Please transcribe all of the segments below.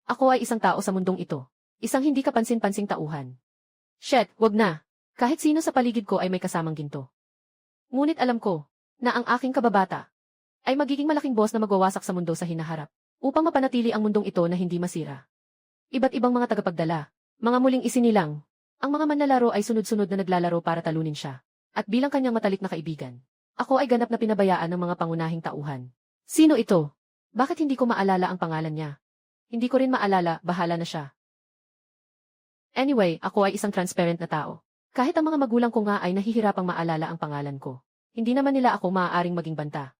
Ako ay isang tao sa mundong ito. Isang hindi kapansin-pansing tauhan. Shit, wag na. Kahit sino sa paligid ko ay may kasamang ginto. Ngunit alam ko na ang aking kababata ay magiging malaking boss na magwawasak sa mundo sa hinaharap upang mapanatili ang mundong ito na hindi masira. Iba't ibang mga tagapagdala, mga muling isinilang. Ang mga manlalaro ay sunod-sunod na naglalaro para talunin siya. At bilang kanyang matalik na kaibigan, ako ay ganap na pinabayaan ng mga pangunahing tauhan. Sino ito? Bakit hindi ko maalala ang pangalan niya? Hindi ko rin maalala, bahala na siya. Anyway, ako ay isang transparent na tao. Kahit ang mga magulang ko nga ay nahihirapang maalala ang pangalan ko. Hindi naman nila ako maaaring maging banta.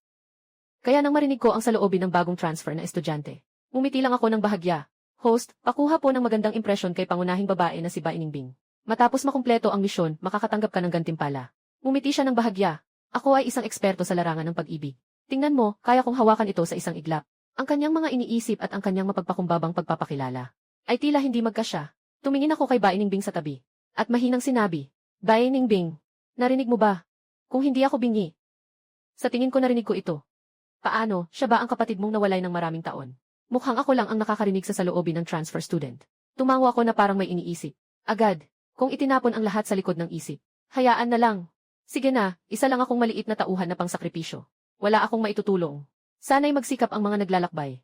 Kaya nang marinig ko ang saloobin ng bagong transfer na estudyante, umiti lang ako ng bahagya. Host, pakuha po ng magandang impresyon kay pangunahing babae na si Ba Iningbing. Matapos makumpleto ang misyon, makakatanggap ka ng gantimpala. Umiti siya ng bahagya. Ako ay isang eksperto sa larangan ng pag-ibig. Tingnan mo, kaya kong hawakan ito sa isang iglap. Ang kanyang mga iniisip at ang kanyang mapagpakumbabang pagpapakilala ay tila hindi magkasya. Tumingin ako kay Ba Iningbing sa tabi. At mahinang sinabi, Ba Iningbing, narinig mo ba? Kung hindi ako bingi. Sa tingin ko narinig ko ito. Paano, siya ba ang kapatid mong nawalay ng maraming taon? Mukhang ako lang ang nakakarinig sa saloobin ng transfer student. Tumango ako na parang may iniisip. Agad, kung itinapon ang lahat sa likod ng isip. Hayaan na lang. Sige na, isa lang akong maliit na tauhan na pangsakripisyo. Wala akong maitutulong. Sana'y magsikap ang mga naglalakbay.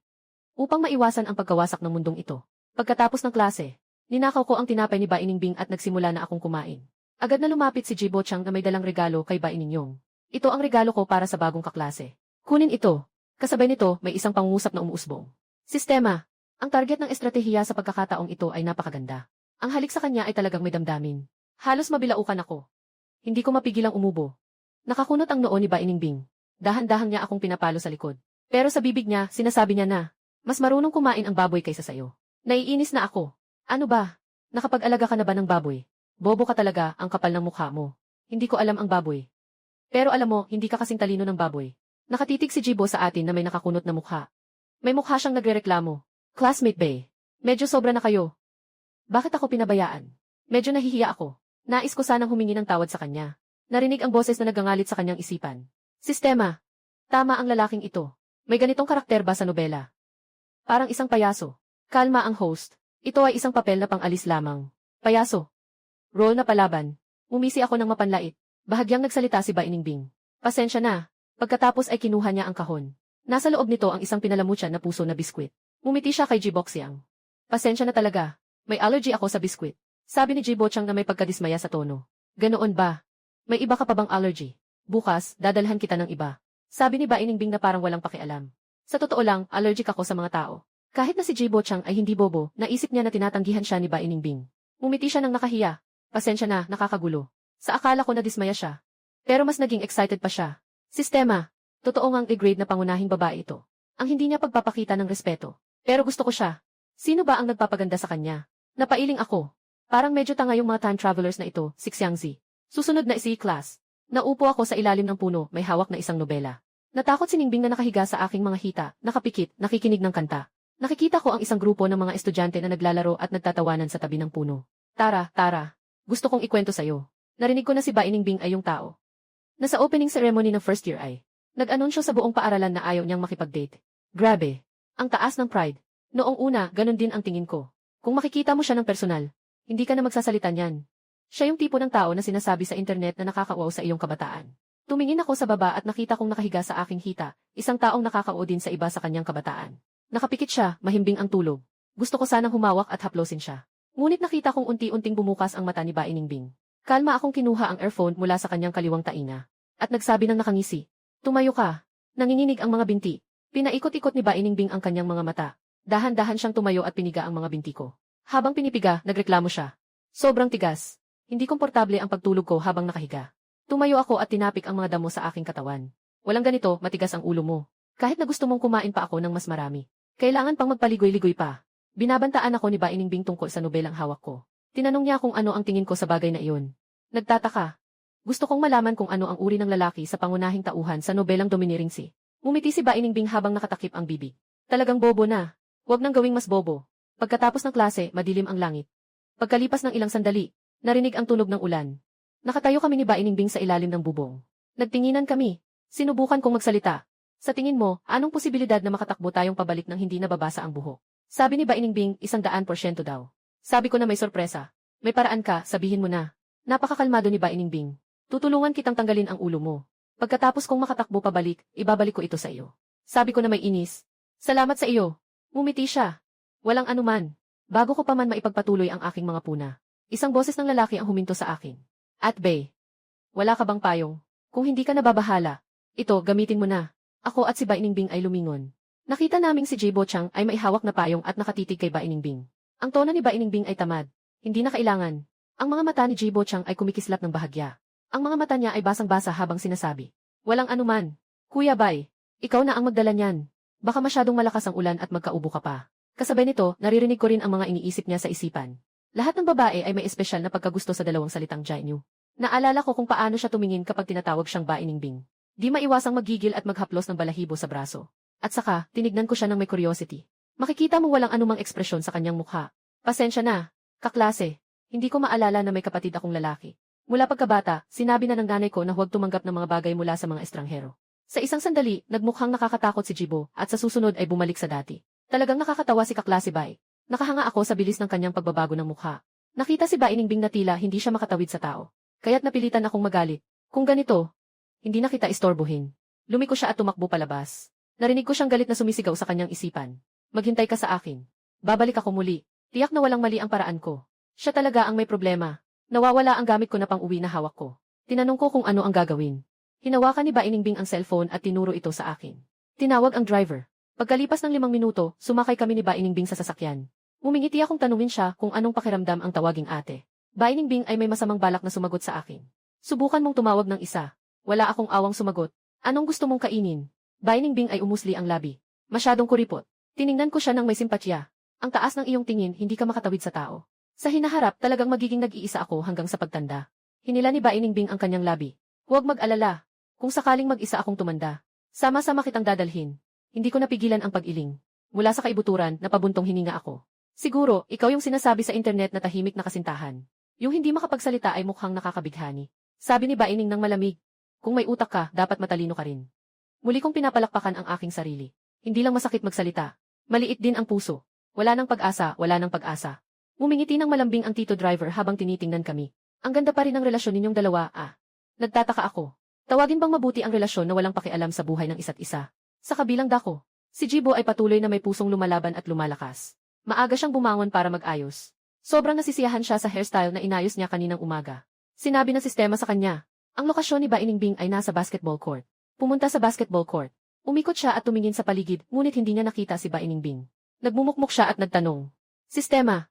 Upang maiwasan ang pagkawasak ng mundong ito. Pagkatapos ng klase, ninakaw ko ang tinapay ni Ba Iningbing at nagsimula na akong kumain. Agad na lumapit si Jibo Chang na may dalang regalo kay Ba Ininyong. Ito ang regalo ko para sa bagong kaklase. Kunin ito. Kasabay nito, may isang pangungusap na umuusbong. Sistema. Ang target ng estratehiya sa pagkakataong ito ay napakaganda. Ang halik sa kanya ay talagang may damdamin. Halos mabilaukan ako. Hindi ko mapigilang umubo. Nakakunot ang noo ni Ba Iningbing. Dahan-dahan niya akong pinapalo sa likod. Pero sa bibig niya, sinasabi niya na, mas marunong kumain ang baboy kaysa sayo. Naiinis na ako. Ano ba? Nakapag-alaga ka na ba ng baboy? Bobo ka talaga, ang kapal ng mukha mo. Hindi ko alam ang baboy. Pero alam mo, hindi ka kasing talino ng baboy. Nakatitig si Jibo sa atin na may nakakunot na mukha. May mukha siyang nagrereklamo. Classmate Bay, medyo sobra na kayo. Bakit ako pinabayaan? Medyo nahihiya ako. Nais ko sanang humingi ng tawad sa kanya. Narinig ang boses na nagangalit sa kanyang isipan. Sistema. Tama ang lalaking ito. May ganitong karakter ba sa nobela? Parang isang payaso. Kalma ang host. Ito ay isang papel na pang-alis lamang. Payaso. Role na palaban. Umisi ako ng mapanlait. Bahagyang nagsalita si Ba Iningbing. Pasensya na. Pagkatapos ay kinuha niya ang kahon. Nasa loob nito ang isang pinalamutyan na puso na biskwit. Umiti siya kay Jibo Xiang. Pasensya na talaga. May allergy ako sa biskwit. Sabi ni Jibo Chang na may pagkadismaya sa tono. Ganoon ba? May iba ka pa bang allergy? Bukas, dadalhan kita ng iba. Sabi ni Ba Iningbing na parang walang pakialam. Sa totoo lang, allergic ako sa mga tao. Kahit na si Jibo Chang ay hindi bobo, naisip niya na tinatanggihan siya ni Ba Iningbing. Umiti siya ng nakahiya. Pasensya na, nakakagulo. Sa akala ko na dismaya siya. Pero mas naging excited pa siya. Sistema. Totoo ngang degrade na pangunahing babae ito. Ang hindi niya pagpapakita ng respeto. Pero gusto ko siya. Sino ba ang nagpapaganda sa kanya? Napailing ako. Parang medyo tanga yung mga time travelers na ito, si Xiangzi. Susunod na class. Naupo ako sa ilalim ng puno, may hawak na isang nobela. Natakot si Ningbing na nakahiga sa aking mga hita, nakapikit, nakikinig ng kanta. Nakikita ko ang isang grupo ng mga estudyante na naglalaro at nagtatawanan sa tabi ng puno. Tara. Gusto kong ikwento sa'yo. Narinig ko na si Ba Iningbing ay yung tao. Nasa opening ceremony ng first year ay nag-anunsyo sa buong paaralan na ayaw niyang makipag-date. Grabe. Ang taas ng pride. Noong una, ganun din ang tingin ko. Kung makikita mo siya ng personal, hindi ka na magsasalita niyan. Siya yung tipo ng tao na sinasabi sa internet na nakakauaw sa iyong kabataan. Tumingin ako sa baba at nakita kong nakahiga sa aking hita, isang taong nakakauaw din sa iba sa kanyang kabataan. Nakapikit siya, mahimbing ang tulog. Gusto ko sanang humawak at haplosin siya. Ngunit nakita kong unti-unting bumukas ang mata ni Ba Iningbing. Kalma akong kinuha ang earphone mula sa kanyang kaliwang tainga. At nagsabi ng nakangisi. Tumayo ka. Nanginginig ang mga binti. Pinaikot-ikot ni Ba Iningbing ang kanyang mga mata. Dahan-dahan siyang tumayo at piniga ang mga binti ko. Habang pinipiga, nagreklamo siya. Sobrang tigas. Hindi komportable ang pagtulog ko habang nakahiga. Tumayo ako at tinapik ang mga damo sa aking katawan. Walang ganito, matigas ang ulo mo. Kahit na gusto mong kumain pa ako ng mas marami. Kailangan pang magpaligoy-ligoy pa. Binabantaan ako ni Ba Iningbing tungkol sa nobelang hawak ko. Tinanong niya kung ano ang tingin ko sa bagay na iyon. Nagtataka. Gusto kong malaman kung ano ang uri ng lalaki sa pangunahing tauhan sa nobelang Domineering Si. Umiti si Ba Iningbing habang nakatakip ang bibig. Talagang bobo na. Huwag nang gawing mas bobo. Pagkatapos ng klase, madilim ang langit. Pagkalipas ng ilang sandali, narinig ang tunog ng ulan. Nakatayo kami ni Ba Iningbing sa ilalim ng bubong. Nagtinginan kami. Sinubukan kong magsalita. Sa tingin mo, anong posibilidad na makatakbo tayong pabalik nang hindi nababasa ang buhok? Sabi ni Bainingbing, 100% daw. Sabi ko na may sorpresa. May paraan ka, sabihin mo na. Napakakalmado ni Bainingbing. Tutulungan kitang tanggalin ang ulo mo. Pagkatapos kong makatakbo pabalik, ibabalik ko ito sa iyo. Sabi ko na may inis. Salamat sa iyo. Ngumiti siya. Walang anuman. Bago ko pa man maipagpatuloy ang aking mga puna. Isang boses ng lalaki ang huminto sa akin. At Bay, wala ka bang payong? Kung hindi ka nababahala, ito gamitin mo na. Ako at si Bainingbing ay lumingon. Nakita naming si Jibo Chang ay may hawak na payong at nakatitig kay Bainingbing. Ang tono ni Bainingbing ay tamad. Hindi na kailangan. Ang mga mata ni Jibo Chang ay kumikislap ng bahagya. Ang mga mata niya ay basang-basa habang sinasabi. Walang anuman. Kuya Bay, ikaw na ang magdala niyan. Baka masyadong malakas ang ulan at magkaubo ka pa. Kasabay nito, naririnig ko rin ang mga iniisip niya sa isipan. Lahat ng babae ay may espesyal na pagkagusto sa dalawang salitang Jainyu. Naalala ko kung paano siya tumingin kapag tinatawag siyang Bainingbing. Di maiwasang maggigil at maghaplos ng balahibo sa braso. At saka, tinignan ko siya ng may curiosity. Makikita mo walang anumang ekspresyon sa kanyang mukha. Pasensya na, kaklase. Hindi ko maalala na may kapatid akong lalaki. Mula pagkabata, sinabi na ng nanay ko na huwag tumanggap ng mga bagay mula sa mga estranghero. Sa isang sandali, nagmukhang nakakatakot si Jibo at sa susunod ay bumalik sa dati. Talagang nakakatawa si kaklase Bai. Nakahanga ako sa bilis ng kanyang pagbabago ng mukha. Nakita si Bainingbing na tila hindi siya makatawid sa tao. Kaya't napilitan akong magalit. Kung ganito, hindi na kita istorbohin. Lumiko siya at tumakbo palabas. Narinig ko siyang galit na sumisigaw sa kanyang isipan. Maghintay ka sa akin. Babalik ako muli. Tiyak na walang mali ang paraan ko. Siya talaga ang may problema. Nawawala ang gamit ko na pang-uwi na hawak ko. Tinanong ko kung ano ang gagawin. Hinawakan ni Bainingbing ang cellphone at tinuro ito sa akin. Tinawag ang driver. Pagkalipas ng 5 minuto, sumakay kami ni Bainingbing sa sasakyan. Umingiti akong tanungin siya kung anong pakiramdam ang tawaging ate. Bainingbing ay may masamang balak na sumagot sa akin. Subukan mong tumawag ng isa. Wala akong awang sumagot. Anong gusto mong kainin? Bainingbing ay umusli ang labi. Masyadong kuripot. Tiningnan ko siya ng may simpatya. Ang taas ng iyong tingin, hindi ka makatawid sa tao. Sa hinaharap, talagang magiging nag-iisa ako hanggang sa pagtanda. Hinila ni Bainingbing ang kanyang labi. Huwag mag-alala. Kung sakaling mag-isa akong tumanda, sama-sama kitang dadalhin. Hindi ko napigilan ang pag-iling. Mula sa kaibuturan, napabuntong hininga ako. Siguro, ikaw yung sinasabi sa internet na tahimik na kasintahan. Yung hindi makapagsalita ay mukhang nakakabighani. Sabi ni Baining ng malamig. Kung may utak ka, dapat matalino ka rin. Muli kong pinapalakpakan ang aking sarili. Hindi lang masakit magsalita. Maliit din ang puso. Wala nang pag-asa, wala nang pag-asa. Ngumingiti ng malambing ang tito driver habang tinitingnan kami. Ang ganda pa rin ng relasyon ninyong dalawa, ah. Nagtataka ako. Tawagin bang mabuti ang relasyon na walang pakialam sa buhay ng isa't isa? Sa kabilang dako, si Jibo ay patuloy na may pusong lumalaban at lumalakas. Maaga siyang bumangon para mag-ayos. Sobrang nasisiyahan siya sa hairstyle na inayos niya kaninang umaga. Sinabi ng sistema sa kanya, ang lokasyon ni Bainingbing ay nasa basketball court. Pumunta sa basketball court. Umikot siya at tumingin sa paligid, ngunit hindi niya nakita si Bainingbing. Nagmumukmuk siya at nagtanong. Sistema,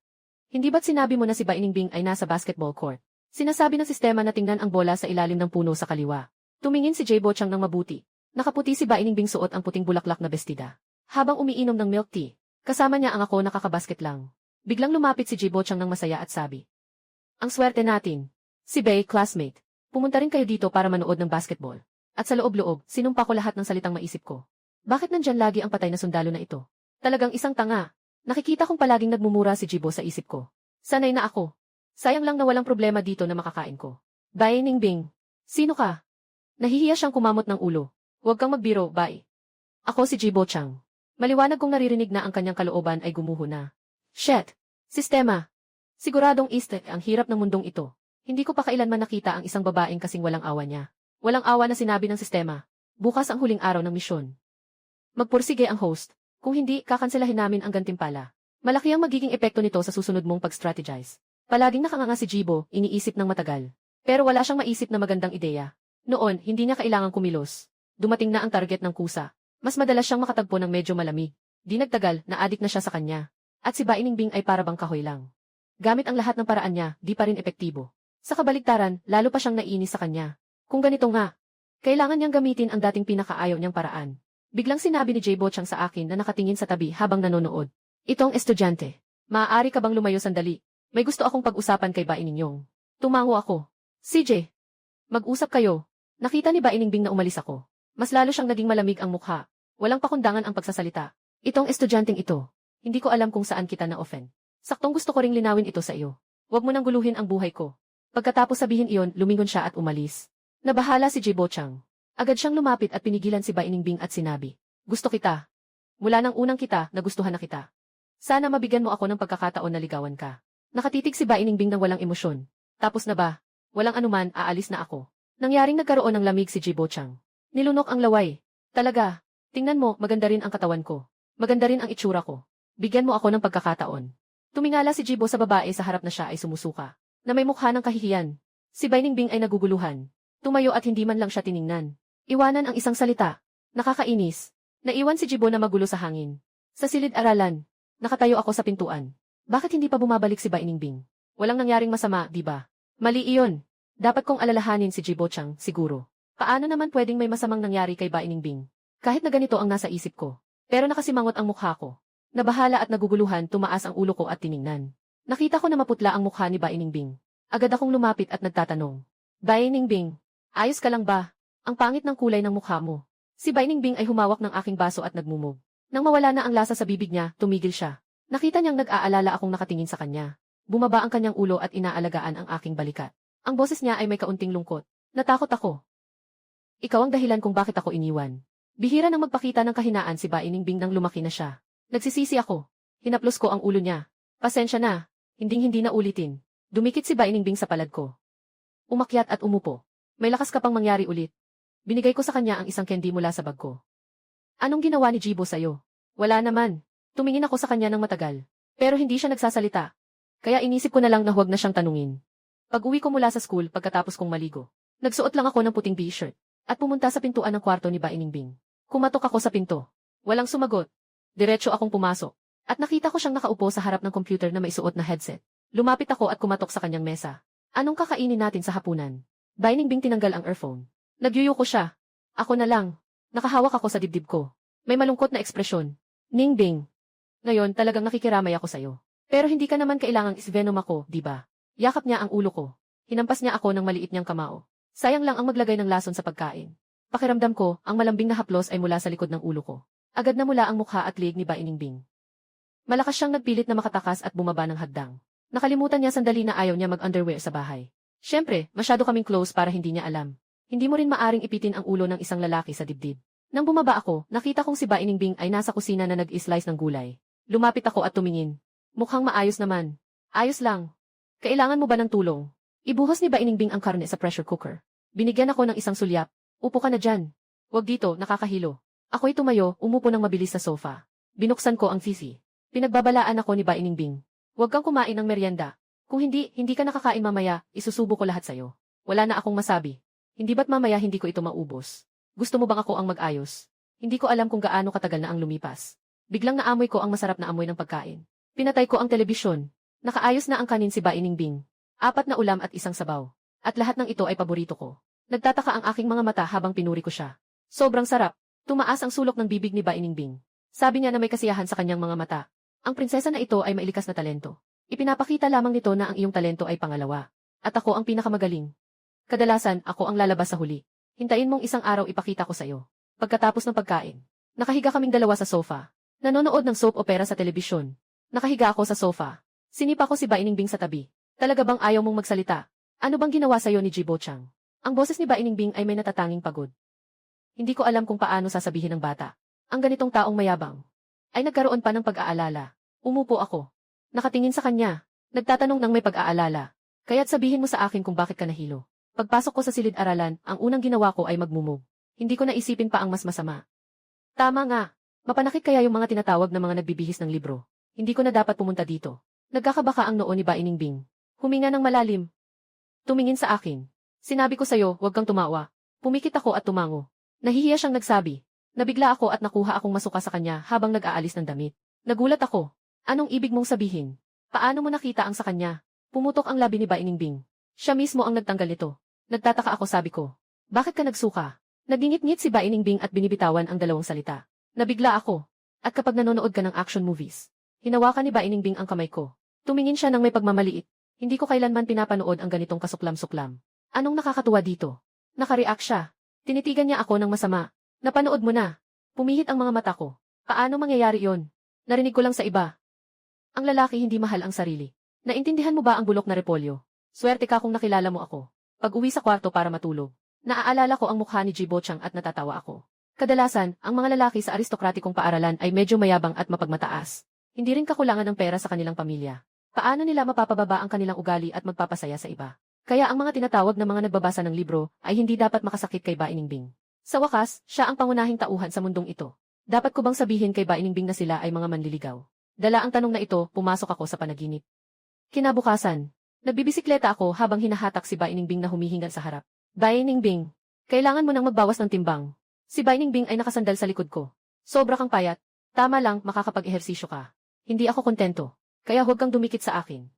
hindi ba't sinabi mo na si Bainingbing ay nasa basketball court? Sinasabi ng sistema na tingnan ang bola sa ilalim ng puno sa kaliwa. Tumingin si Jibo Chang ng mabuti. Nakaputi si Bainingbing suot ang puting bulaklak na bestida. Habang umiinom ng milk tea, kasama niya ang ako nakakabasket lang. Biglang lumapit si Jibo Chang ng masaya at sabi. Ang swerte natin. Si Bei, classmate. Pumunta rin kayo dito para manood ng basketball. At sa loob-loob, sinumpa ko lahat ng salitang maisip ko. Bakit nandyan lagi ang patay na sundalo na ito? Talagang isang tanga. Nakikita kong palaging nagmumura si Jibo sa isip ko. Sanay na ako. Sayang lang na walang problema dito na makakain ko. Bainingbing. Sino ka? Nahihiya siyang kumamot ng ulo. Huwag kang magbiro, Bai. Ako si Jibo Chang. Maliwanag kong naririnig na ang kanyang kalooban ay gumuho na. Shit! Sistema! Siguradong ang hirap ng mundong ito. Hindi ko pa kailanman nakita ang isang babaeng kasing walang awa niya. Walang awa na sinabi ng sistema. Bukas ang huling araw ng misyon. Magpursige ang host. Kung hindi, kakanselahin namin ang gantimpala. Malaki ang magiging epekto nito sa susunod mong pag-strategize. Palaging nakanganga si Jibo, iniisip ng matagal. Pero wala siyang maisip na magandang ideya. Noon, hindi niya kailangang kumilos. Dumating na ang target ng kusa. Mas madalas siyang makatagpo ng medyo malamig. Di nagtagal, na-addict na siya sa kanya. At si Bainingbing ay parabang kahoy lang. Gamit ang lahat ng paraan niya, di pa rin epektibo. Sa kabaligtaran, lalo pa siyang naiinis sa kanya. Kung ganito nga, kailangan niyang gamitin ang dating pinakaayaw niyang paraan. Biglang sinabi ni Jibo Chang sa akin na nakatingin sa tabi habang nanonood. Itong estudyante. Maaari ka bang lumayo sandali? May gusto akong pag-usapan kay Baininyong. Tumango ako. CJ. Mag-usap kayo. Nakita ni Bainingbing na umalis ako. Mas lalo siyang naging malamig ang mukha. Walang pakundangan ang pagsasalita. Itong estudyanteng ito. Hindi ko alam kung saan kita na-offend. Saktong gusto ko ring linawin ito sa iyo. Huwag mo nang guluhin ang buhay ko. Pagkatapos sabihin iyon, lumingon siya at umalis. Nabahala si Jibo Chang. Agad siyang lumapit at pinigilan si Bainingbing at sinabi, gusto kita. Mula nang unang kita, nagustuhan na kita. Sana mabigyan mo ako ng pagkakataon na ligawan ka. Nakatitig si Bainingbing ng walang emosyon. Tapos na ba? Walang anuman, aalis na ako. Nangyaring nagkaroon ng lamig si Jibo Chang. Nilunok ang laway. Talaga, tingnan mo, maganda rin ang katawan ko. Maganda rin ang itsura ko. Bigyan mo ako ng pagkakataon. Tumingala si Jibo sa babae sa harap na siya ay sumusuka, na may mukha ng kahihiyan. Si Bainingbing ay naguguluhan. Tumayo at hindi man lang siya tiningnan. Iwanan ang isang salita. Nakakainis. Naiwan si Jibo na magulo sa hangin. Sa silid-aralan, nakatayo ako sa pintuan. Bakit hindi pa bumabalik si Bainingbing? Walang nangyaring masama, di ba? Mali iyon. Dapat kong alalahanin si Jibo Chang, siguro. Paano naman pwedeng may masamang nangyari kay Bainingbing? Kahit na ganito ang nasa isip ko. Pero nakasimangot ang mukha ko. Nabahala at naguguluhan, tumaas ang ulo ko at tiningnan. Nakita ko na maputla ang mukha ni Bainingbing. Agad akong lumapit at nagtatanong. Bainingbing, ayos ka lang ba? Ang pangit ng kulay ng mukha mo. Si Bainingbing ay humawak ng aking baso at nagmumog. Nang mawala na ang lasa sa bibig niya, tumigil siya. Nakita niyang nag-aalala akong nakatingin sa kanya. Bumaba ang kanyang ulo at inaalagaan ang aking balikat. Ang boses niya ay may kaunting lungkot. Natakot ako. Ikaw ang dahilan kung bakit ako iniwan. Bihira nang magpakita ng kahinaan si Bainingbing nang lumaki na siya. Nagsisisi ako. Hinaplos ko ang ulo niya. Pasensya na. Hinding-hindi na ulitin. Dumikit si Bainingbing sa palad ko. Umakyat at umupo. May lakas ka pang mangyari ulit. Binigay ko sa kanya ang isang candy mula sa bag ko. Anong ginawa ni Jibo sa'yo? Wala naman. Tumingin ako sa kanya ng matagal. Pero hindi siya nagsasalita. Kaya inisip ko na lang na huwag na siyang tanungin. Pag-uwi ko mula sa school pagkatapos kong maligo, nagsuot lang ako ng puting t-shirt at pumunta sa pintuan ng kwarto ni Bainingbing. Kumatok ako sa pinto. Walang sumagot. Diretso akong pumasok. At nakita ko siyang nakaupo sa harap ng computer na may suot na headset. Lumapit ako at kumatok sa kanyang mesa. Anong kakainin natin sa hapunan? Bainingbing tinanggal ang earphone. Nagyuyuko siya. Ako na lang. Nakahawak ako sa dibdib ko. May malungkot na ekspresyon. Ningbing. Ngayon talagang nakikiramay ako sa'yo. Pero hindi ka naman kailangang isvenom ako, di ba? Yakap niya ang ulo ko. Hinampas niya ako ng maliit niyang kamao. Sayang lang ang maglagay ng lason sa pagkain. Pakiramdam ko, ang malambing na haplos ay mula sa likod ng ulo ko. Agad na mula ang mukha at liig ni Bainingbing. Malakas siyang nagpilit na makatakas at bumaba ng hagdang. Nakalimutan niya sandali na ayaw niya mag-underwear sa bahay. Siyempre, masyado kaming close para hindi niya alam. Hindi mo rin maaring ipitin ang ulo ng isang lalaki sa dibdib. Nang bumaba ako, nakita kong si Bainingbing ay nasa kusina na nag-slice ng gulay. Lumapit ako at tumingin. Mukhang maayos naman. Ayos lang. Kailangan mo ba ng tulong? Ibuhos ni Bainingbing ang karne sa pressure cooker. Binigyan ako ng isang sulyap. Upo ka na dyan. Huwag dito, nakakahilo. Ako'y tumayo, umupo ng mabilis sa sofa. Binuksan ko ang sisi. Pinagbabalaan ako ni Bainingbing. Huwag kang kumain ng merienda. Kung hindi ka nakakain mamaya, isusubo ko lahat sa'yo. Wala na akong masabi. Hindi ba't mamaya hindi ko ito maubos? Gusto mo bang ako ang mag-ayos? Hindi ko alam kung gaano katagal na ang lumipas. Biglang naamoy ko ang masarap na amoy ng pagkain. Pinatay ko ang telebisyon. Nakaayos na ang kanin si Bainingbing. 4 na ulam at isang sabaw. At lahat ng ito ay paborito ko. Nagtataka ang aking mga mata habang pinuri ko siya. Sobrang sarap. Tumaas ang sulok ng bibig ni Bainingbing. Sabi niya na may kasiyahan sa kanyang mga mata. Ang prinsesa na ito ay mailikas na talento. Ipinapakita lamang nito na ang iyong talento ay pangalawa. At ako ang pinakamagaling. Kadalasan, ako ang lalabas sa huli. Hintayin mong isang araw ipakita ko sa'yo. Pagkatapos ng pagkain, nakahiga kaming dalawa sa sofa. Nanonood ng soap opera sa telebisyon. Nakahiga ako sa sofa. Sinipa ko si Bainingbing sa tabi. Talaga bang ayaw mong magsalita? Ano bang ginawa sa'yo ni Jibo Chang? Ang boses ni Bainingbing ay may natatanging pagod. Hindi ko alam kung paano sasabihin ng bata. Ang ganitong taong mayabang. Ay nagkaroon pa ng pag-aalala. Umupo ako. Nakatingin sa kanya. Nagtatanong ng may pag-aalala. Kaya't sabihin mo sa akin kung bakit ka nahilo. Pagpasok ko sa silid-aralan, ang unang ginawa ko ay magmumog. Hindi ko naisipin pa ang mas masama. Tama nga. Mapanakit kaya yung mga tinatawag na mga nagbibihis ng libro. Hindi ko na dapat pumunta dito. Nagkakabaka ang noo ni Bainingbing. Huminga ng malalim. Tumingin sa akin. Sinabi ko sa'yo, huwag kang tumawa. Pumikit ako at tumango. Nahihiya siyang nagsabi. Nabigla ako at nakuha akong masuka sa kanya habang nag-aalis ng damit. Nagulat ako. Anong ibig mong sabihin? Paano mo nakita ang sa kanya? Pumutok ang labi ni Bainingbing. Siya mismo ang nagtanggal nito. Nagtataka ako, sabi ko. Bakit ka nagsuka? Nagingit-ngit si Bainingbing at binibitawan ang dalawang salita. Nabigla ako. At kapag nanonood ka ng action movies, hinawakan ni Bainingbing ang kamay ko. Tumingin siya ng may pagmamaliit. Hindi ko kailanman pinapanood ang ganitong kasuklam-suklam. Anong nakakatuwa dito? Nakareact siya. Tinitigan niya ako ng masama. Napanood mo na. Pumihit ang mga mata ko. Paano mangyayari yon? Narinig ko lang sa iba. Ang lalaki hindi mahal ang sarili. Naintindihan mo ba ang bulok na repolyo? Swerte ka kung nakilala mo ako. Pag-uwi sa kwarto para matulog, naaalala ko ang mukha ni Jibo Chang at natatawa ako. Kadalasan, ang mga lalaki sa aristokratikong paaralan ay medyo mayabang at mapagmataas. Hindi rin kakulangan ng pera sa kanilang pamilya. Paano nila mapapababa ang kanilang ugali at magpapasaya sa iba? Kaya ang mga tinatawag na mga nagbabasa ng libro ay hindi dapat makasakit kay Ba Iningbing. Sa wakas, siya ang pangunahing tauhan sa mundong ito. Dapat ko bang sabihin kay Ba Iningbing na sila ay mga manliligaw? Dala ang tanong na ito, pumasok ako sa panaginip. Kinabukasan, nagbibisikleta ako habang hinahatak si Ba Iningbing na humihingal sa harap. Ba Iningbing, kailangan mo nang magbawas ng timbang. Si Ba Iningbing ay nakasandal sa likod ko. Sobra kang payat. Tama lang, makakapag-ehersisyo ka. Hindi ako kontento. Kaya huwag kang dumikit sa akin.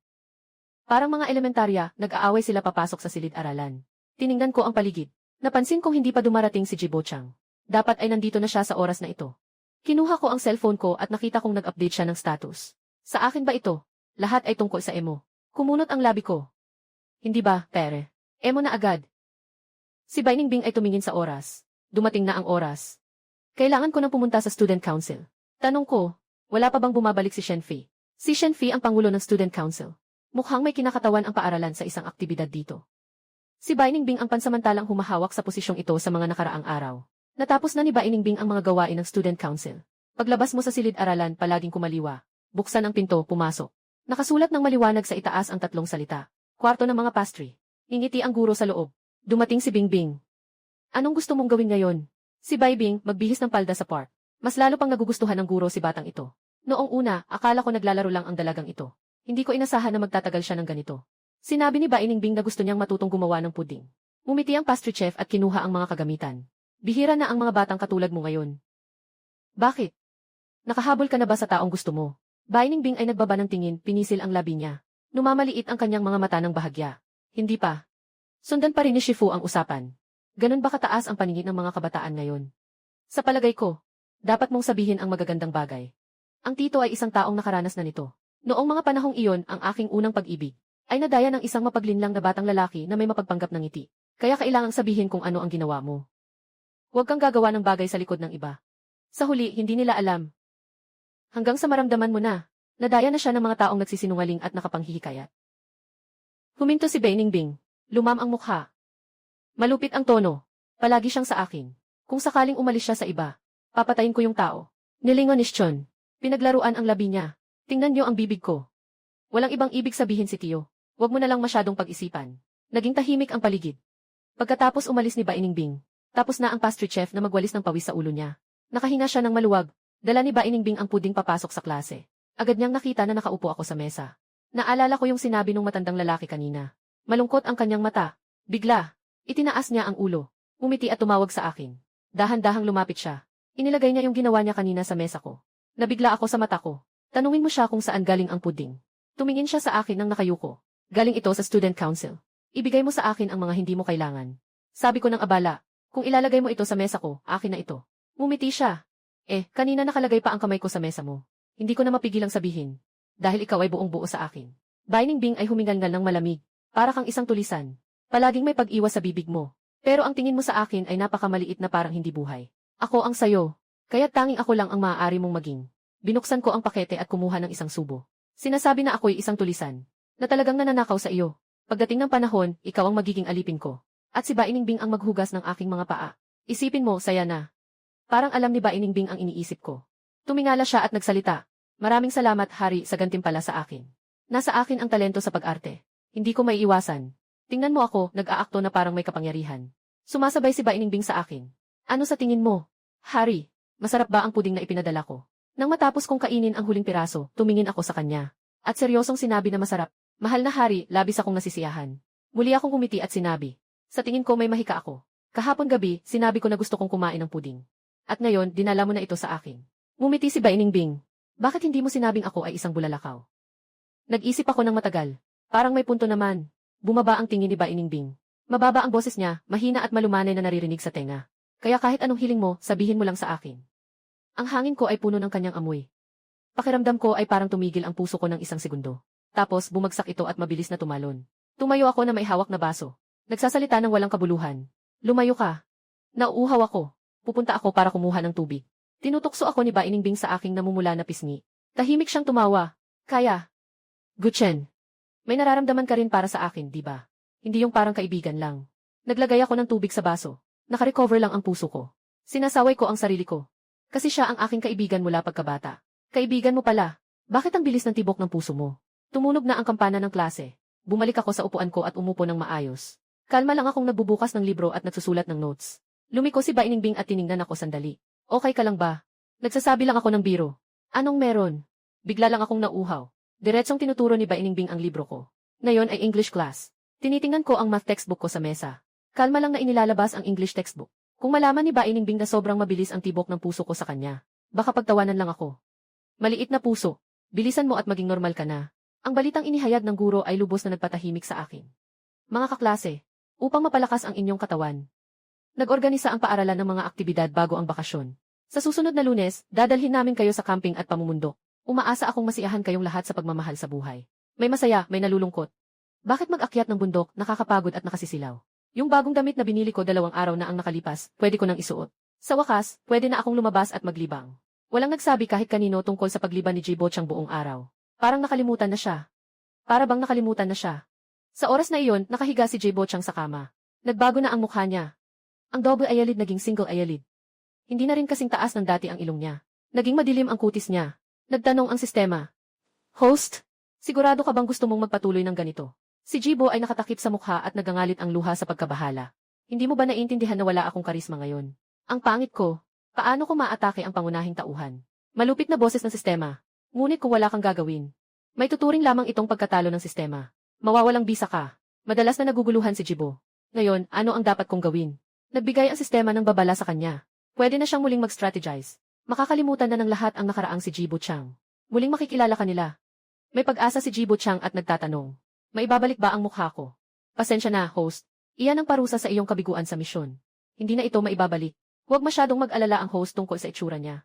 Parang mga elementarya, nag-aaway sila papasok sa silid-aralan. Tiningnan ko ang paligid. Napansin kong hindi pa dumarating si Jibo Chang. Dapat ay nandito na siya sa oras na ito. Kinuha ko ang cellphone ko at nakita kong nag-update siya ng status. Sa akin ba ito? Lahat ay tungkol sa emo. Kumunot ang labi ko. Hindi ba, pere? Emo na agad. Si Ba Iningbing ay tumingin sa oras. Dumating na ang oras. Kailangan ko nang pumunta sa student council. Tanong ko, wala pa bang bumabalik si Shenfi? Si Shenfi ang pangulo ng student council. Mukhang may kinakatawan ang paaralan sa isang aktibidad dito. Si Ba Iningbing ang pansamantalang humahawak sa posisyong ito sa mga nakaraang araw. Natapos na ni Ba Iningbing ang mga gawain ng student council. Paglabas mo sa silid-aralan, palaging kumaliwa. Buksan ang pinto, pumasok. Nakasulat ng maliwanag sa itaas ang tatlong salita. Kwarto ng mga pastry. Ngingiti ang guro sa loob. Dumating si Bingbing. Anong gusto mong gawin ngayon? Si Baibing, magbihis ng palda sa park. Mas lalo pang nagugustuhan ng guro si batang ito. Noong una, akala ko naglalaro lang ang dalagang ito. Hindi ko inasahan na magtatagal siya ng ganito. Sinabi ni Ba Iningbing na gusto niyang matutong gumawa ng puding. Umiti ang pastry chef at kinuha ang mga kagamitan. Bihira na ang mga batang katulad mo ngayon. Bakit? Nakahabol ka na ba sa taong gusto mo? Ba Iningbing ay nagbaba ng tingin, pinisil ang labi niya. Numamaliit ang kanyang mga mata ng bahagya. Hindi pa. Sundan pa rin ni Shifu ang usapan. Ganun ba kataas ang paningin ng mga kabataan ngayon? Sa palagay ko, dapat mong sabihin ang magagandang bagay. Ang tito ay isang taong nakaranas na nito. Noong mga panahong iyon, ang aking unang pag-ibig ay nadaya ng isang mapaglinlang na batang lalaki na may mapagpanggap ng ngiti. Kaya kailangang sabihin kung ano ang ginawa mo. Huwag kang gagawa ng bagay sa likod ng iba. Sa huli, hindi nila alam. Hanggang sa maramdaman mo na, nadaya na siya ng mga taong nagsisinungaling at nakapanghihikayat. Huminto si Ba Iningbing. Lumam ang mukha. Malupit ang tono. Palagi siyang sa akin. Kung sakaling umalis siya sa iba, papatayin ko yung tao. Nilingon ni Chon. Pinaglaruan ang labi niya. Tingnan niyo ang bibig ko. Walang ibang ibig sabihin si Tio. Huwag mo na lang masyadong pag-isipan. Naging tahimik ang paligid. Pagkatapos umalis ni Ba Iningbing, tapos na ang pastry chef na magwalis ng pawis sa ulo niya. Nakahinga siya ng maluwag. Dala ni Ba Iningbing ang puding papasok sa klase. Agad niyang nakita na nakaupo ako sa mesa. Naalala ko yung sinabi ng matandang lalaki kanina. Malungkot ang kanyang mata. Bigla, itinaas niya ang ulo. Umiti at tumawag sa akin. Dahan-dahang lumapit siya. Inilagay niya yung ginawa niya kanina sa mesa ko. Nabigla ako sa mata ko. Tanungin mo siya kung saan galing ang puding. Tumingin siya sa akin nang nakayuko. Galing ito sa student council. Ibigay mo sa akin ang mga hindi mo kailangan. Sabi ko ng abala, kung ilalagay mo ito sa mesa ko, akin na ito. Ngumiti siya. Kanina nakalagay pa ang kamay ko sa mesa mo. Hindi ko na mapigilang sabihin. Dahil ikaw ay buong buo sa akin. Ba Iningbing ay humingalngal ng malamig. Para kang isang tulisan. Palaging may pag-iwas sa bibig mo. Pero ang tingin mo sa akin ay napakamaliit na parang hindi buhay. Ako ang sayo. Kaya't tanging ako lang ang maaari mong maging. Binuksan ko ang pakete at kumuha ng isang subo. Sinasabi na ako'y isang tulisan. Na talagang nananakaw sa iyo. Pagdating ng panahon, ikaw ang magiging alipin ko. At si Ba Iningbing ang maghugas ng aking mga paa. Isipin mo, saya na. Parang alam ni Ba Iningbing ang iniisip ko. Tumingala siya at nagsalita. Maraming salamat, Hari, sa gantimpala sa akin. Nasa akin ang talento sa pag-arte. Hindi ko may iwasan. Tingnan mo ako, nag-aakto na parang may kapangyarihan. Sumasabay si Ba Iningbing sa akin. Ano sa tingin mo? Hari, masarap ba ang puding na ipinadala ko? Nang matapos kong kainin ang huling piraso, tumingin ako sa kanya. At seryosong sinabi na masarap. Mahal na Hari, labis akong nasisiyahan. Muli akong kumiti at sinabi. Sa tingin ko may mahika ako. Kahapon gabi, sinabi ko na gusto kong kumain ng puding. At ngayon, dinala mo na ito sa akin. Ngumiti si Ba Iningbing. Bakit hindi mo sinabing ako ay isang bulalakaw? Nag-isip ako ng matagal. Parang may punto naman. Bumaba ang tingin ni Ba Iningbing. Mababa ang boses niya, mahina at malumanay na naririnig sa tenga. Kaya kahit anong hiling mo, sabihin mo lang sa akin. Ang hangin ko ay puno ng kanyang amoy. Pakiramdam ko ay parang tumigil ang puso ko ng isang segundo. Tapos bumagsak ito at mabilis na tumalon. Tumayo ako na may hawak na baso. Nagsasalita ng walang kabuluhan. Lumayo ka. Nauuhaw ako. Pupunta ako para kumuha ng tubig. Tinutukso ako ni Ba Iningbing sa aking namumula na pisngi. Tahimik siyang tumawa. Kaya. Guchen. May nararamdaman ka rin para sa akin, di ba? Hindi yung parang kaibigan lang. Naglagay ako ng tubig sa baso. Nakarecover lang ang puso ko. Sinasaway ko ang sarili ko. Kasi siya ang aking kaibigan mula pagkabata. Kaibigan mo pala. Bakit ang bilis ng tibok ng puso mo? Tumunog na ang kampana ng klase. Bumalik ako sa upuan ko at umupo ng maayos. Kalma lang akong nagbubukas ng libro at nagsusulat ng notes. Lumiko si Bainingbing at tiningnan ako sandali. Okay ka lang ba? Nagsasabi lang ako ng biro. Anong meron? Bigla lang akong nauuhaw. Diretsong tinuturo ni Bainingbing ang libro ko. Ngayon ay English class. Tinitingnan ko ang math textbook ko sa mesa. Kalma lang na inilalabas ang English textbook. Kung malaman ni Bainingbing na sobrang mabilis ang tibok ng puso ko sa kanya, baka pagtawanan lang ako. Maliit na puso. Bilisan mo at maging normal ka na. Ang balitang inihayag ng guro ay lubos na nagpatahimik sa akin. Mga kaklase, upang mapalakas ang inyong katawan, nag-organisa ang paaralan ng mga aktibidad bago ang bakasyon. Sa susunod na Lunes, dadalhin namin kayo sa camping at pamumundok. Umaasa akong masiyahan kayong lahat sa pagmamahal sa buhay. May masaya, may nalulungkot. Bakit mag-akyat ng bundok, nakakapagod at nakasisilaw? Yung bagong damit na binili ko 2 araw na ang nakalipas, pwede ko nang isuot. Sa wakas, pwede na akong lumabas at maglibang. Walang nagsabi kahit kanino tungkol sa pagliban ni Jibo Chang buong araw. Parang nakalimutan na siya. Para bang nakalimutan na siya. Sa oras na iyon, nakahiga si Jibo Chang sa kama. Nagbago na ang mukha niya. Ang double eyelid naging single eyelid. Hindi na rin kasing taas ng dati ang ilong niya. Naging madilim ang kutis niya. Nagtanong ang sistema. Host, sigurado ka bang gusto mong magpatuloy ng ganito? Si Jibo ay nakatakip sa mukha at nagangalit ang luha sa pagkabahala. Hindi mo ba naiintindihan na wala akong karisma ngayon? Ang pangit ko. Paano ko maatake ang pangunahing tauhan? Malupit na boses ng sistema. Ngunit kung wala kang gagawin, may tuturing lamang itong pagkatalo ng sistema. Mawawalang bisa ka. Madalas na naguguluhan si Jibo. Ngayon, ano ang dapat kong gawin? Nagbigay ang sistema ng babala sa kanya. Pwede na siyang muling mag-strategize. Makakalimutan na ng lahat ang nakaraang si Jibo Chang. Muling makikilala kanila. May pag-asa si Jibo Chang at nagtatanong. Maibabalik ba ang mukha ko? Pasensya na, host. Iyan ang parusa sa iyong kabiguan sa misyon. Hindi na ito maibabalik. Huwag masyadong mag-alala ang host tungkol sa itsura niya.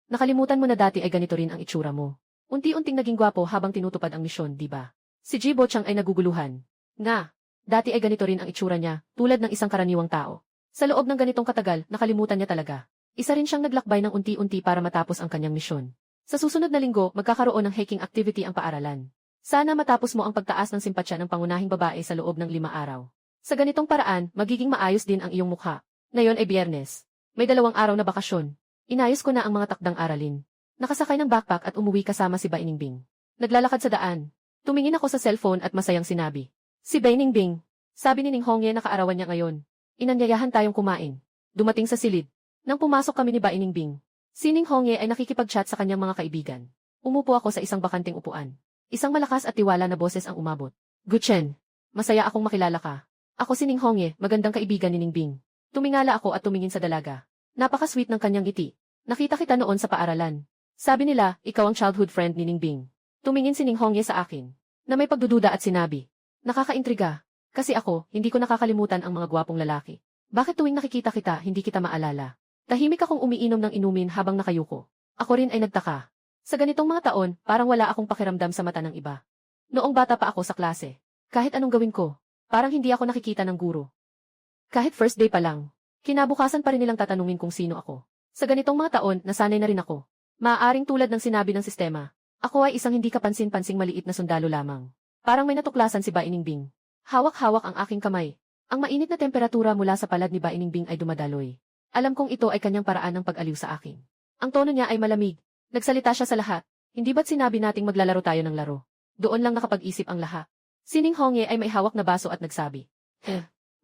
Nakalimutan mo na dati ay ganito rin ang itsura mo. Unti-unting naging gwapo habang tinutupad ang misyon, di ba? Si Jibo Chang ay naguguluhan. Nga, dati ay ganito rin ang itsura niya, tulad ng isang karaniwang tao. Sa loob ng ganitong katagal, nakalimutan niya talaga. Isa rin siyang naglakbay ng unti-unti para matapos ang kanyang misyon. Sa susunod na linggo, magkakaroon ng hiking activity ang paaralan. Sana matapos mo ang pagtaas ng simpatsya ng pangunahing babae sa loob ng 5 araw. Sa ganitong paraan, magiging maayos din ang iyong mukha. Ngayon ay Biyernes. May 2 araw na bakasyon. Inayos ko na ang mga takdang aralin. Nakasakay ng backpack at umuwi kasama si Bainingbing. Naglalakad sa daan. Tumingin ako sa cellphone at masayang sinabi. Si Bainingbing. Sabi ni Ning Hongye na kaarawan niya ngayon. Inanyayahan tayong kumain. Dumating sa silid. Nang pumasok kami ni Bainingbing, si Ning Hongye ay nakikipag-chat sa kanyang mga kaibigan. Umupo ako sa isang bakanting upuan. Isang malakas at tiwala na boses ang umabot. Guchen, masaya akong makilala ka. Ako si Ning Hongye, magandang kaibigan ni Ningbing. Tumingala ako at tumingin sa dalaga. Napaka-sweet ng kanyang ngiti. Nakita kita noon sa paaralan. Sabi nila, ikaw ang childhood friend ni Ningbing. Tumingin si Ning Hongye sa akin, na may pagdududa at sinabi. Nakakaintriga. Kasi ako, hindi ko nakakalimutan ang mga gwapong lalaki. Bakit tuwing nakikita kita, hindi kita maalala? Tahimik akong umiinom ng inumin habang nakayuko. Ako rin ay nagtaka. Sa ganitong mga taon, parang wala akong pakiramdam sa mata ng iba. Noong bata pa ako sa klase, kahit anong gawin ko, parang hindi ako nakikita ng guro. Kahit first day pa lang, kinabukasan pa rin nilang tatanungin kung sino ako. Sa ganitong mga taon, nasanay na rin ako. Maaaring tulad ng sinabi ng sistema, ako ay isang hindi kapansin-pansing maliit na sundalo lamang. Parang may natuklasan si Bainingbing. Hawak-hawak ang aking kamay. Ang mainit na temperatura mula sa palad ni Bainingbing ay dumadaloy. Alam kong ito ay kanyang paraan ng pag-aliw sa akin. Ang tono niya ay malamig. Nagsalita siya sa lahat. Hindi ba't sinabi nating maglalaro tayo ng laro? Doon lang nakapag-isip ang lahat. Si Ning Hongye ay may hawak na baso at nagsabi.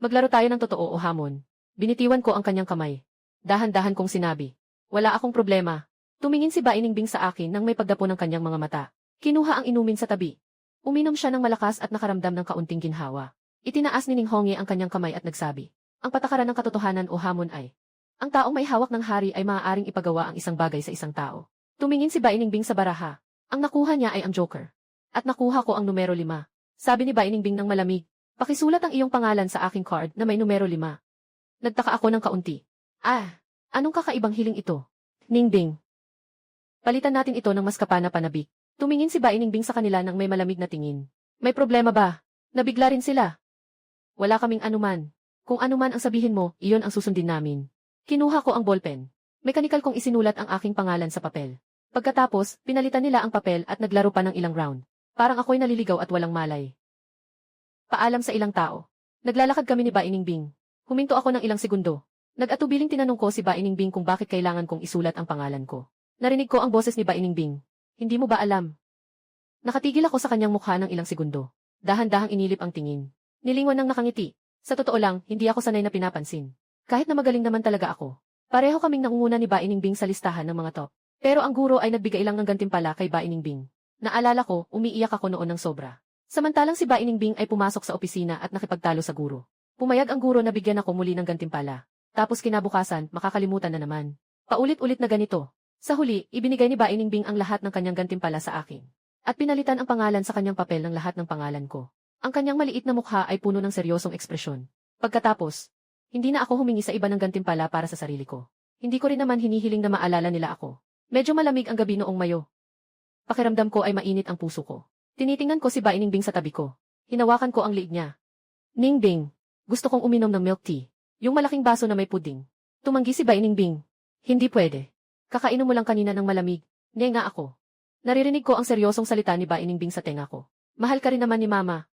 Maglaro tayo ng totoo o hamon. Binitiwan ko ang kanyang kamay. Dahan-dahan kong sinabi. Wala akong problema. Tumingin si Bainingbing sa akin nang may pagdapo ng kanyang mga mata. Kinuha ang inumin sa tabi. Uminom siya ng malakas at nakaramdam ng kaunting ginhawa. Itinaas ni Ning Hongye ang kanyang kamay at nagsabi. Ang patakaran ng katotohanan o hamon ay, ang taong may hawak ng hari ay maaaring ipagawa ang isang bagay sa isang tao. Tumingin si Bainingbing sa baraha. Ang nakuha niya ay ang joker. At nakuha ko ang numero 5. Sabi ni Bainingbing ng malamig, pakisulat ang iyong pangalan sa aking card na may numero 5. Nagtaka ako ng kaunti. Anong kakaibang hiling ito? Ningbing. Palitan natin ito ng mas kapana panabik. Tumingin si Bainingbing sa kanila ng may malamig na tingin. May problema ba? Nabigla rin sila. Wala kaming anuman. Kung anuman ang sabihin mo, iyon ang susundin namin. Kinuha ko ang ballpen. Mekanikal kong isinulat ang aking pangalan sa papel. Pagkatapos, pinalitan nila ang papel at naglaro pa ng ilang round. Parang ako'y naliligaw at walang malay. Paalam sa ilang tao. Naglalakad kami ni Bainingbing. Huminto ako ng ilang segundo. Nag-atubiling tinanong ko si Bainingbing kung bakit kailangan kong isulat ang pangalan ko. Narinig ko ang boses ni Bainingbing. Hindi mo ba alam? Nakatigil ako sa kanyang mukha ng ilang segundo. Dahan-dahang inilip ang tingin. Nilingon ng nakangiti. Sa totoo lang, hindi ako sanay na pinapansin. Kahit na magaling naman talaga ako. Pareho kaming nangunguna ni Ba Iningbing sa listahan ng mga top. Pero ang guro ay nagbigay lang ng gantimpala kay Ba Iningbing. Naalala ko, umiiyak ako noon ng sobra. Samantalang si Ba Iningbing ay pumasok sa opisina at nakipagtalo sa guro. Pumayag ang guro na bigyan ako muli ng gantimpala. Tapos kinabukasan, makakalimutan na naman. Paulit-ulit na ganito. Sa huli, ibinigay ni Ba Iningbing ang lahat ng kanyang gantimpala sa akin. At pinalitan ang pangalan sa kanyang papel ng lahat ng pangalan ko. Ang kanyang maliit na mukha ay puno ng seryosong ekspresyon. Pagkatapos, hindi na ako humingi sa iba ng gantimpala para sa sarili ko. Hindi ko rin naman hinihiling na maalala nila ako. Medyo malamig ang gabi noong Mayo. Pakiramdam ko ay mainit ang puso ko. Tinitingnan ko si Ba Iningbing sa tabi ko. Hinawakan ko ang liig niya. Ningbing, gusto kong uminom ng milk tea. Yung malaking baso na may puding. Tumanggi si Ba Iningbing. Hindi pwede. Kakainom mo lang kanina ng malamig. Nga ako. Naririnig ko ang seryosong salita ni Ba Iningbing sa tenga ko. Mahal ka rin naman ni Mama.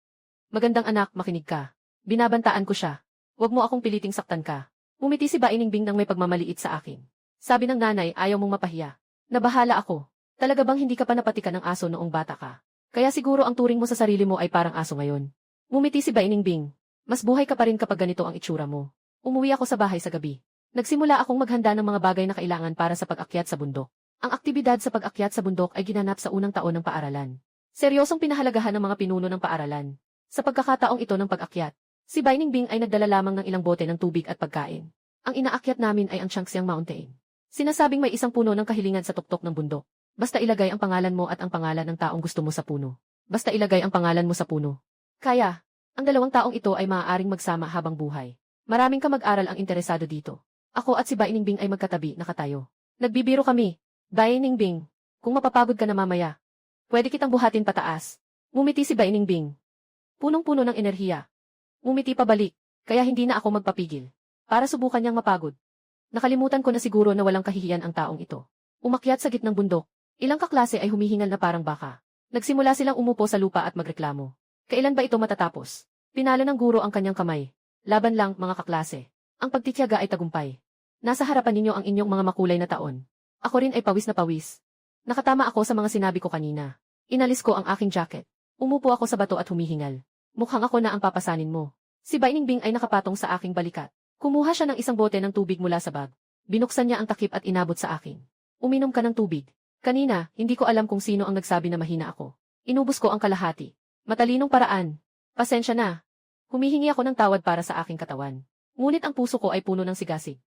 Magandang anak, makinig ka. Binabantaan ko siya. Huwag mo akong piliting saktan ka. Umiti si Ba Iningbing nang may pagmamaliit sa akin. Sabi ng nanay, ayaw mong mapahiya. Nabahala ako. Talaga bang hindi ka pa napatikan ng aso noong bata ka? Kaya siguro ang turing mo sa sarili mo ay parang aso ngayon. Ngumiti si Ba Iningbing. Mas buhay ka pa rin kapag ganito ang itsura mo. Umuwi ako sa bahay sa gabi. Nagsimula akong maghanda ng mga bagay na kailangan para sa pag-akyat sa bundok. Ang aktibidad sa pag-akyat sa bundok ay ginanap sa unang taon ng paaralan. Seryosong pinahalagahan ng mga pinuno ng paaralan. Sa pagkakataong ito ng pag-akyat, si Ba Iningbing ay nagdala lamang ng ilang bote ng tubig at pagkain. Ang inaakyat namin ay ang Changxiang Mountain. Sinasabing may isang puno ng kahilingan sa tuktok ng bundok. Basta ilagay ang pangalan mo at ang pangalan ng taong gusto mo sa puno. Basta ilagay ang pangalan mo sa puno. Kaya, ang dalawang taong ito ay maaaring magsama habang buhay. Maraming kamag-aral ang interesado dito. Ako at si Ba Iningbing ay magkatabi, nakatayo. Nagbibiro kami. Ba Iningbing, kung mapapagod ka na mamaya, pwede kitang buhatin pataas. Ngumiti si Ba Iningbing. Punong-puno ng enerhiya. Ngumiti pabalik, kaya hindi na ako magpapigil. Para subukan niyang mapagod. Nakalimutan ko na siguro na walang kahihiyan ang taong ito. Umakyat sa gitnang bundok. Ilang kaklase ay humihingal na parang baka. Nagsimula silang umupo sa lupa at magreklamo. Kailan ba ito matatapos? Pinalo ng guro ang kanyang kamay. Laban lang, mga kaklase. Ang pagtitiyaga ay tagumpay. Nasa harapan ninyo ang inyong mga makulay na taon. Ako rin ay pawis na pawis. Nakatama ako sa mga sinabi ko kanina. Inalis ko ang aking jacket. Umupo ako sa bato at humihingal. Mukhang ako na ang papasanin mo. Si Ba Iningbing ay nakapatong sa aking balikat. Kumuha siya ng isang bote ng tubig mula sa bag. Binuksan niya ang takip at inabot sa akin. Uminom ka ng tubig. Kanina, hindi ko alam kung sino ang nagsabi na mahina ako. Inubos ko ang kalahati. Matalinong paraan. Pasensya na. Humihingi ako ng tawad para sa aking katawan. Ngunit ang puso ko ay puno ng sigasig.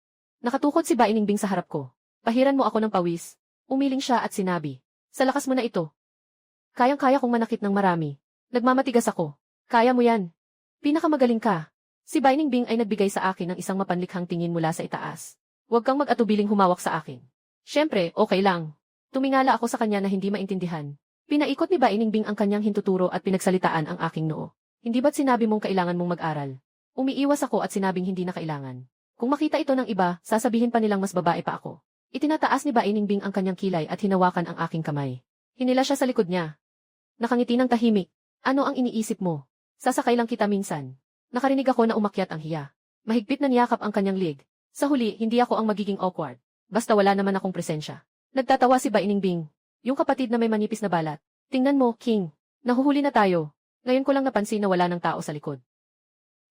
Nakatukod si Ba Iningbing sa harap ko. Pahiran mo ako ng pawis. Umiling siya at sinabi, sa lakas mo na ito. Kayang-kaya kong manakit ng marami. Nagmamatigas ako. Kaya mo yan. Pinakamagaling ka. Si Ba Iningbing ay nagbigay sa akin ng isang mapanlikhang tingin mula sa itaas. Huwag kang mag-atubiling humawak sa akin. Siyempre, okay lang. Tumingala ako sa kanya na hindi maintindihan. Pinaikot ni Ba Iningbing ang kanyang hintuturo at pinagsalitaan ang aking noo. Hindi ba't sinabi mong kailangan mong mag-aral? Umiiwas ako at sinabing hindi na kailangan. Kung makita ito ng iba, sasabihin pa nilang mas babae pa ako. Itinataas ni Ba Iningbing ang kanyang kilay at hinawakan ang aking kamay. Hinila siya sa likod niya. Nakangiti ng tahimik. Ano ang iniisip mo? Sasakay lang kita minsan. Nakarinig ako na umakyat ang hiya. Mahigpit na niyakap ang kanyang leg. Sa huli, hindi ako ang magiging awkward. Basta wala naman akong presensya. Nagtatawa si Ba Iningbing. Yung kapatid na may manipis na balat. Tingnan mo, King. Nahuhuli na tayo. Ngayon ko lang napansin na wala ng tao sa likod.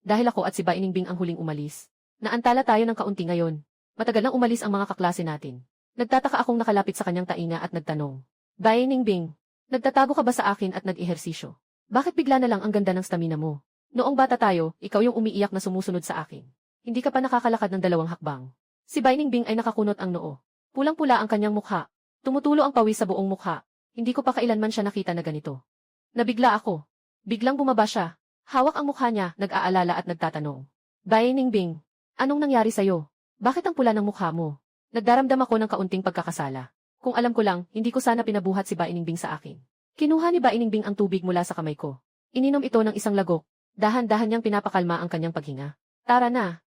Dahil ako at si Ba Iningbing ang huling umalis. Naantala tayo ng kaunti ngayon. Matagal nang umalis ang mga kaklase natin. Nagtataka akong nakalapit sa kanyang tainga at nagtanong. Ba Iningbing, nagtatago ka ba sa akin at nag-ehersisyo? Bakit bigla na lang ang ganda ng stamina mo? Noong bata tayo, ikaw yung umiiyak na sumusunod sa akin. Hindi ka pa nakakalakad ng 2 hakbang. Si Ba Iningbing ay nakakunot ang noo. Pulang-pula ang kanyang mukha. Tumutulo ang pawis sa buong mukha. Hindi ko pa kailanman siya nakita na ganito. Nabigla ako. Biglang bumaba siya. Hawak ang mukha niya, nag-aalala at nagtatanong. Ba Iningbing, anong nangyari sa'yo? Bakit ang pula ng mukha mo? Nagdaramdam ako ng kaunting pagkakasala. Kung alam ko lang, hindi ko sana pinabuhat si Ba Iningbing sa akin. Kinuha ni Ba Iningbing ang tubig mula sa kamay ko. Ininom ito ng isang lagok. Dahan-dahan niyang pinapakalma ang kanyang paghinga. Tara na.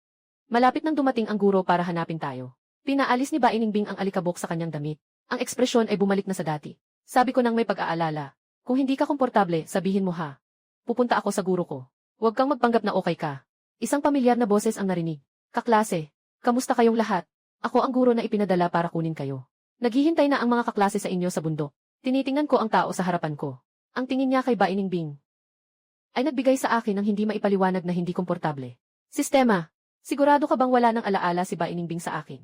Malapit nang dumating ang guro para hanapin tayo. Pinaalis ni Ba Iningbing ang alikabok sa kanyang damit. Ang ekspresyon ay bumalik na sa dati. Sabi ko nang may pag-aalala. Kung hindi ka komportable, sabihin mo ha. Pupunta ako sa guro ko. Huwag kang magpanggap na okay ka. Isang pamilyar na boses ang narinig. Kaklase. Kamusta kayong lahat? Ako ang guro na ipinadala para kunin kayo. Naghihintay na ang mga kaklase sa inyo sa bundok. Tinitingnan ko ang tao sa harapan ko. Ang tingin niya kay Ba Iningbing ay nagbigay sa akin ng hindi maipaliwanag na hindi komportable. Sistema, sigurado ka bang wala ng alaala si Ba Iningbing sa akin?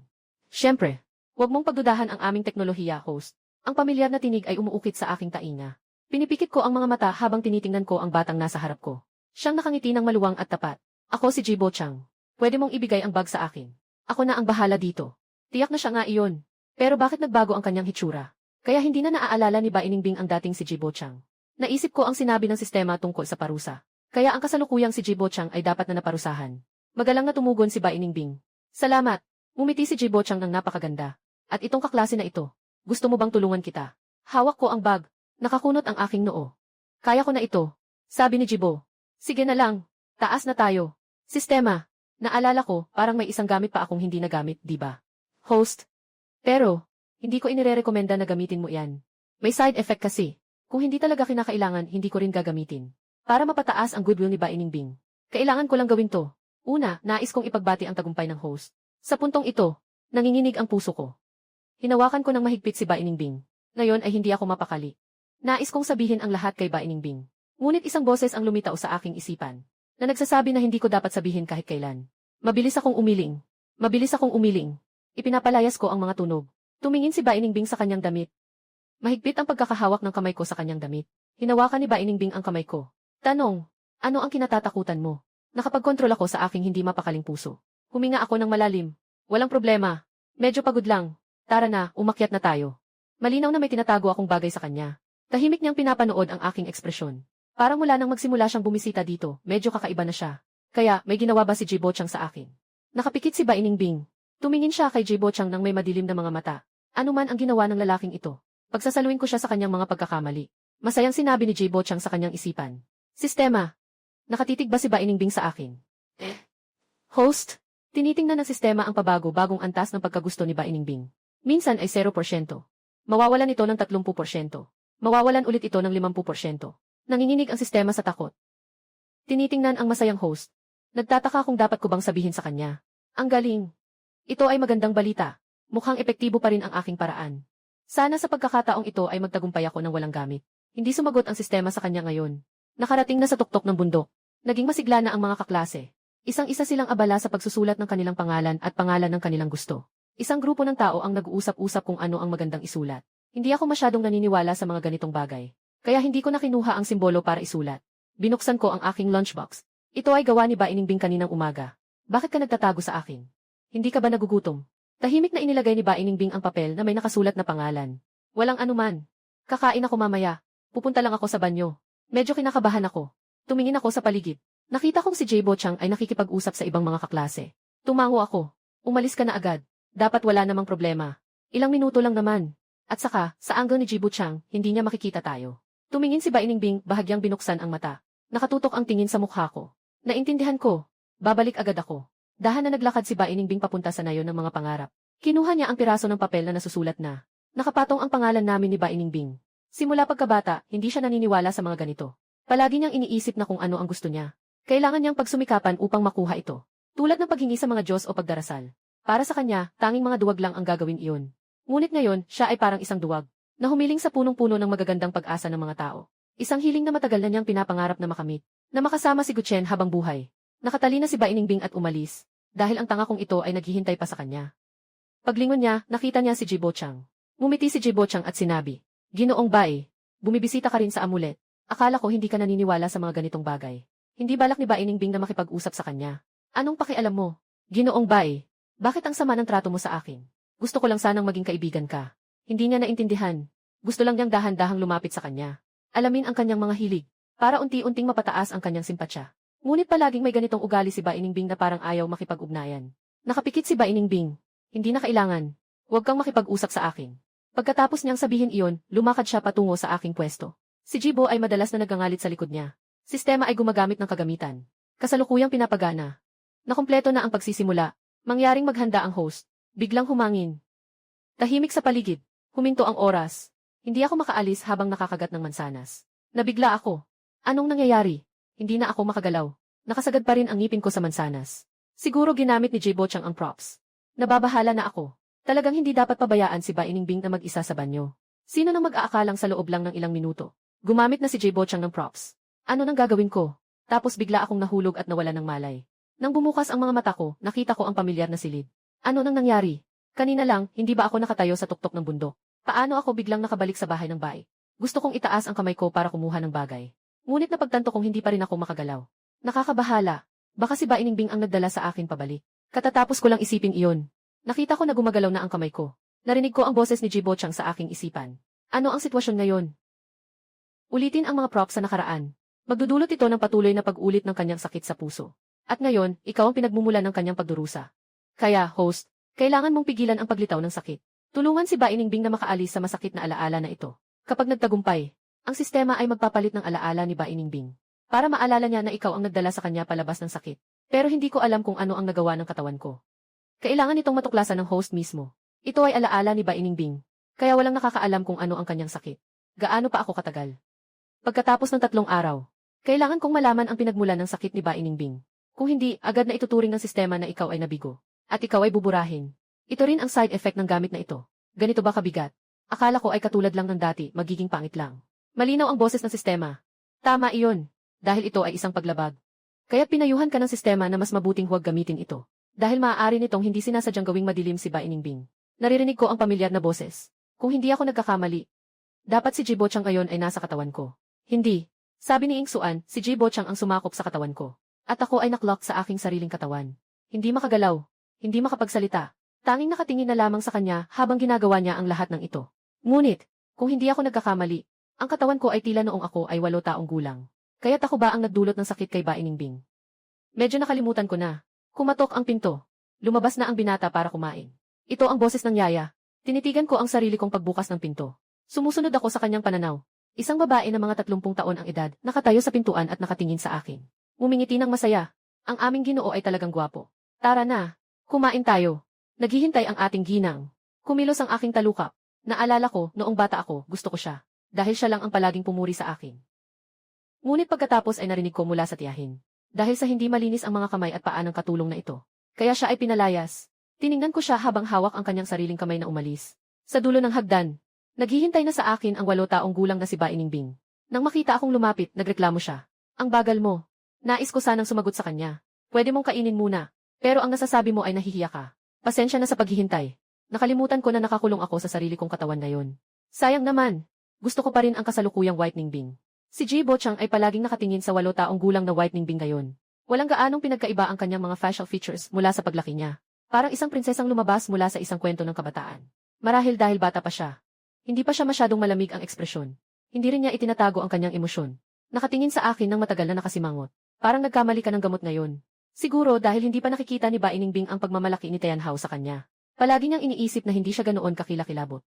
Siyempre, huwag mong pagdudahan ang aming teknolohiya, host. Ang pamilyar na tinig ay umuukit sa aking tainga. Pinipikit ko ang mga mata habang tinitingnan ko ang batang nasa harap ko. Siyang nakangiti ng maluwang at tapat. Ako si Jibo Chang. Pwede mong ibigay ang bag sa akin. Ako na ang bahala dito. Tiyak na siya nga iyon. Pero bakit nagbago ang kanyang hitsura? Kaya hindi na naaalala ni Ba Iningbing ang dating si Jibo Chang. Naisip ko ang sinabi ng sistema tungkol sa parusa. Kaya ang kasalukuyang si Jibo Chang ay dapat na naparusahan. Magalang na tumugon si Ba Iningbing. Salamat. Ngumiti si Jibo Chang ng napakaganda. At itong kaklase na ito. Gusto mo bang tulungan kita? Hawak ko ang bag. Nakakunot ang aking noo. Kaya ko na ito. Sabi ni Jibo. Sige na lang. Taas na tayo. Sistema. Naalala ko, parang may isang gamit pa akong hindi nagamit, di ba? Host. Pero, hindi ko inirerekomenda na gamitin mo yan. May side effect kasi. Kung hindi talaga kinakailangan, hindi ko rin gagamitin. Para mapataas ang goodwill ni Ba Iningbing. Kailangan ko lang gawin to. Una, nais kong ipagbati ang tagumpay ng host. Sa puntong ito, nanginginig ang puso ko. Hinawakan ko ng mahigpit si Ba Iningbing. Ngayon ay hindi ako mapakali. Nais kong sabihin ang lahat kay Ba Iningbing. Ngunit isang boses ang lumitaw sa aking isipan, na nagsasabi na hindi ko dapat sabihin kahit kailan. Mabilis akong umiling. Mabilis akong umiling. Ipinapalayas ko ang mga tunog. Tumingin si Ba Iningbing sa kanyang damit. Mahigpit ang pagkakahawak ng kamay ko sa kanyang damit. Hinawakan ni Ba Iningbing ang kamay ko. Tanong, ano ang kinatatakutan mo? Nakapagkontrol ako sa aking hindi mapakaling puso. Huminga ako ng malalim. Walang problema. Medyo pagod lang. Tara na, umakyat na tayo. Malinaw na may tinatago akong bagay sa kanya. Tahimik niyang pinapanood ang aking ekspresyon. Parang mula nang magsimula siyang bumisita dito, medyo kakaiba na siya. Kaya, may ginawa ba si Jibo Chang sa akin? Nakapikit si Ba Iningbing. Tumingin siya kay Jibo Chang nang may madilim na mga mata. Ano man ang ginawa ng lalaking ito? Pagsasaluin ko siya sa kanyang mga pagkakamali. Masayang sinabi ni Jibo Chang sa kanyang isipan. Sistema. Nakatitig ba si Ba Iningbing sa akin? Host. Tinitingnan ng sistema ang pabago-bagong antas ng pagkagusto ni Ba Iningbing. Minsan ay 0%. Mawawalan ito ng 30%. Mawawalan ulit ito ng 50%. Nanginginig ang sistema sa takot. Tinitingnan ang masayang host. Nagtataka kung dapat ko bang sabihin sa kanya. Ang galing. Ito ay magandang balita. Mukhang epektibo pa rin ang aking paraan. Sana sa pagkakataong ito ay magtagumpay ako ng walang gamit. Hindi sumagot ang sistema sa kanya ngayon. Nakarating na sa tuktok ng bundok. Naging masigla na ang mga kaklase. Isang-isa silang abala sa pagsusulat ng kanilang pangalan at pangalan ng kanilang gusto. Isang grupo ng tao ang nag-uusap-usap kung ano ang magandang isulat. Hindi ako masyadong naniniwala sa mga ganitong bagay. Kaya hindi ko na kinuha ang simbolo para isulat. Binuksan ko ang aking lunchbox. Ito ay gawa ni Ba Iningbing kaninang umaga. Bakit ka nagtatago sa akin? Hindi ka ba nagugutom? Tahimik na inilagay ni Ba Iningbing ang papel na may nakasulat na pangalan. Walang anuman. Kakain ako mamaya. Pupunta lang ako sa banyo. Medyo kinakabahan ako. Tumingin ako sa paligid. Nakita kong si Jibo Chang ay nakikipag-usap sa ibang mga kaklase. Tumango ako. Umalis ka na agad. Dapat wala namang problema. Ilang minuto lang naman. At saka, sa angle ni Jibo Chang, hindi niya makikita tayo. Tumingin si Ba Iningbing, bahagyang binuksan ang mata. Nakatutok ang tingin sa mukha ko. Naintindihan ko. Babalik agad ako. Dahan na naglakad si Ba Iningbing papunta sa nayon ng mga pangarap. Kinuha niya ang piraso ng papel na nasusulat na. Nakapatong ang pangalan namin ni Ba Iningbing. Simula pagkabata, hindi siya naniniwala sa mga ganito. Palagi niyang iniisip na kung ano ang gusto niya. Kailangan niyang pagsumikapan upang makuha ito. Tulad ng paghingi sa mga Diyos o pagdarasal. Para sa kanya, tanging mga duwag lang ang gagawin iyon. Ngunit ngayon, siya ay parang isang duwag, na humiling sa punong-puno ng magagandang pag-asa ng mga tao. Isang hiling na matagal na niyang pinapangarap na makamit, na makasama si Guchen habang buhay. Nakatali na si Ba Iningbing at umalis, dahil ang tanga kong ito ay naghihintay pa sa kanya. Paglingon niya, nakita niya si Jibo Chang. Ngumiti si Jibo Chang at sinabi, Ginoong Bai, bumibisita ka rin sa amulet. Akala ko hindi ka naniniwala sa mga ganitong bagay. Hindi balak ni Ba Iningbing na makipag-usap sa kanya. Anong pakialam mo? Ginoong Bai, bakit ang sama ng trato mo sa akin? Gusto ko lang sanang maging kaibigan ka. Hindi niya naintindihan. Gusto lang niyang dahan-dahang lumapit sa kanya. Alamin ang kanyang mga hilig, para unti-unting mapataas ang kanyang simpatsya. Ngunit palaging may ganitong ugali si Ba Iningbing na parang ayaw makipag-ugnayan. Nakapikit si Ba Iningbing. Hindi na kailangan. Huwag kang makipag-usap sa akin. Pagkatapos niyang sabihin iyon, lumakad siya patungo sa aking pwesto. Si Jibo ay madalas na nagangalit sa likod niya. Sistema ay gumagamit ng kagamitan. Kasalukuyang pinapagana. Nakumpleto na ang pagsisimula. Mangyaring maghanda ang host. Biglang humangin. Tahimik sa paligid. Huminto ang oras. Hindi ako makaalis habang nakakagat ng mansanas. Nabigla ako. Anong nangyayari? Hindi na ako makagalaw. Nakasagad pa rin ang ngipin ko sa mansanas. Siguro ginamit ni Jibo Chang ang props. Nababahala na ako. Talagang hindi dapat pabayaan si Ba Iningbing na mag-isa sa banyo. Sino nang mag-aakalang sa loob lang ng ilang minuto? Gumamit na si J. Bochang ng props. Ano nang gagawin ko? Tapos bigla akong nahulog at nawala ng malay. Nang bumukas ang mga mata ko, nakita ko ang pamilyar na silid. Ano nang nangyari? Kanina lang, hindi ba ako nakatayo sa tuktok ng bundok? Paano ako biglang nakabalik sa bahay ng bae? Gusto kong itaas ang kamay ko para kumuha ng bagay. Ngunit napagtanto kong hindi pa rin ako makagalaw. Nakakabahala. Baka si Bainingbing ang nagdala sa akin pabalik. Katatapos ko lang isipin iyon. Nakita ko na gumagalaw na ang kamay ko. Narinig ko ang boses ni J. Bochang sa aking isipan. Ano ang sitwasyon ngayon? Ulitin ang mga props sa nakaraan. Magdudulot ito ng patuloy na pag-ulit ng kanyang sakit sa puso. At ngayon, ikaw ang pinagmumulan ng kanyang pagdurusa. Kaya, host, kailangan mong pigilan ang paglitaw ng sakit. Tulungan si Bainingbing na makaalis sa masakit na alaala na ito. Kapag nagtagumpay, ang sistema ay magpapalit ng alaala ni Bainingbing. Para maalala niya na ikaw ang nagdala sa kanya palabas ng sakit. Pero hindi ko alam kung ano ang nagawa ng katawan ko. Kailangan itong matuklasan ng host mismo. Ito ay alaala ni Bainingbing. Kaya walang nakakaalam kung ano ang kanyang sakit. Gaano pa ako katagal? Pagkatapos ng 3 araw, kailangan kong malaman ang pinagmulan ng sakit ni Bainingbing. Kung hindi, agad na ituturing ng sistema na ikaw ay nabigo. At ikaw ay buburahin. Ito rin ang side effect ng gamit na ito. Ganito ba kabigat? Akala ko ay katulad lang ng dati, magiging pangit lang. Malinaw ang boses ng sistema. Tama iyon. Dahil ito ay isang paglabag. Kaya't pinayuhan ka ng sistema na mas mabuting huwag gamitin ito. Dahil maaari nitong hindi sinasadyang gawing madilim si Bainingbing. Naririnig ko ang pamilyar na boses. Kung hindi ako nagkakamali, dapat si J. Bochang ngayon ay nasa katawan ko. Hindi. Sabi ni Ing Suan, si J. Bochang ang sumakop sa katawan ko. At ako ay naklock sa aking sariling katawan. Hindi makagalaw. Hindi makapagsalita. Tanging nakatingin na lamang sa kanya habang ginagawa niya ang lahat ng ito. Ngunit, kung hindi ako nagkakamali, ang katawan ko ay tila noong ako ay 8 taong gulang. Kaya't ako ba ang nagdulot ng sakit kay Bainingbing? Medyo nakalimutan ko na. Kumatok ang pinto. Lumabas na ang binata para kumain. Ito ang boses ng yaya. Tinitigan ko ang sarili kong pagbukas ng pinto. Sumusunod ako sa kanyang pananaw. Isang babae na mga 30 taon ang edad, nakatayo sa pintuan at nakatingin sa akin. Ngumingiti ng masaya. Ang aming Ginoo ay talagang gwapo. Tara na. Kumain tayo. Naghihintay ang ating ginang. Kumilos ang aking talukap. Naalala ko, noong bata ako, gusto ko siya. Dahil siya lang ang palaging pumuri sa akin. Ngunit pagkatapos ay narinig ko mula sa tiyahin. Dahil sa hindi malinis ang mga kamay at paa ng katulong na ito. Kaya siya ay pinalayas. Tiningnan ko siya habang hawak ang kanyang sariling kamay na umalis. Sa dulo ng hagdan, naghihintay na sa akin ang 8 taong gulang na si Bainingbing. Nang makita akong lumapit, nagreklamo siya. Ang bagal mo. Nais ko sanang sumagot sa kanya. Pwede mong kainin muna. Pero ang nasasabi mo ay nahihiya ka. Pasensya na sa paghihintay. Nakalimutan ko na nakakulong ako sa sarili kong katawan ngayon. Sayang naman. Gusto ko pa rin ang kasalukuyang Whiteningbing. Si J. Bochang ay palaging nakatingin sa 8 taong gulang na Whiteningbing ngayon. Walang gaanong pinagkaiba ang kanyang mga facial features mula sa paglaki niya. Parang isang prinsesang lumabas mula sa isang kwento ng kabataan. Marahil dahil bata pa siya. Hindi pa siya masyadong malamig ang ekspresyon. Hindi rin niya itinatago ang kanyang emosyon. Nakatingin sa akin ng matagal na nakasimangot. Parang nagkamali ka ng gamot ngayon. Siguro dahil hindi pa nakikita ni Bainingbing ang pagmamalaki ni Tianhao sa kanya. Palagi niyang iniisip na hindi siya ganoon kakilakilabot.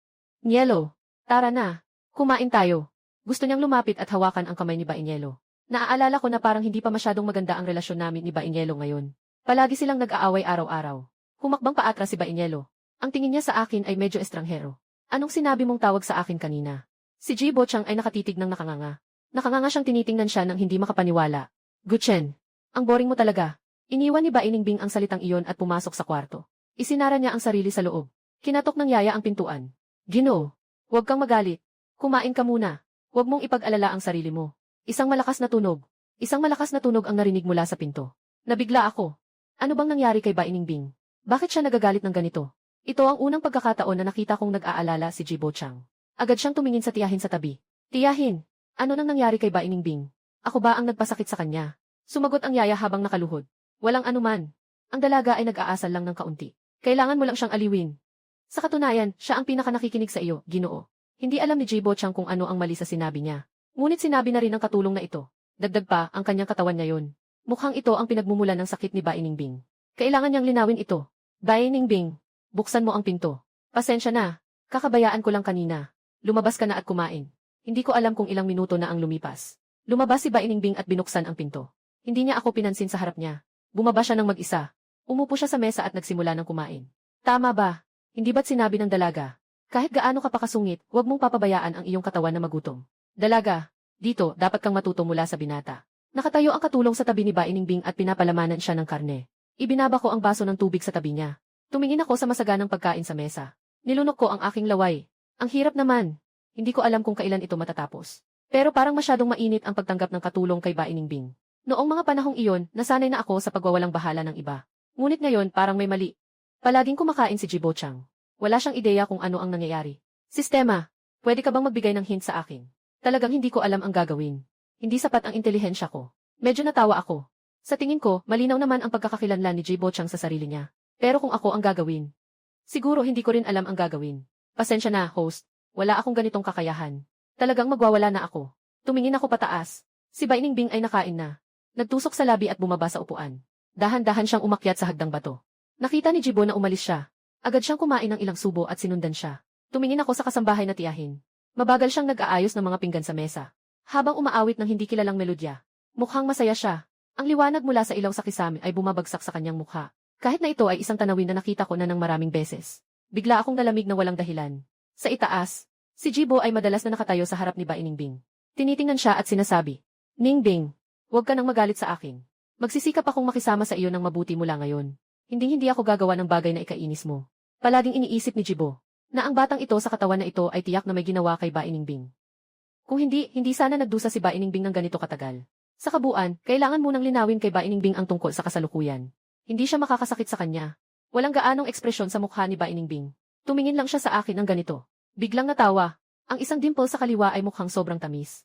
Nielo, tara na. Kumain tayo. Gusto niyang lumapit at hawakan ang kamay ni Bainielo. Naaalala ko na parang hindi pa masyadong maganda ang relasyon namin ni Bainielo ngayon. Palagi silang nag-aaway araw-araw. Humakbang paatras si Bainielo. Ang tingin niya sa akin ay medyo estranghero. Anong sinabi mong tawag sa akin kanina? Si J. Bochang ay nakatitig ng nakanganga. Nakanganga siyang tinitingnan siya nang hindi makapaniwala. Guchen, ang boring mo talaga. Iniwan ni Bainingbing ang salitang iyon at pumasok sa kwarto. Isinara niya ang sarili sa loob. Kinatok ng yaya ang pintuan. Ginoo, huwag kang magalit. Kumain ka muna. Huwag mong ipag-alala ang sarili mo. Isang malakas na tunog. Isang malakas na tunog ang narinig mula sa pinto. Nabigla ako. Ano bang nangyari kay Bainingbing? Bakit siya nagagalit ng ganito? Ito ang unang pagkakataon na nakita kong nag-aalala si J. Bochang. Agad siyang tumingin sa tiyahin sa tabi. Tiyahin, ano nang nangyari kay Bainingbing? Ako ba ang nagpasakit sa kanya? Sumagot ang yaya habang nakaluhod. Walang anuman. Ang dalaga ay nag-aasal lang ng kaunti. Kailangan mo lang siyang aliwin. Sa katunayan, siya ang pinaka-nakikinig sa iyo, Ginoo. Hindi alam ni J. Bochang kung ano ang mali sa sinabi niya. Ngunit sinabi na rin ng katulong na ito. Dagdag pa ang kanyang katawan ngayon. Mukhang ito ang pinagmumulan ng sakit ni Bainingbing. Kailangan niyang linawin ito. Bainingbing, buksan mo ang pinto. Pasensya na. Kakabayaan ko lang kanina. Lumabas ka na at kumain. Hindi ko alam kung ilang minuto na ang lumipas. Lumabas si Bainingbing at binuksan ang pinto. Hindi niya ako pinansin sa harap niya. Bumaba siya ng mag-isa. Umupo siya sa mesa at nagsimula ng kumain. Tama ba? Hindi ba't sinabi ng dalaga? Kahit gaano ka pa kasungit, huwag mong papabayaan ang iyong katawan na magutom. Dalaga, dito, dapat kang matuto mula sa binata. Nakatayo ang katulong sa tabi ni Bainingbing at pinapalamanan siya ng karne. Ibinaba ko ang baso ng tubig sa tabi niya. Tumingin ako sa masaganang pagkain sa mesa. Nilunok ko ang aking laway. Ang hirap naman. Hindi ko alam kung kailan ito matatapos. Pero parang masyadong mainit ang pagtanggap ng katulong kay Ba Iningbing. Noong mga panahong iyon, nasanay na ako sa pagwawalang bahala ng iba. Ngunit ngayon parang may mali. Palaging kumakain si Jibo Chang. Wala siyang ideya kung ano ang nangyayari. Sistema, pwede ka bang magbigay ng hint sa akin? Talagang hindi ko alam ang gagawin. Hindi sapat ang intelihensya ko. Medyo natawa ako. Sa tingin ko, malinaw naman ang pagkakakilanlan ni Jibo Chang sa sarili niya. Pero kung ako ang gagawin, siguro hindi ko rin alam ang gagawin. Pasensya na, host. Wala akong ganitong kakayahan. Talagang magwawala na ako. Tumingin ako pataas. Si Ba Iningbing ay nakain na. Nagtusok sa labi at bumaba sa upuan. Dahan-dahan siyang umakyat sa hagdang bato. Nakita ni Jibo na umalis siya. Agad siyang kumain ng ilang subo at sinundan siya. Tumingin ako sa kasambahay na tiyahin. Mabagal siyang nag-aayos ng mga pinggan sa mesa. Habang umaawit ng hindi kilalang melodya. Mukhang masaya siya. Ang liwanag mula sa ilaw sa kisame ay bumabagsak sa kanyang mukha. Kahit na ito ay isang tanawin na nakita ko na ng maraming beses. Bigla akong nalamig na walang dahilan. Sa itaas, si Jibo ay madalas na nakatayo sa harap ni Ba Iningbing. Tinitingnan siya at sinasabi, "Ningbing, huwag ka nang magalit sa akin. Magsisikap akong makisama sa iyo ng mabuti mula ngayon. Hindi ako gagawa ng bagay na ikainis mo." Palaging iniisip ni Jibo na ang batang ito sa katawan na ito ay tiyak na may ginawa kay Ba Iningbing. Kung hindi sana nagdusa si Ba Iningbing ng ganito katagal. Sa kabuuan, kailangan munang linawin kay Ba Iningbing ang tungkol sa kasalukuyan. Hindi siya makakasakit sa kanya. Walang gaanong ekspresyon sa mukha ni Ba Iningbing. Tumingin lang siya sa akin ng ganito. Biglang natawa. Ang isang dimple sa kaliwa ay mukhang sobrang tamis.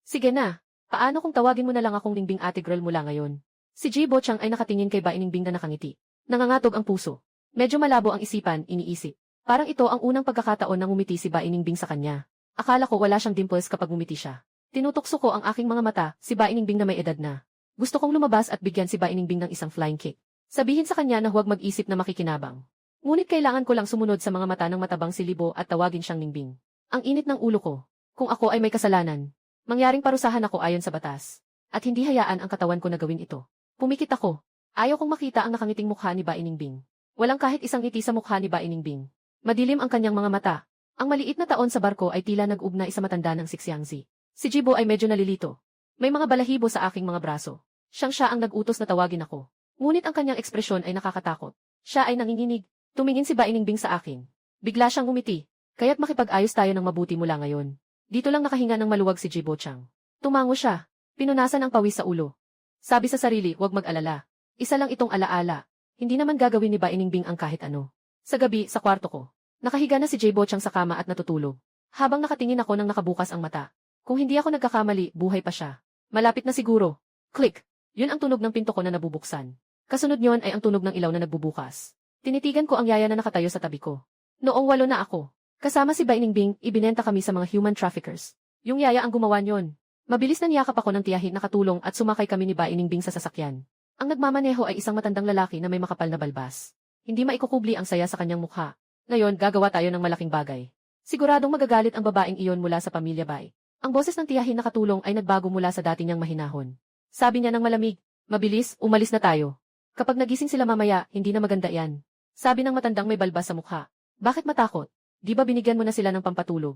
Sige na, paano kung tawagin mo na lang akong Ningbing ate girl mula ngayon? Si Jibo Chang ay nakatingin kay Ba Iningbing na nakangiti. Nangangatog ang puso. Medyo malabo ang isipan, iniisip. Parang ito ang unang pagkakataon na ngumiti si Ba Iningbing sa kanya. Akala ko wala siyang dimples kapag ngumiti siya. Tinutokso ko ang aking mga mata, si Ba Iningbing na may edad na. Gusto kong lumabas at bigyan si Ba Iningbing ng isang flying kick. Sabihin sa kanya na huwag mag-isip na makikinabang. Ngunit kailangan ko lang sumunod sa mga mata ng matabang si Libo at tawagin siyang Ningbing. Ang init ng ulo ko. Kung ako ay may kasalanan, mangyaring parusahan ako ayon sa batas. At hindi hayaan ang katawan ko na gawin ito. Pumikit ako. Ayaw kong makita ang nakangiting mukha ni Ba Iningbing. Walang kahit isang ngiti sa mukha ni Ba Iningbing. Madilim ang kanyang mga mata. Ang maliit na taon sa barko ay tila nag-ugnay sa matanda ng Sixiangzi. Si Jibo ay medyo nalilito. May mga balahibo sa aking mga braso. Siya ang nag-utos na tawagin ako. Ngunit ang kanyang ekspresyon ay nakakatakot. Siya ay nanginginig. Tumingin si Ba Iningbing sa akin. Bigla siyang ngumiti. Kaya't makipag-ayos tayo ng mabuti mula ngayon. Dito lang nakahinga ng maluwag si Jibo Chang. Tumango siya. Pinunasan ang pawis sa ulo. Sabi sa sarili, huwag mag-alala. Isa lang itong alaala. Hindi naman gagawin ni Ba Iningbing ang kahit ano. Sa gabi, sa kwarto ko. Nakahiga na si Jibo Chang sa kama at natutulog. Habang nakatingin ako nang nakabukas ang mata. Kung hindi ako nagkakamali, buhay pa siya. Malapit na siguro. Click. Yun ang tunog ng pinto ko na nabubuksan. Kasunod niyon ay ang tunog ng ilaw na nagbubukas. Tinitigan ko ang yaya na nakatayo sa tabi ko. Noong 8 na ako. Kasama si Ba Iningbing, ibinenta kami sa mga human traffickers. Yung yaya ang gumawa niyon. Mabilis na niyakap ako ng tiyahin na katulong at sumakay kami ni Ba Iningbing sa sasakyan. Ang nagmamaneho ay isang matandang lalaki na may makapal na balbas. Hindi maikukubli ang saya sa kanyang mukha. Ngayon, gagawa tayo ng malaking bagay. Siguradong magagalit ang babaeng iyon mula sa pamilya Bai. Ang boses ng tiyahin na katulong ay nagbago mula sa dati niyang mahinahon. Sabi niya ng malamig, "Mabilis, umalis na tayo. Kapag nagising sila mamaya, hindi na maganda yan." Sabi ng matandang may balbas sa mukha. "Bakit matakot? Di ba binigyan mo na sila ng pampatulog?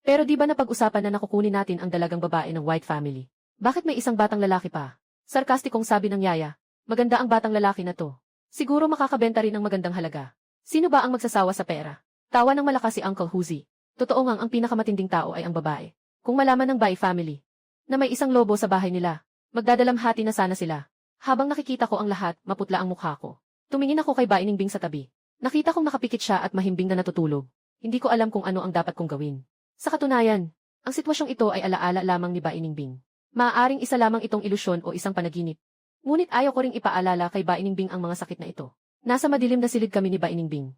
Pero di ba napag-usapan na nakukunin natin ang dalagang babae ng White family? Bakit may isang batang lalaki pa?" Sarkastikong sabi ng yaya. "Maganda ang batang lalaki na to. Siguro makakabenta rin ng magandang halaga. Sino ba ang magsasawa sa pera?" Tawa ng malakas si Uncle Huzi. Totoo ngang ang pinakamatinding tao ay ang babae. Kung malaman ng Bai family na may isang lobo sa bahay nila, magdadalamhati na sana sila. Habang nakikita ko ang lahat, maputla ang mukha ko. Tumingin ako kay Ba Iningbing sa tabi. Nakita kong nakapikit siya at mahimbing na natutulog. Hindi ko alam kung ano ang dapat kong gawin. Sa katunayan, ang sitwasyong ito ay alaala lamang ni Ba Iningbing. Maaaring isa lamang itong ilusyon o isang panaginip. Ngunit ayaw ko ring ipaalala kay Ba Iningbing ang mga sakit na ito. Nasa madilim na silid kami ni Ba Iningbing.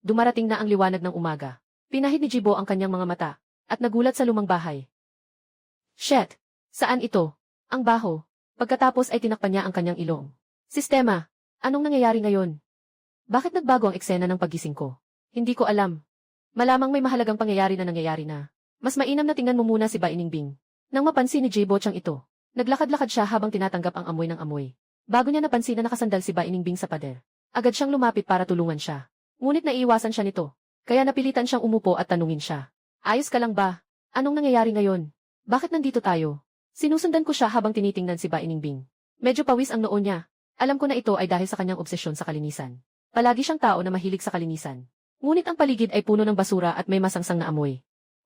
Dumarating na ang liwanag ng umaga. Pinahid ni Jibo ang kanyang mga mata at nagulat sa lumang bahay. Shit! Saan ito? Ang baho. Pagkatapos ay tinakpan niya ang kanyang ilong. Sistema, anong nangyayari ngayon? Bakit nagbago ang eksena ng paggising ko? Hindi ko alam. Malamang may mahalagang pangyayari na nangyayari na. Mas mainam na tingnan mo muna si Ba Iningbing. Nang mapansin ni Jibo Chang ito, naglakad-lakad siya habang tinatanggap ang amoy ng amoy. Bago niya napansin na nakasandal si Ba Iningbing sa pader, agad siyang lumapit para tulungan siya. Ngunit naiiwasan siya nito, kaya napilitan siyang umupo at tanungin siya. Ayos ka lang ba? Anong nangyayari ngayon? Bakit nandito tayo? Sinusundan ko siya habang tinitingnan si Ba Iningbing. Medyo pawis ang noo niya. Alam ko na ito ay dahil sa kanyang obsesyon sa kalinisan. Palagi siyang tao na mahilig sa kalinisan. Ngunit ang paligid ay puno ng basura at may masangsang na amoy.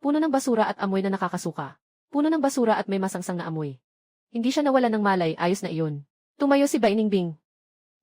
Puno ng basura at amoy na nakakasuka. Puno ng basura at may masangsang na amoy. Hindi siya nawalan ng malay, ayos na iyon. Tumayo si Bainingbing.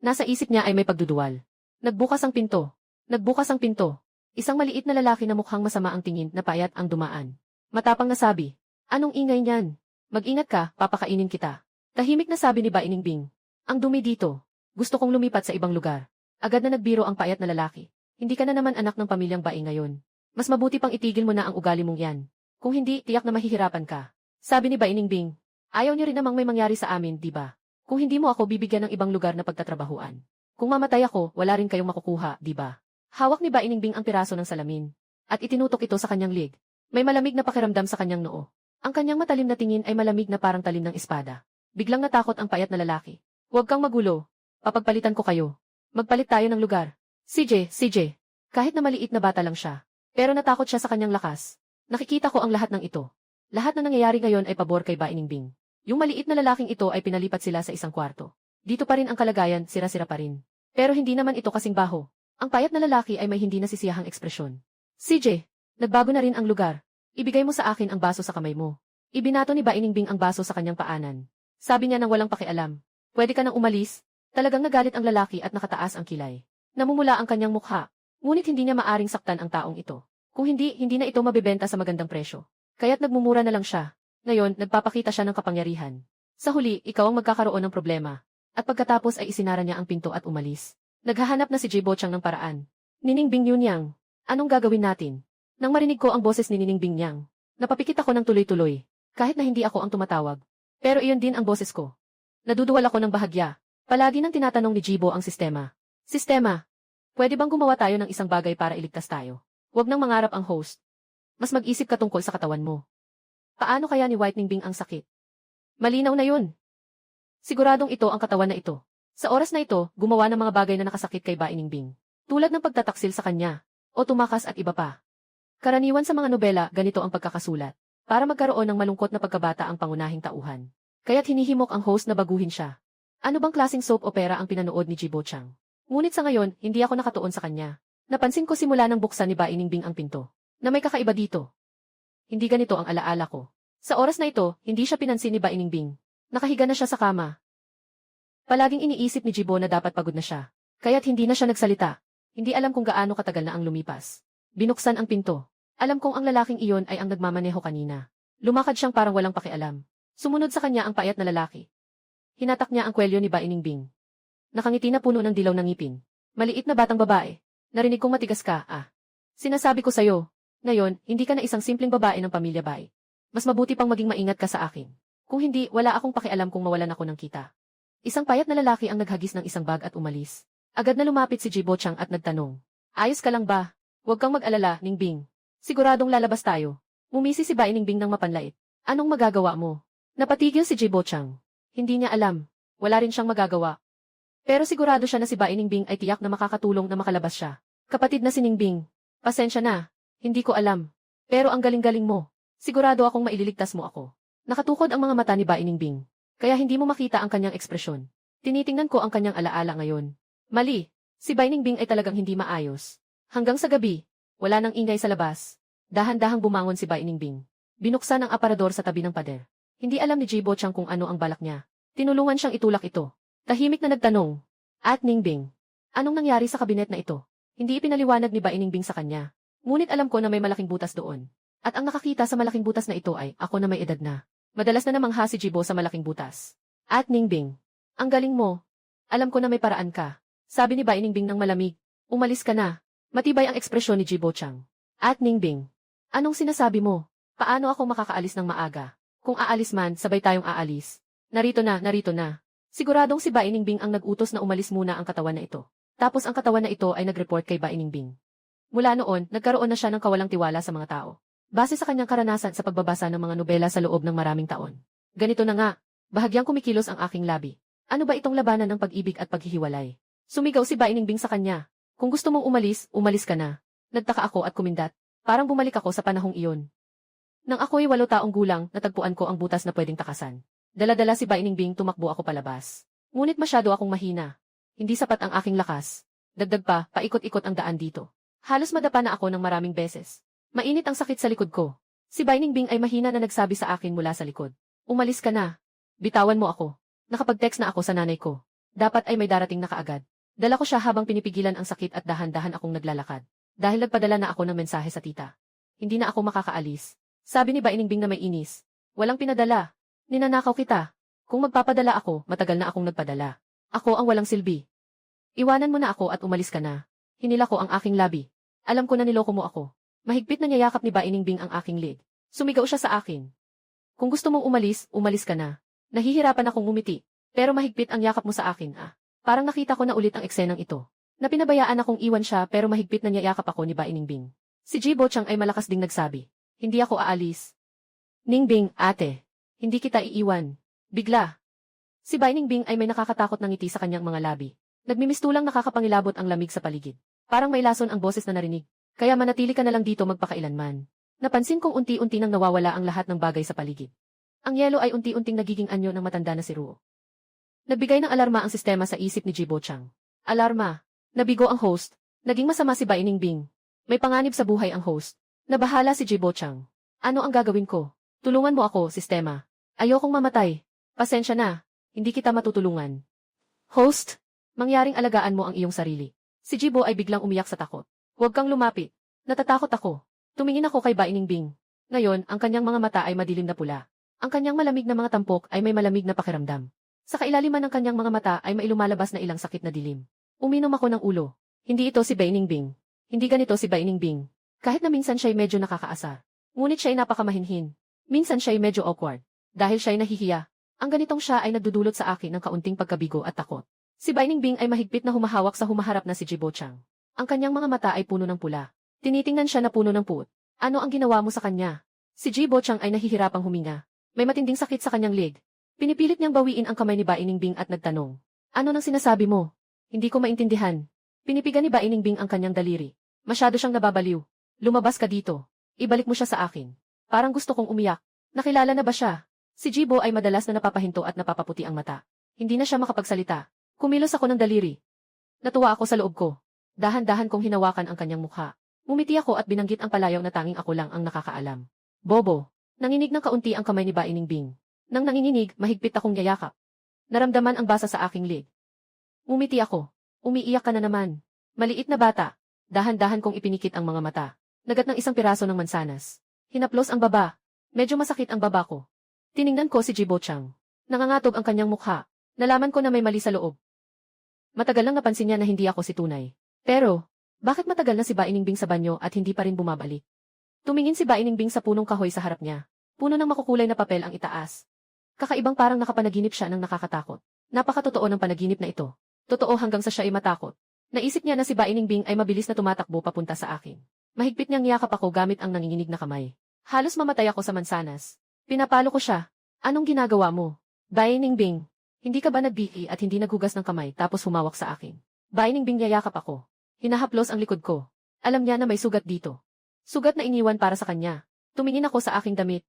Nasa isip niya ay may pagduduwal. Nagbukas ang pinto. Nagbukas ang pinto. Isang maliit na lalaki na mukhang masama ang tingin na payat ang dumaan. Matapang na sabi, "Anong ingay niyan? Mag-ingat ka, papakainin kita." Tahimik na sabi ni Bainingbing. "Ang dumi dito. Gusto kong lumipat sa ibang lugar." Agad na nagbiro ang payat na lalaki. "Hindi ka na naman anak ng pamilyang Bai ngayon. Mas mabuti pang itigil mo na ang ugali mong yan. Kung hindi, tiyak na mahihirapan ka." Sabi ni Bainingbing. "Ayaw niyo rin namang may mangyari sa amin, di ba? Kung hindi mo ako bibigyan ng ibang lugar na pagtatrabahuan. Kung mamatay ako, wala rin kayong makukuha, di ba?" Hawak ni Bainingbing ang piraso ng salamin. At itinutok ito sa kanyang lig. May malamig na pakiramdam sa kanyang noo. Ang kanyang matalim na tingin ay malamig na parang talim ng espada. Biglang natakot ang payat na lalaki. "Huwag kang magulo. Papagpalitan ko kayo. Magpalit tayo ng lugar." CJ. Kahit na maliit na bata lang siya. Pero natakot siya sa kanyang lakas. "Nakikita ko ang lahat ng ito. Lahat na nangyayari ngayon ay pabor kay Bainingbing." Yung maliit na lalaking ito ay pinalipat sila sa isang kwarto. Dito pa rin ang kalagayan, sira-sira pa rin. Pero hindi naman ito kasing baho. Ang payat na lalaki ay may hindi nasisiyahang ekspresyon. "CJ, nagbago na rin ang lugar. Ibigay mo sa akin ang baso sa kamay mo." Ibinato ni Bainingbing ang baso sa kanyang paanan. Sabi niya nang walang pakialam, "Pwede ka nang umalis." Talagang nagalit ang lalaki at nakataas ang kilay. Namumula ang kanyang mukha. Ngunit hindi niya maaring saktan ang taong ito. Kung hindi, hindi na ito mabebenta sa magandang presyo. Kaya't nagmumura na lang siya. Ngayon, nagpapakita siya ng kapangyarihan. Sa huli, ikaw ang magkakaroon ng problema. At pagkatapos ay isinara niya ang pinto at umalis. Naghahanap na si Jibo Chang ng paraan. "Niningbing Yunyang, anong gagawin natin?" Nang marinig ko ang boses ni Niningbing Yang, napapikit ako ng tuloy-tuloy, kahit na hindi ako ang tumatawag. Pero iyon din ang boses ko. Naduduwal ako ng bahagya. Palagi nang tinatanong ni Jibo ang sistema. "Sistema, pwede bang gumawa tayo ng isang bagay para iligtas tayo? Huwag nang mangarap ang host. Mas mag-isip ka tungkol sa katawan mo. Paano kaya ni White Ningbing ang sakit? Malinaw na yun. Siguradong ito ang katawan na ito. Sa oras na ito, gumawa ng mga bagay na nakasakit kay Bainingbing. Tulad ng pagtataksil sa kanya, o tumakas at iba pa. Karaniwan sa mga nobela, ganito ang pagkakasulat. Para magkaroon ng malungkot na pagkabata ang pangunahing tauhan. Kaya't hinihimok ang host na baguhin siya. Ano bang klaseng soap opera ang pinanood ni Jibo Chang? Ngunit sa ngayon, hindi ako nakatuon sa kanya. Napansin ko simula nang buksan ni Bainingbing ang pinto, na may kakaiba dito. Hindi ganito ang alaala ko. Sa oras na ito, hindi siya pinansin ni Bainingbing. Nakahiga na siya sa kama. Palaging iniisip ni Jibo na dapat pagod na siya. Kaya't hindi na siya nagsalita. Hindi alam kung gaano katagal na ang lumipas. Binuksan ang pinto. Alam kong ang lalaking iyon ay ang nagmamaneho kanina. Lumakad siyang parang walang pakialam. Sumunod sa kanya ang payat na lalaki. Hinatak niya ang kwelyo ni Bainingbing. Nakangiti na puno ng dilaw ng ngipin. "Maliit na batang babae. Narinig kong matigas ka, ah. Sinasabi ko sa'yo. Ngayon, hindi ka na isang simpleng babae ng pamilya Bai. Mas mabuti pang maging maingat ka sa akin. Kung hindi, wala akong pakialam kung mawalan ako ng kita." Isang payat na lalaki ang naghagis ng isang bag at umalis. Agad na lumapit si Jibo Chang at nagtanong. "Ayos ka lang ba? Huwag kang mag-alala, Ningbing. Siguradong lalabas tayo." Umisi si Bainingbing ng mapanlait. "Anong magagawa mo?" Napatigil si Jibo Chang. Hindi niya alam. Wala rin siyang magagawa. Pero sigurado siya na si Bainingbing ay tiyak na makakatulong na makalabas siya. "Kapatid na si Ningbing. Pasensya na. Hindi ko alam. Pero ang galing-galing mo. Sigurado akong maililigtas mo ako." Nakatukod ang mga mata ni Bainingbing. Kaya hindi mo makita ang kanyang ekspresyon. Tinitingnan ko ang kanyang alaala ngayon. Mali. Si Bainingbing ay talagang hindi maayos. Hanggang sa gabi, wala nang ingay sa labas. Dahan-dahang bumangon si Bainingbing. Binuksan ang aparador sa tabi ng pader. Hindi alam ni Jibo Chang kung ano ang balak niya. Tinulungan siyang itulak ito. Tahimik na nagtanong. "At Ningbing, anong nangyari sa kabinet na ito?" Hindi ipinaliwanag ni Bainingbing sa kanya. Ngunit alam ko na may malaking butas doon. At ang nakakita sa malaking butas na ito ay ako na may edad na. Madalas na namangha si Jibo sa malaking butas. "At Ningbing, ang galing mo. Alam ko na may paraan ka." Sabi ni Bainingbing ng malamig. "Umalis ka na." Matibay ang ekspresyon ni Jibo Chang. "At Ningbing, anong sinasabi mo? Paano ako makakaalis ng maaga? Kung aalis man, sabay tayong aalis. Narito na. Siguradong si Bainingbing ang nag-utos na umalis muna ang katawan na ito. Tapos ang katawan na ito ay nag-report kay Bainingbing. Mula noon, nagkaroon na siya ng kawalang tiwala sa mga tao. Base sa kanyang karanasan sa pagbabasa ng mga nobela sa loob ng maraming taon. Ganito na nga, bahagyang kumikilos ang aking labi. Ano ba itong labanan ng pag-ibig at paghihiwalay? Sumigaw si Bainingbing sa kanya. "Kung gusto mong umalis, umalis ka na." Nagtaka ako at kumindat. Parang bumalik ako sa panahong iyon. Nang ako'y 8 taong gulang, natagpuan ko ang butas na pwedeng takasan. Dala-dala si Bainingbing, tumakbo ako palabas. Ngunit masyado akong mahina. Hindi sapat ang aking lakas. Dagdag pa, paikot-ikot ang daan dito. Halos madapa na ako ng maraming beses. Mainit ang sakit sa likod ko. Si Bai Ningbing ay mahina na nagsabi sa akin mula sa likod. Umalis ka na. Bitawan mo ako. Nakapag-text na ako sa nanay ko. Dapat ay may darating na kaagad. Dala ko siya habang pinipigilan ang sakit at dahan-dahan akong naglalakad. Dahil nagpadala na ako ng mensahe sa tita. Hindi na ako makakaalis. Sabi ni Bai Ningbing na may inis. Walang pinadala. Ninanakaw kita. Kung magpapadala ako, matagal na akong nagpadala. Ako ang walang silbi. Iwanan mo na ako at umalis ka na. Hinila ko ang aking labi. Alam ko na niloko mo ako. Mahigpit na niyayakap ni Bai Ningbing ang aking leg. Sumigaw siya sa akin. Kung gusto mong umalis, umalis ka na. Nahihirapan akong ngumiti. Pero mahigpit ang yakap mo sa akin Parang nakita ko na ulit ang eksenang ito. Na pinabayaan akong iwan siya pero mahigpit na niyayakap ako ni Bai Ningbing. Si Jibo Chang ay malakas ding nagsabi. Hindi ako aalis. Ningbing, ate. Hindi kita iiwan. Bigla. Si Bai Ningbing ay may nakakatakot na ngiti sa kanyang mga labi. Nagmimistulang nakakapangilabot ang lamig sa paligid. Parang may lason ang boses na narinig. Kaya manatili ka na lang dito magpakailanman. Napansin kong unti-unti nang nawawala ang lahat ng bagay sa paligid. Ang yelo ay unti-unting nagiging anyo ng matanda na si Ruo. Nagbigay ng alarma ang sistema sa isip ni Jibo Chang. Alarma. Nabigo ang host. Naging masama si Bai Ningbing. May panganib sa buhay ang host. Nabahala si Jibo Chang. Ano ang gagawin ko? Tulungan mo ako, sistema. Ayokong mamatay. Pasensya na. Hindi kita matutulungan. Host, mangyaring alagaan mo ang iyong sarili. Si Jibo ay biglang umiyak sa takot. Huwag kang lumapit. Natatakot ako. Tumingin ako kay Bai Ningbing. Ngayon, ang kanyang mga mata ay madilim na pula. Ang kanyang malamig na mga tampok ay may malamig na pakiramdam. Sa kailaliman ng kanyang mga mata ay may lumalabas na ilang sakit na dilim. Uminom ako ng ulo. Hindi ito si Bai Ningbing. Hindi ganito si Bai Ningbing. Kahit na minsan siya'y medyo nakakaasar. Ngunit siya'y napakamahinhin. Minsan siya'y medyo awkward. Dahil siya'y nahihiya. Ang ganitong siya ay nagdudulot sa akin ng kaunting pagkabigo at takot. Si Bai Ningbing ay mahigpit na humahawak sa humaharap na si Jibo Chang. Ang kanyang mga mata ay puno ng pula. Tinitingnan siya na puno ng puot. Ano ang ginawa mo sa kanya? Si Jibo Chang ay nahihirapang huminga. May matinding sakit sa kanyang leg. Pinipilit niyang bawiin ang kamay ni Bai Ningbing at nagtanong. Ano nang sinasabi mo? Hindi ko maintindihan. Pinipigan ni Bai Ningbing ang kanyang daliri. Masyado siyang nababaliw. Lumabas ka dito. Ibalik mo siya sa akin. Parang gusto kong umiyak. Nakilala na ba siya? Si Jibo ay madalas na napapahinto at napapaputi ang mata. Hindi na siya makapagsalita. Kumilos ako ng daliri. Natuwa ako sa loob ko. Dahan-dahan kong hinawakan ang kanyang mukha. Ngumiti ako at binanggit ang palayaw na tanging ako lang ang nakakaalam. Bobo. Nanginig ng kaunti ang kamay ni Bai Ningbing. Nang nanginginig, mahigpit akong yayakap. Naramdaman ang basa sa aking leg. Ngumiti ako. Umiiyak ka na naman. Maliit na bata. Dahan-dahan kong ipinikit ang mga mata. Nagat ng isang piraso ng mansanas. Hinaplos ang baba. Medyo masakit ang baba ko. Tiningnan ko si Jibo Chang. Nangangatob ang kanyang mukha. Nalaman ko na may mali sa loob. Matagal lang napansin niya na hindi ako si tunay. Pero, bakit matagal na si Bai Ningbing sa banyo at hindi pa rin bumabalik? Tumingin si Bai Ningbing sa punong kahoy sa harap niya. Puno ng makukulay na papel ang itaas. Kakaibang parang nakapanaginip siya ng nakakatakot. Napakatotoo ng panaginip na ito. Totoo hanggang sa siya ay matakot. Naisip niya na si Bai Ningbing ay mabilis na tumatakbo papunta sa akin. Mahigpit niyang yakap ako gamit ang nanginginig na kamay. Halos mamatay ako sa mansanas. Pinapalo ko siya. Anong ginagawa mo? Bai Ningbing, hindi ka ba nagbiki at hindi naghugas ng kamay tapos humawak sa akin? Bai Ningbing yayakap ako. Hinahaplos ang likod ko. Alam niya na may sugat dito. Sugat na iniwan para sa kanya. Tumingin ako sa aking damit.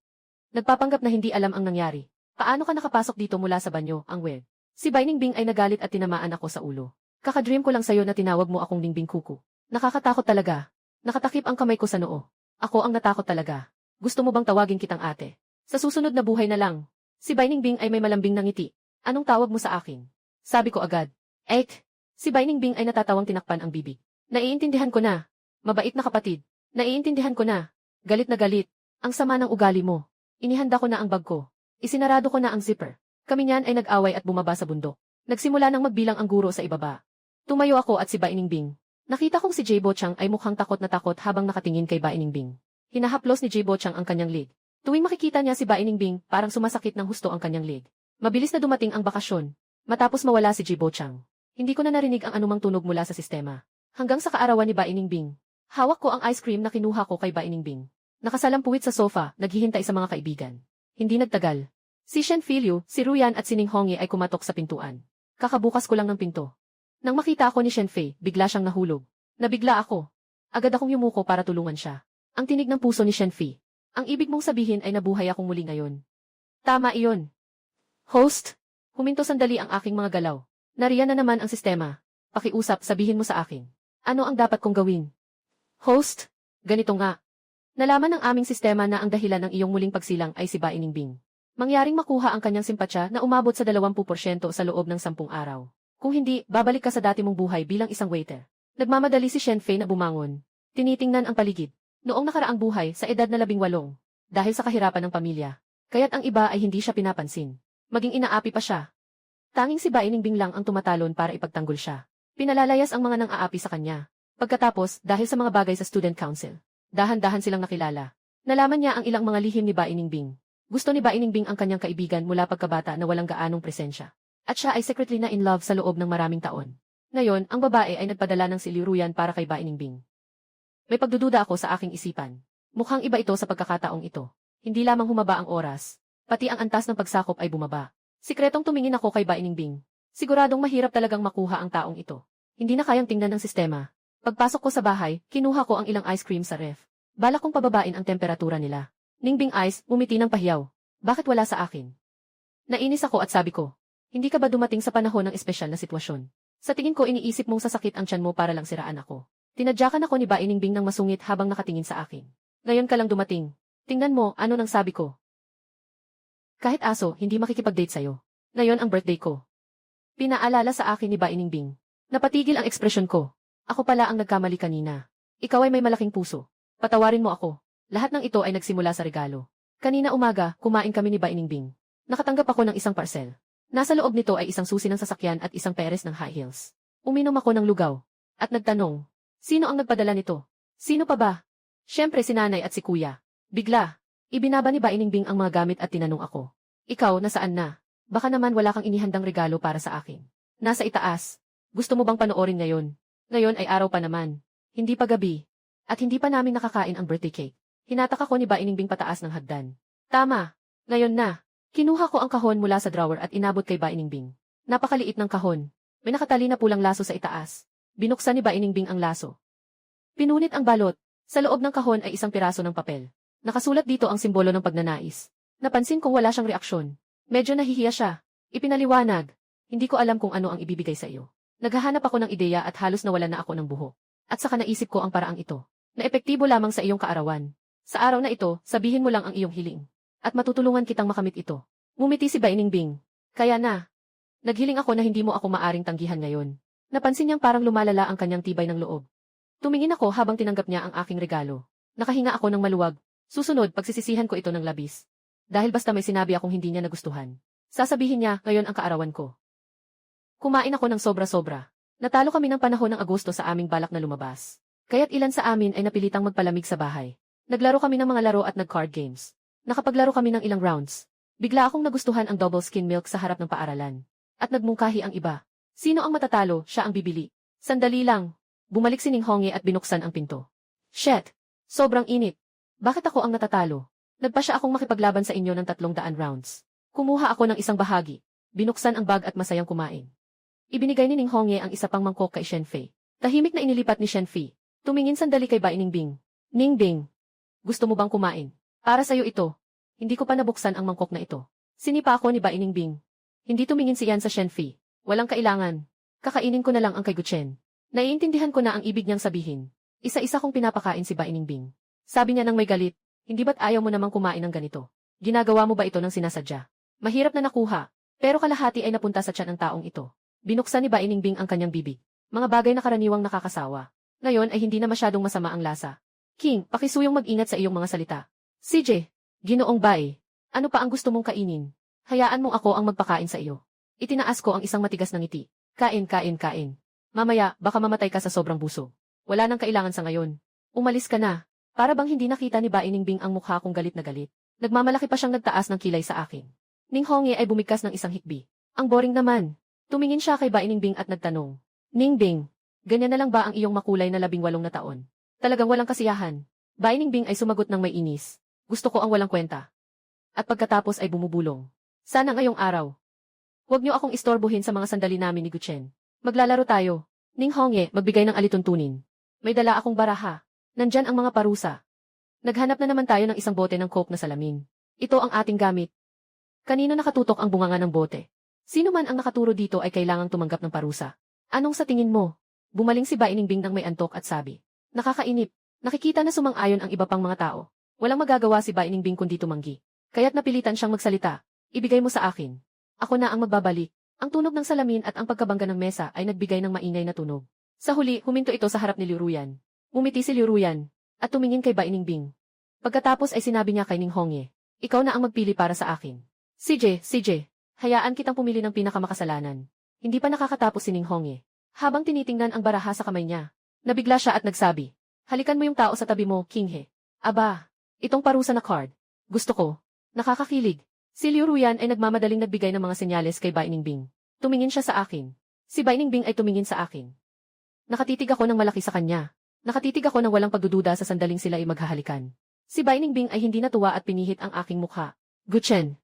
Nagpapanggap na hindi alam ang nangyari. Paano ka nakapasok dito mula sa banyo, ang weird? Si Bai Ningbing ay nagalit at tinamaan ako sa ulo. Kakadream ko lang sa'yo na tinawag mo akong Ningbing Kuku. Nakakatakot talaga. Nakatakip ang kamay ko sa noo. Ako ang natakot talaga. Gusto mo bang tawagin kitang ate? Sa susunod na buhay na lang. Si Bai Ningbing ay may malambing na ngiti. Anong tawag mo sa akin? Sabi ko agad. Ek. Si Bai Ningbing ay natatawang tinakpan ang bibig. Naiintindihan ko na. Mabait na kapatid. Naiintindihan ko na. Galit na galit. Ang sama ng ugali mo. Inihanda ko na ang bag ko. Isinarado ko na ang zipper. Kami niyan ay nag-away at bumaba sa bundok. Nagsimula nang magbilang ang guro sa ibaba. Tumayo ako at si Bai Ningbing. Nakita kong si Jibo Chang ay mukhang takot na takot habang nakatingin kay Bai Ningbing. Hinahaplos ni Jibo Chang ang kanyang leg. Tuwing makikita niya si Bai Ningbing, parang sumasakit ng husto ang kanyang leg. Mabilis na dumating ang bakasyon. Matapos mawala si Jibo Chang. Hindi ko na narinig ang anumang tunog mula sa sistema. Hanggang sa kaarawan ni Bai Ningbing. Hawak ko ang ice cream na kinuha ko kay Bai Ningbing. Nakasalampuwit sa sofa, naghihintay sa mga kaibigan. Hindi nagtagal. Si Shen Filyu, si Ruyan at si Ning Hongyi ay kumatok sa pintuan. Kakabukas ko lang ng pinto. Nang makita ako ni Shen Fei, bigla siyang nahulog. Nabigla ako. Agad akong yumuko para tulungan siya. Ang tinig ng puso ni Shen Fei. Ang ibig mong sabihin ay nabuhay akong muli ngayon. Tama iyon. Host, huminto sandali ang aking mga galaw. Nariyan na naman ang sistema. Pakiusap, sabihin mo sa akin. Ano ang dapat kong gawin? Host, ganito nga. Nalaman ng aming sistema na ang dahilan ng iyong muling pagsilang ay si Bai Ningbing. Mangyaring makuha ang kanyang simpatsya na umabot sa 20% sa loob ng 10 araw. Kung hindi, babalik ka sa dati mong buhay bilang isang waiter. Nagmamadali si Shen Fei na bumangon. Tinitingnan ang paligid. Noong nakaraang buhay sa edad na 18, dahil sa kahirapan ng pamilya, kaya't ang iba ay hindi siya pinapansin. Maging inaapi pa siya. Tanging si Bai Ningbing lang ang tumatalon para ipagtanggol siya. Pinalalayas ang mga nang-aapi sa kanya. Pagkatapos, dahil sa mga bagay sa student council, dahan-dahan silang nakilala. Nalaman niya ang ilang mga lihim ni Bai Ningbing. Gusto ni Bai Ningbing ang kanyang kaibigan mula pagkabata na walang gaanong presensya. At siya ay secretly na in love sa loob ng maraming taon. Ngayon, ang babae ay nagpadala ng siliruyan para kay Bai Ningbing. May pagdududa ako sa aking isipan. Mukhang iba ito sa pagkakataong ito. Hindi lamang humaba ang oras, pati ang antas ng pagsakop ay bumaba. Sikretong tumingin ako kay Bai Ningbing. Siguradong mahirap talagang makuha ang taong ito. Hindi na kayang tingnan ng sistema. Pagpasok ko sa bahay, kinuha ko ang ilang ice cream sa ref. Balak kong pababain ang temperatura nila. Ningbing Ice, umiti ng pahiyaw. Bakit wala sa akin? Nainis ako at sabi ko, hindi ka ba dumating sa panahon ng espesyal na sitwasyon? Sa tingin ko iniisip mong sasakit ang tiyan mo para lang siraan ako. Tinadyakan ako ni Bai Ningbing ng masungit habang nakatingin sa akin. Ngayon ka lang dumating. Tingnan mo, ano nang sabi ko. Kahit aso, hindi makikipag-date sa'yo. Ngayon ang birthday ko. Pinaalala sa akin ni Bai Ningbing. Napatigil ang ekspresyon ko. Ako pala ang nagkamali kanina. Ikaw ay may malaking puso. Patawarin mo ako. Lahat ng ito ay nagsimula sa regalo. Kanina umaga, kumain kami ni Bai Ningbing. Nakatanggap ako ng isang parcel. Nasa loob nito ay isang susi ng sasakyan at isang peres ng high heels. Uminom ako ng lugaw. At nagtanong, sino ang nagpadala nito? Sino pa ba? Siyempre si nanay at si kuya. Bigla, ibinaba ni Bai Ningbing ang mga gamit at tinanong ako. Ikaw, nasaan na? Baka naman wala kang inihandang regalo para sa akin. Nasa itaas. Gusto mo bang panoorin ngayon? Ngayon ay araw pa naman. Hindi pa gabi. At hindi pa namin nakakain ang birthday cake. Hinatak ako ni Bai Ningbing pataas ng hagdan. Tama. Ngayon na. Kinuha ko ang kahon mula sa drawer at inabot kay Bai Ningbing. Napakaliit ng kahon. May nakatali na pulang laso sa itaas. Binuksan ni Bai Ningbing ang laso. Pinunit ang balot. Sa loob ng kahon ay isang piraso ng papel. Nakasulat dito ang simbolo ng pagnanais. Napansin kong wala siyang reaksyon. Medyo nahihiya siya. Ipinaliwanag. Hindi ko alam kung ano ang ibibigay sa iyo. Naghahanap ako ng ideya at halos nawalan na ako ng buho. At saka naisip ko ang paraang ito. Na epektibo lamang sa iyong kaarawan. Sa araw na ito, sabihin mo lang ang iyong hiling. At matutulungan kitang makamit ito. Ngumiti si Bai Ningbing. Kaya na. Naghiling ako na hindi mo ako maaring tanggihan ngayon. Napansin niyang parang lumalala ang kanyang tibay ng loob. Tumingin ako habang tinanggap niya ang aking regalo. Nakahinga ako ng maluwag. Susunod, pagsisisihan ko ito ng labis. Dahil basta may sinabi akong hindi niya nagustuhan. Sasabihin niya, ngayon ang kaarawan ko. Kumain ako ng sobra-sobra. Natalo kami ng panahon ng Agosto sa aming balak na lumabas. Kaya't ilan sa amin ay napilitang magpalamig sa bahay. Naglaro kami ng mga laro at nag-card games. Nakapaglaro kami ng ilang rounds. Bigla akong nagustuhan ang double skim milk sa harap ng paaralan. At nagmungkahi ang iba. Sino ang matatalo, siya ang bibili. Sandali lang. Bumalik si Ning Hongi at binuksan ang pinto. Shit! Sobrang init. Bakit ako ang natatalo? Nagpa siya akong makipaglaban sa inyo ng 300 rounds. Kumuha ako ng isang bahagi. Binuksan ang bag at masayang kumain. Ibinigay ni Ning Hongi ang isa pang mangkok kay Shen Fei. Tahimik na inilipat ni Shen Fei. Tumingin sandali kay Bai Ningbing. Ningbing, gusto mo bang kumain? Para sa'yo ito. Hindi ko pa nabuksan ang mangkok na ito. Sinipa ako ni Bai Ningbing. Hindi tumingin si Yan sa Shen Fei. Walang kailangan. Kakainin ko na lang ang kay Guchen. Naiintindihan ko na ang ibig niyang sabihin. Isa-isa kong pinapakain si Bai Ningbing. Sabi niya nang may galit, hindi ba't ayaw mo namang kumain ng ganito? Ginagawa mo ba ito ng sinasadya? Mahirap na nakuha, pero kalahati ay napunta sa tiyan ng taong ito. Binuksan ni Bai Ningbing ang kanyang bibig. Mga bagay na karaniwang nakakasawa. Ngayon ay hindi na masyadong masama ang lasa. King, pakisuyong mag-ingat sa iyong mga salita. CJ, Ginoong Bai, ano pa ang gusto mong kainin? Hayaan mong ako ang magpakain sa iyo. Itinaas ko ang isang matigas na ngiti. Kain, kain, kain. Mamaya, baka mamatay ka sa sobrang busog. Wala nang kailangan sa ngayon. Umalis ka na. Para bang hindi nakita ni Bai Ningbing ang mukha kong galit na galit. Nagmamalaki pa siyang nagtaas ng kilay sa akin. Ning Hongi ay bumigkas ng isang hikbi. Ang boring naman. Tumingin siya kay Bai Ningbing at nagtanong. Ningbing, ganyan na lang ba ang iyong makulay na 18 na taon? Talagang walang kasiyahan. Bai Ningbing ay sumagot ng may inis. Gusto ko ang walang kwenta. At pagkatapos ay bumubulong. Sana ngayong araw. Huwag niyo akong istorbohin sa mga sandali namin ni Guchen. Maglalaro tayo. Ning Hongi, magbigay ng alituntunin. May dala akong baraha. Nandyan ang mga parusa. Naghanap na naman tayo ng isang bote ng coke na salamin. Ito ang ating gamit. Kanino nakatutok ang bunganga ng bote? Sino man ang nakaturo dito ay kailangang tumanggap ng parusa. Anong sa tingin mo? Bumaling si Bai Ningbing nang may antok at sabi. Nakakainip. Nakikita na sumang-ayon ang iba pang mga tao. Walang magagawa si Bai Ningbing kundi tumanggi. Kaya't napilitan siyang magsalita. Ibigay mo sa akin. Ako na ang magbabalik. Ang tunog ng salamin at ang pagkabangga ng mesa ay nagbigay ng maingay na tunog. Sa huli, huminto ito sa harap ni Liu Ruyan. Umiti si Liu Ruyan at tumingin kay Bai Ningbing. Pagkatapos ay sinabi niya kay Ning Hongye, ikaw na ang magpili para sa akin. CJ, hayaan kitang pumili ng pinakamakasalanan. Hindi pa nakakatapos si Ning Hongye. Habang tinitingnan ang baraha sa kamay niya, nabigla siya at nagsabi, halikan mo yung tao sa tabi mo, King He. Aba, itong parusa na card. Gusto ko. Nakakakilig. Si Liu Ruyan ay nagmamadaling nagbigay ng mga senyales kay Bai Ningbing. Tumingin siya sa akin. Si Bai Ningbing ay tumingin sa akin. Nakatitig ako ng malaki sa kanya. Nakatitig ako ng walang pagdududa sa sandaling sila ay maghahalikan. Si Bai Ningbing ay hindi natuwa at pinihit ang aking mukha. Guchen.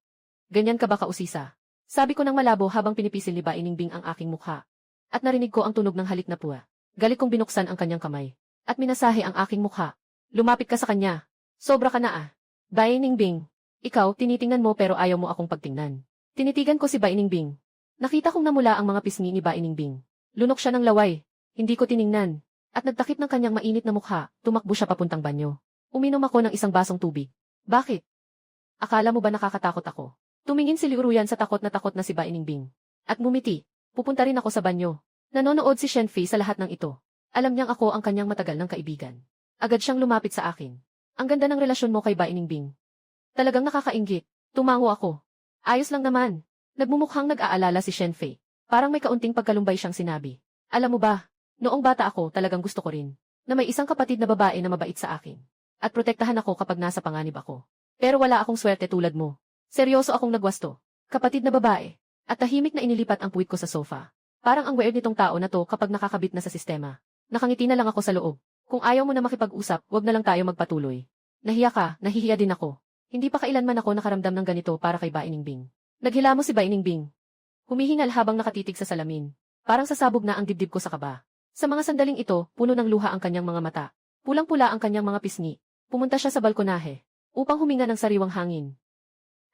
Ganyan ka ba kausisa? Sabi ko ng malabo habang pinipisil ni Bai Ningbing ang aking mukha. At narinig ko ang tunog ng halik na puwa. Galit kong binuksan ang kanyang kamay. At minasahe ang aking mukha. Lumapit ka sa kanya. Sobra ka na ah. Bai Ningbing. Ikaw, tinitingnan mo pero ayaw mo akong pagtingnan. Tinitigan ko si Bai Ningbing. Nakita kong namula ang mga pisngi ni Bai Ningbing. Lunok siya ng laway. Hindi ko tiningnan. At nagtakip ng kanyang mainit na mukha, tumakbo siya papuntang banyo. Uminom ako ng isang basong tubig. Bakit? Akala mo ba nakakatakot ako? Tumingin si Liu Ruyan sa takot na si Bai Ningbing. At ngumiti. Pupunta rin ako sa banyo. Nanonood si Shen Fei sa lahat ng ito. Alam niyang ako ang kanyang matagal ng kaibigan. Agad siyang lumapit sa akin. Ang ganda ng relasyon mo kay Bai Ningbing. Talagang nakakainggit. Tumango ako. Ayos lang naman. Nagmumukhang nag-aalala si Shen Fei. Parang may kaunting pagkalumbay siyang sinabi. Alam mo ba, noong bata ako talagang gusto ko rin, na may isang kapatid na babae na mabait sa akin. At protektahan ako kapag nasa panganib ako. Pero wala akong swerte tulad mo. Seryoso akong nagwasto. Kapatid na babae. At tahimik na inilipat ang puwit ko sa sofa. Parang ang weird nitong tao na to kapag nakakabit na sa sistema. Nakangiti na lang ako sa loob. Kung ayaw mo na makipag-usap, wag na lang tayo magpatuloy. Nahiya ka, nahihiya din ako. Hindi pa kailanman ako nakaramdam ng ganito para kay Bai Ningbing. Naghilamos si Bai Ningbing. Humihingal habang nakatitig sa salamin. Parang sasabog na ang dibdib ko sa kaba. Sa mga sandaling ito, puno ng luha ang kanyang mga mata. Pulang-pula ang kanyang mga pisngi. Pumunta siya sa balkonahe upang huminga ng sariwang hangin.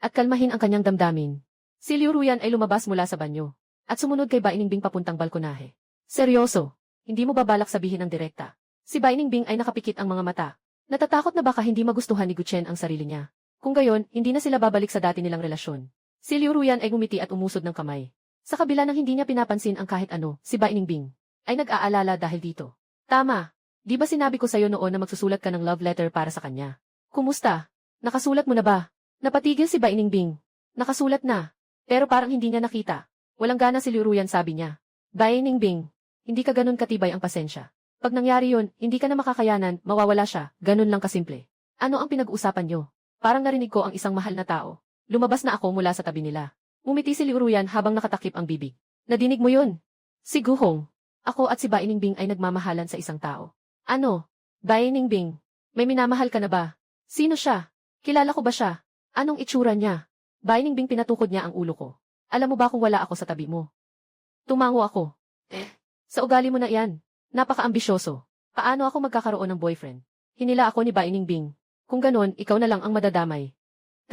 At kalmahin ang kanyang damdamin. Si Liu Ruyan ay lumabas mula sa banyo. At sumunod kay Bai Ningbing papuntang balkonahe. Seryoso, hindi mo ba balak sabihin ng direkta? Si Bai Ningbing ay nakapikit ang mga mata. Natatakot na baka hindi magustuhan ni Guchen ang sarili niya. Kung gayon, hindi na sila babalik sa dati nilang relasyon. Si Liu Ruyan ay ngumiti at umusod ng kamay. Sa kabila ng hindi niya pinapansin ang kahit ano, si Bai Ningbing ay nag-aalala dahil dito. Tama, di ba sinabi ko sa'yo noon na magsusulat ka ng love letter para sa kanya? Kumusta? Nakasulat mo na ba? Napatigil si Bai Ningbing. Nakasulat na. Pero parang hindi niya nakita. Walang gana si Liu Ruyan sabi niya. Bai Ningbing, hindi ka ganun katibay ang pasensya. Pag nangyari yun, hindi ka na makakayanan, mawawala siya, ganun lang kasimple. Ano ang pinag-uusapan niyo? Parang narinig ko ang isang mahal na tao. Lumabas na ako mula sa tabi nila. Umiti si Liu Ruyan habang nakatakip ang bibig. Nadinig mo yun? Si Gu Hong. Ako at si Bai Ningbing ay nagmamahalan sa isang tao. Ano? Bai Ningbing, may minamahal ka na ba? Sino siya? Kilala ko ba siya? Anong itsura niya? Bai Ningbing pinatukod niya ang ulo ko. Alam mo ba kung wala ako sa tabi mo? Tumango ako. Sa ugali mo na iyan. Napaka-ambisyoso. Paano ako magkakaroon ng boyfriend? Hinila ako ni Bai Ningbing. Kung ganon, ikaw na lang ang madadamay.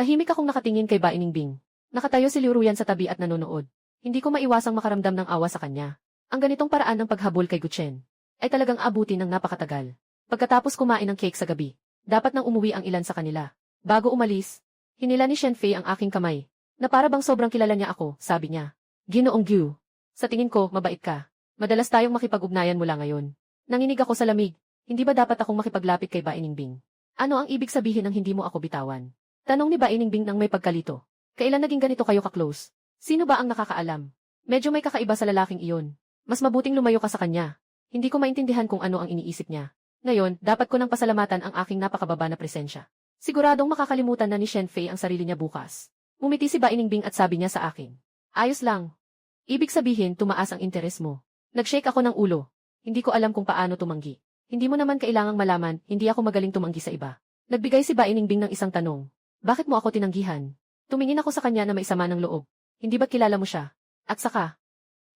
Tahimik akong nakatingin kay Bai Ningbing. Nakatayo si Liu Ruyan sa tabi at nanonood. Hindi ko maiwasang makaramdam ng awa sa kanya. Ang ganitong paraan ng paghabol kay Guchen ay talagang abutin ng napakatagal. Pagkatapos kumain ng cake sa gabi, dapat nang umuwi ang ilan sa kanila. Bago umalis, hinila ni Shen Fei ang aking kamay, na para bang sobrang kilala niya ako, sabi niya. Ginoong Gu, sa tingin ko, mabait ka. Madalas tayong makipag-ugnayan mula ngayon. Nanginig ako sa lamig, hindi ba dapat akong makipaglapit kay Bai Ningbing? Ano ang ibig sabihin ng hindi mo ako bitawan? Tanong ni Bai Ningbing nang may pagkalito. Kailan naging ganito kayo ka-close? Sino ba ang nakakaalam? Medyo may kakaiba sa lalaking iyon. Mas mabuting lumayo ka sa kanya. Hindi ko maintindihan kung ano ang iniisip niya. Ngayon, dapat ko nang pasalamatan ang aking napakababa na presensya. Siguradong makakalimutan na ni Shen Fei ang sarili niya bukas. Umiti si Bai Ningbing at sabi niya sa akin. Ayos lang. Ibig sabihin, tumaas ang interes mo. Nag-shake ako ng ulo. Hindi ko alam kung paano tumanggi. Hindi mo naman kailangang malaman, hindi ako magaling tumanggi sa iba. Nagbigay si Bai Ningbing ng isang tanong. Bakit mo ako tinanggihan? Tumingin ako sa kanya na may sama ng loob. Hindi ba kilala mo siya? At saka,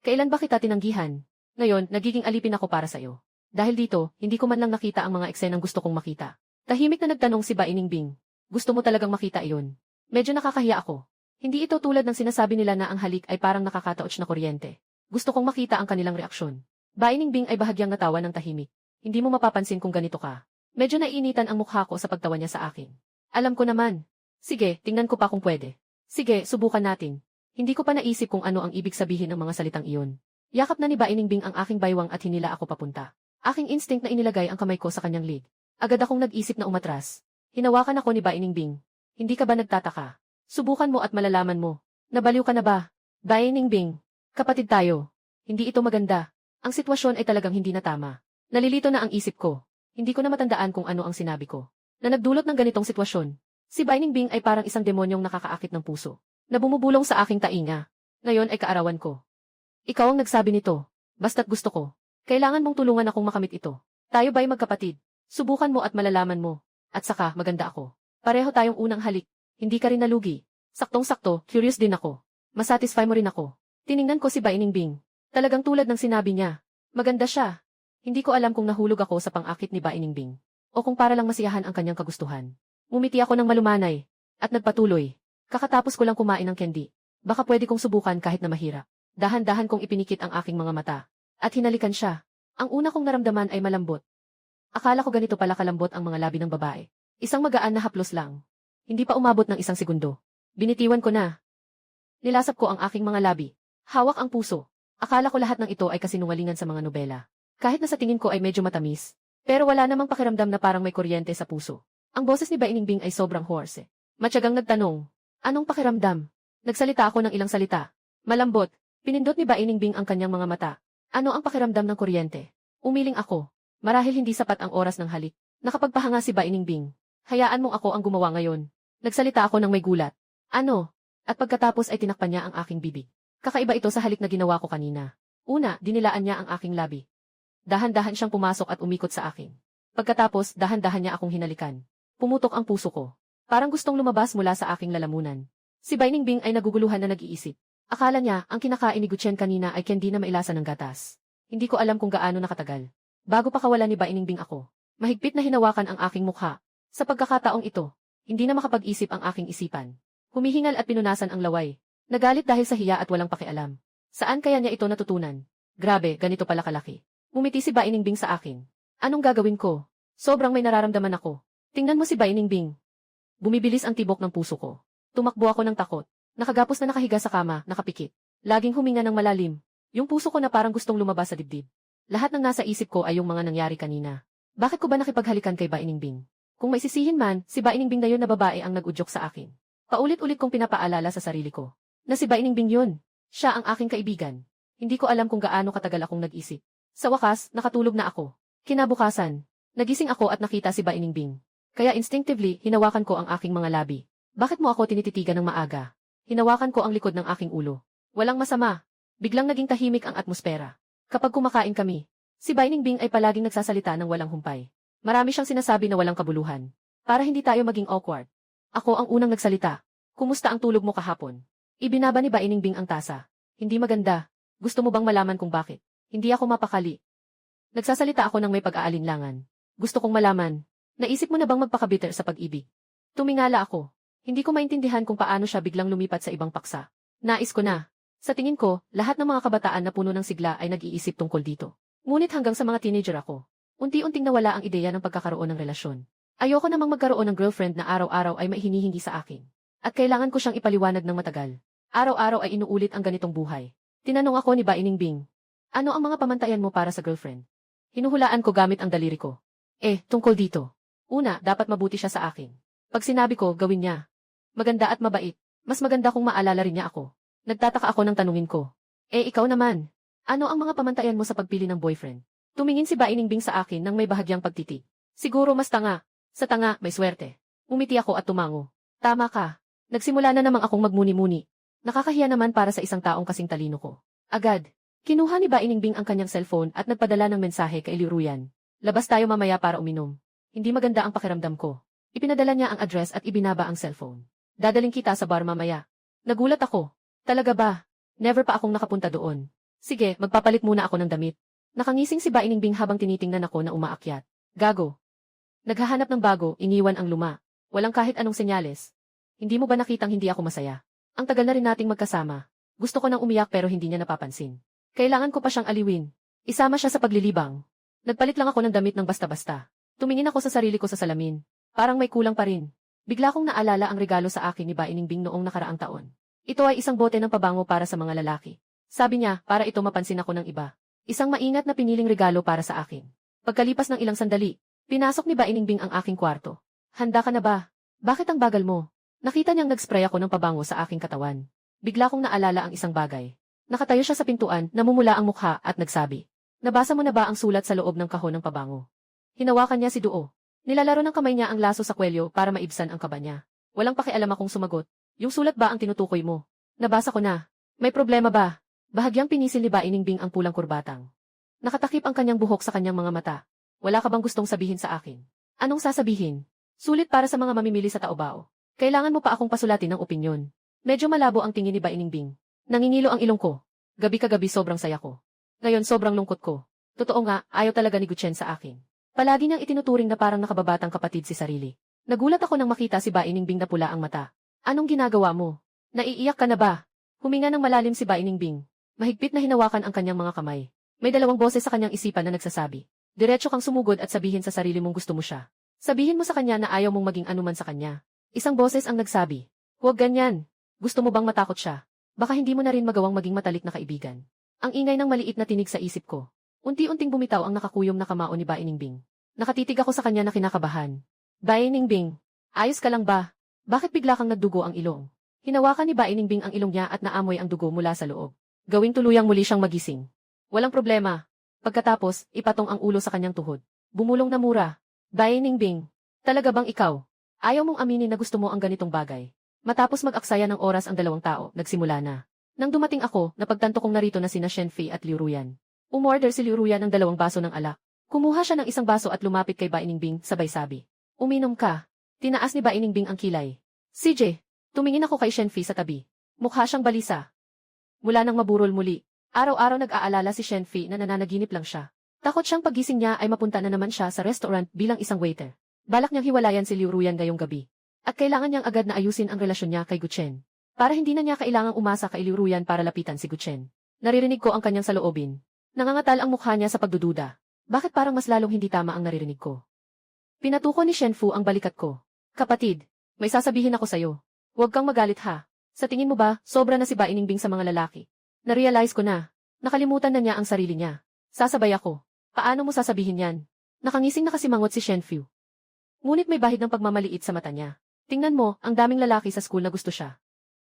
kailan ba kita tinanggihan? Ngayon, nagiging alipin ako para sa'yo. Dahil dito, hindi ko man lang nakita ang mga eksenang gusto kong makita. Tahimik na nagtanong si Bai Ningbing. Gusto mo talagang makita iyon? Medyo nakakahiya ako. Hindi ito tulad ng sinasabi nila na ang halik ay parang nakakatouch na kuryente. Gusto kong makita ang kanilang reaksyon. Bai Ningbing ay bahagyang natawa ng tahimik. Hindi mo mapapansin kung ganito ka. Medyo naiinitan ang mukha ko sa pagtawa niya sa akin. Alam ko naman. Sige, tingnan ko pa kung pwede. Sige, subukan natin. Hindi ko pa naisip kung ano ang ibig sabihin ng mga salitang iyon. Yakap na ni Bainingbing ang aking baywang at hinila ako papunta. Aking instinct na inilagay ang kamay ko sa kanyang leg. Agad akong nag-isip na umatras. Hinawakan ako ni Bainingbing. Hindi ka ba nagtataka? Subukan mo at malalaman mo. Nabaliw ka na ba? Bainingbing. Kapatid tayo. Hindi ito maganda. Ang sitwasyon ay talagang hindi na tama. Nalilito na ang isip ko. Hindi ko na matandaan kung ano ang sinabi ko. Na nagdulot ng ganitong sitwasyon. Si Bainingbing ay parang isang demonyong nakakaakit ng puso. Na bumubulong sa aking tainga. Ngayon ay kaarawan ko. Ikaw ang nagsabi nito. Basta't gusto ko. Kailangan mong tulungan akong makamit ito. Tayo ba'y magkapatid? Subukan mo at malalaman mo. At saka, maganda ako. Pareho tayong unang halik. Hindi ka rin nalugi. Saktong-sakto, curious din ako. Masatisfy mo rin ako. Tiningnan ko si Bainingbing. Talagang tulad ng sinabi niya. Maganda siya. Hindi ko alam kung nahulog ako sa pang-akit ni Bainingbing. O kung para lang masiyahan ang kanyang kagustuhan. Ngumiti ako ng malumanay. At nagpatuloy. Kakatapos ko lang kumain ng candy. Baka pwede kong subukan kahit na mahirap. Dahan-dahan kong ipinikit ang aking mga mata. At hinalikan siya. Ang una kong naramdaman ay malambot. Akala ko ganito pala kalambot ang mga labi ng babae. Isang magaan na haplos lang. Hindi pa umabot ng isang segundo. Binitiwan ko na. Nilasap ko ang aking mga labi. Hawak ang puso. Akala ko lahat ng ito ay kasinungalingan sa mga nobela. Kahit na sa tingin ko ay medyo matamis. Pero wala namang pakiramdam na parang may kuryente sa puso. Ang boses ni Bainingbing ay sobrang hoarse. Matyagang nagtanong. Anong pakiramdam? Nagsalita ako ng ilang salita. Malambot. Pinindot ni Bainingbing ang kanyang mga mata. Ano ang pakiramdam ng kuryente? Umiling ako. Marahil hindi sapat ang oras ng halik. Nakapagpahanga si Bainingbing. Hayaan mong ako ang gumawa ngayon. Nagsalita ako ng may gulat. Ano? At pagkatapos ay tinakpan niya ang aking bibig. Kakaiba ito sa halik na ginawa ko kanina. Una, dinilaan niya ang aking labi. Dahan-dahan siyang pumasok at umikot sa akin. Pagkatapos, dahan-dahan niya akong hinalikan. Pumutok ang puso ko. Parang gustong lumabas mula sa aking lalamunan. Si Bainingbing ay naguguluhan na nag-iisip. Akala niya, ang kinakain ni Gutchen kanina ay candy na mailasan ng gatas. Hindi ko alam kung gaano nakatagal. Bago pa kawalan ni Bainingbing ako. Mahigpit na hinawakan ang aking mukha. Sa pagkakataong ito, hindi na makapag-isip ang aking isipan. Humihingal at pinunasan ang laway. Nagalit dahil sa hiya at walang pakialam. Saan kaya niya ito natutunan? Grabe, ganito pala kalaki. Ngumiti si Bainingbing sa akin. Anong gagawin ko? Sobrang may nararamdaman ako. Tingnan mo si Bainingbing. Bumibilis ang tibok ng puso ko. Tumakbo ako ng takot. Nakagapos na nakahiga sa kama, nakapikit. Laging huminga ng malalim. Yung puso ko na parang gustong lumabas sa dibdib. Lahat ng nasa isip ko ay yung mga nangyari kanina. Bakit ko ba nakipaghalikan kay Bainingbing? Kung may sisihin man, si Bainingbing na yun na babae ang nag-udyok sa akin. Paulit-ulit kong pinapaalala sa sarili ko. Na si Bainingbing yun. Siya ang aking kaibigan. Hindi ko alam kung gaano katagal akong nag-isip. Sa wakas, nakatulog na ako. Kinabukasan, nagising ako at nakita si Bainingbing. Kaya instinctively, hinawakan ko ang aking mga labi. Bakit mo ako tinititigan ng maaga? Hinawakan ko ang likod ng aking ulo. Walang masama. Biglang naging tahimik ang atmosfera. Kapag kumakain kami, si Bainingbing ay palaging nagsasalita ng walang humpay. Marami siyang sinasabi na walang kabuluhan. Para hindi tayo maging awkward. Ako ang unang nagsalita. Kumusta ang tulog mo kahapon? Ibinaba ni Bainingbing ang tasa. Hindi maganda. Gusto mo bang malaman kung bakit? Hindi ako mapakali. Nagsasalita ako ng may pag-aalinlangan. Gusto kong malaman. Naisip mo na bang magpakabitter sa pag-ibig? Tumingala ako. Hindi ko maintindihan kung paano siya biglang lumipat sa ibang paksa. Nais ko na. Sa tingin ko, lahat ng mga kabataan na puno ng sigla ay nag-iisip tungkol dito. Ngunit hanggang sa mga teenager ako, unti-unting nawala ang ideya ng pagkakaroon ng relasyon. Ayoko namang magkaroon ng girlfriend na araw-araw ay maihinihingi sa akin. At kailangan ko siyang ipaliwanag ng matagal. Araw-araw ay inuulit ang ganitong buhay. Tinanong ako ni Bainingbing. Ano ang mga pamantayan mo para sa girlfriend? Hinuhulaan ko gamit ang daliri ko. Tungkol dito. Una, dapat mabuti siya sa akin. Pag sinabi ko, gawin niya. Maganda at mabait. Mas maganda kung maalala rin niya ako. Nagtataka ako ng tanungin ko. Ikaw naman. Ano ang mga pamantayan mo sa pagpili ng boyfriend? Tumingin si Bainingbing sa akin nang may bahagyang pagtitig. Siguro mas tanga. Sa tanga, may swerte. Umiti ako at tumango. Tama ka. Nagsimula na namang akong magmuni-muni. Nakakahiya naman para sa isang taong kasing talino ko. Agad. Kinuha ni Bainingbing ang kanyang cellphone at nagpadala ng mensahe kay Liruyan. Labas tayo mamaya para uminom. Hindi maganda ang pakiramdam ko. Ipinadala niya ang address at ibinaba ang cellphone. Dadaling kita sa bar mamaya. Nagulat ako. Talaga ba? Never pa akong nakapunta doon. Sige, magpapalit muna ako ng damit. Nakangising si Bainingbing habang tinitingnan ako na umaakyat. Gago. Naghahanap ng bago, iniwan ang luma. Walang kahit anong senyales. Hindi mo ba nakitang hindi ako masaya? Ang tagal na rin nating magkasama. Gusto ko nang umiyak pero hindi niya napapansin. Kailangan ko pa siyang aliwin. Isama siya sa paglilibang. Nagpalit lang ako ng damit ng basta-basta. Tumingin ako sa sarili ko sa salamin. Parang may kulang pa rin. Bigla kong naalala ang regalo sa akin ni Ba Iningbing noong nakaraang taon. Ito ay isang bote ng pabango para sa mga lalaki. Sabi niya, para ito mapansin ako ng iba. Isang maingat na piniling regalo para sa akin. Pagkalipas ng ilang sandali, pinasok ni Ba Iningbing ang aking kwarto. Handa ka na ba? Bakit ang bagal mo? Nakita niyang nag-spray ako ng pabango sa aking katawan. Bigla kong naalala ang isang bagay. Nakatayo siya sa pintuan, namumula ang mukha at nagsabi, "Nabasa mo na ba ang sulat sa loob ng kahon ng pabango?" Hinawakan niya si Duo. Nilalaro ng kamay niya ang laso sa kwelyo para maibsan ang kaba niya. Walang pakialam akong sumagot. Yung sulat ba ang tinutukoy mo? Nabasa ko na. May problema ba? Bahagyang pinisil ni Ba Iningbing ang pulang kurbatang. Nakatakip ang kanyang buhok sa kanyang mga mata. Wala ka bang gustong sabihin sa akin? Anong sasabihin? Sulit para sa mga mamimili sa Taobao. Kailangan mo pa akong pasulatin ng opinyon. Medyo malabo ang tingin ni Ba Iningbing. Nangingilo ang ilong ko. Gabi kagabi sobrang saya ko. Ngayon sobrang lungkot ko. Totoo nga, ayaw talaga ni Gutchen sa akin. Palagi niyang itinuturing na parang nakababatang kapatid si sarili. Nagulat ako nang makita si Ba Iningbing na pula ang mata. Anong ginagawa mo? Naiiyak ka na ba? Huminga ng malalim si Ba Iningbing. Mahigpit na hinawakan ang kanyang mga kamay. May dalawang boses sa kanyang isipan na nagsasabi. Diretso kang sumugod at sabihin sa sarili mong gusto mo siya. Sabihin mo sa kanya na ayaw mong maging anuman sa kanya. Isang boses ang nagsabi. Huwag ganyan. Gusto mo bang matakot siya? Baka hindi mo na rin magawang maging matalik na kaibigan. Ang ingay ng maliit na tinig sa isip ko. Unti-unting bumitaw ang nakakuyom na kamao ni Ba Iningbing. Nakatitig ako sa kanya na kinakabahan. Ba Iningbing, ayos ka lang ba? Bakit bigla kang nagdugo ang ilong? Hinawakan ni Ba Iningbing ang ilong niya at naamoy ang dugo mula sa loob. Gawing tuluyang muli siyang magising. Walang problema. Pagkatapos, ipatong ang ulo sa kanyang tuhod. Bumulong na mura. Ba Iningbing, talaga bang ikaw? Ayaw mong aminin na gusto mo ang ganitong bagay. Matapos mag-aksaya ng oras ang dalawang tao, nagsimula na. Nang dumating ako, napagtanto kong narito na sina Shenfei at Liu Ruyan. Umorder si Liu Ruyan ng 2 baso ng alak. Kumuha siya ng isang baso at lumapit kay Ba Iningbing, sabay sabi. Uminom ka. Tinaas ni Ba Iningbing ang kilay. CJ, tumingin ako kay Shenfei sa tabi. Mukha siyang balisa. Mula nang maburol muli, araw-araw nag-aalala si Shenfei na nananaginip lang siya. Takot siyang pagising niya ay mapunta na naman siya sa restaurant bilang isang waiter. Balak niyang hiwalayan si Liu Ruyan ngayong gabi. At kailangan niyang agad na ayusin ang relasyon niya kay Gutchen. Para hindi na niya kailangang umasa kay Liu Ruyan para lapitan si Gutchen. Naririnig ko ang kanyang saloobin. Nangangatal ang mukha niya sa pagdududa. Bakit parang mas lalong hindi tama ang naririnig ko? Pinatuko ni Shenfu ang balikat ko. Kapatid, may sasabihin ako sa'yo. Huwag kang magalit ha. Sa tingin mo ba, sobra na si Ba Iningbing sa mga lalaki? Narealize ko na. Nakalimutan na niya ang sarili niya. Sasabay ako. Paano mo sasabihin yan? Nakangising nakasimangot si Shenfu. Ngunit may bahid ng pagmamaliit sa mata niya. Tingnan mo, ang daming lalaki sa school na gusto siya.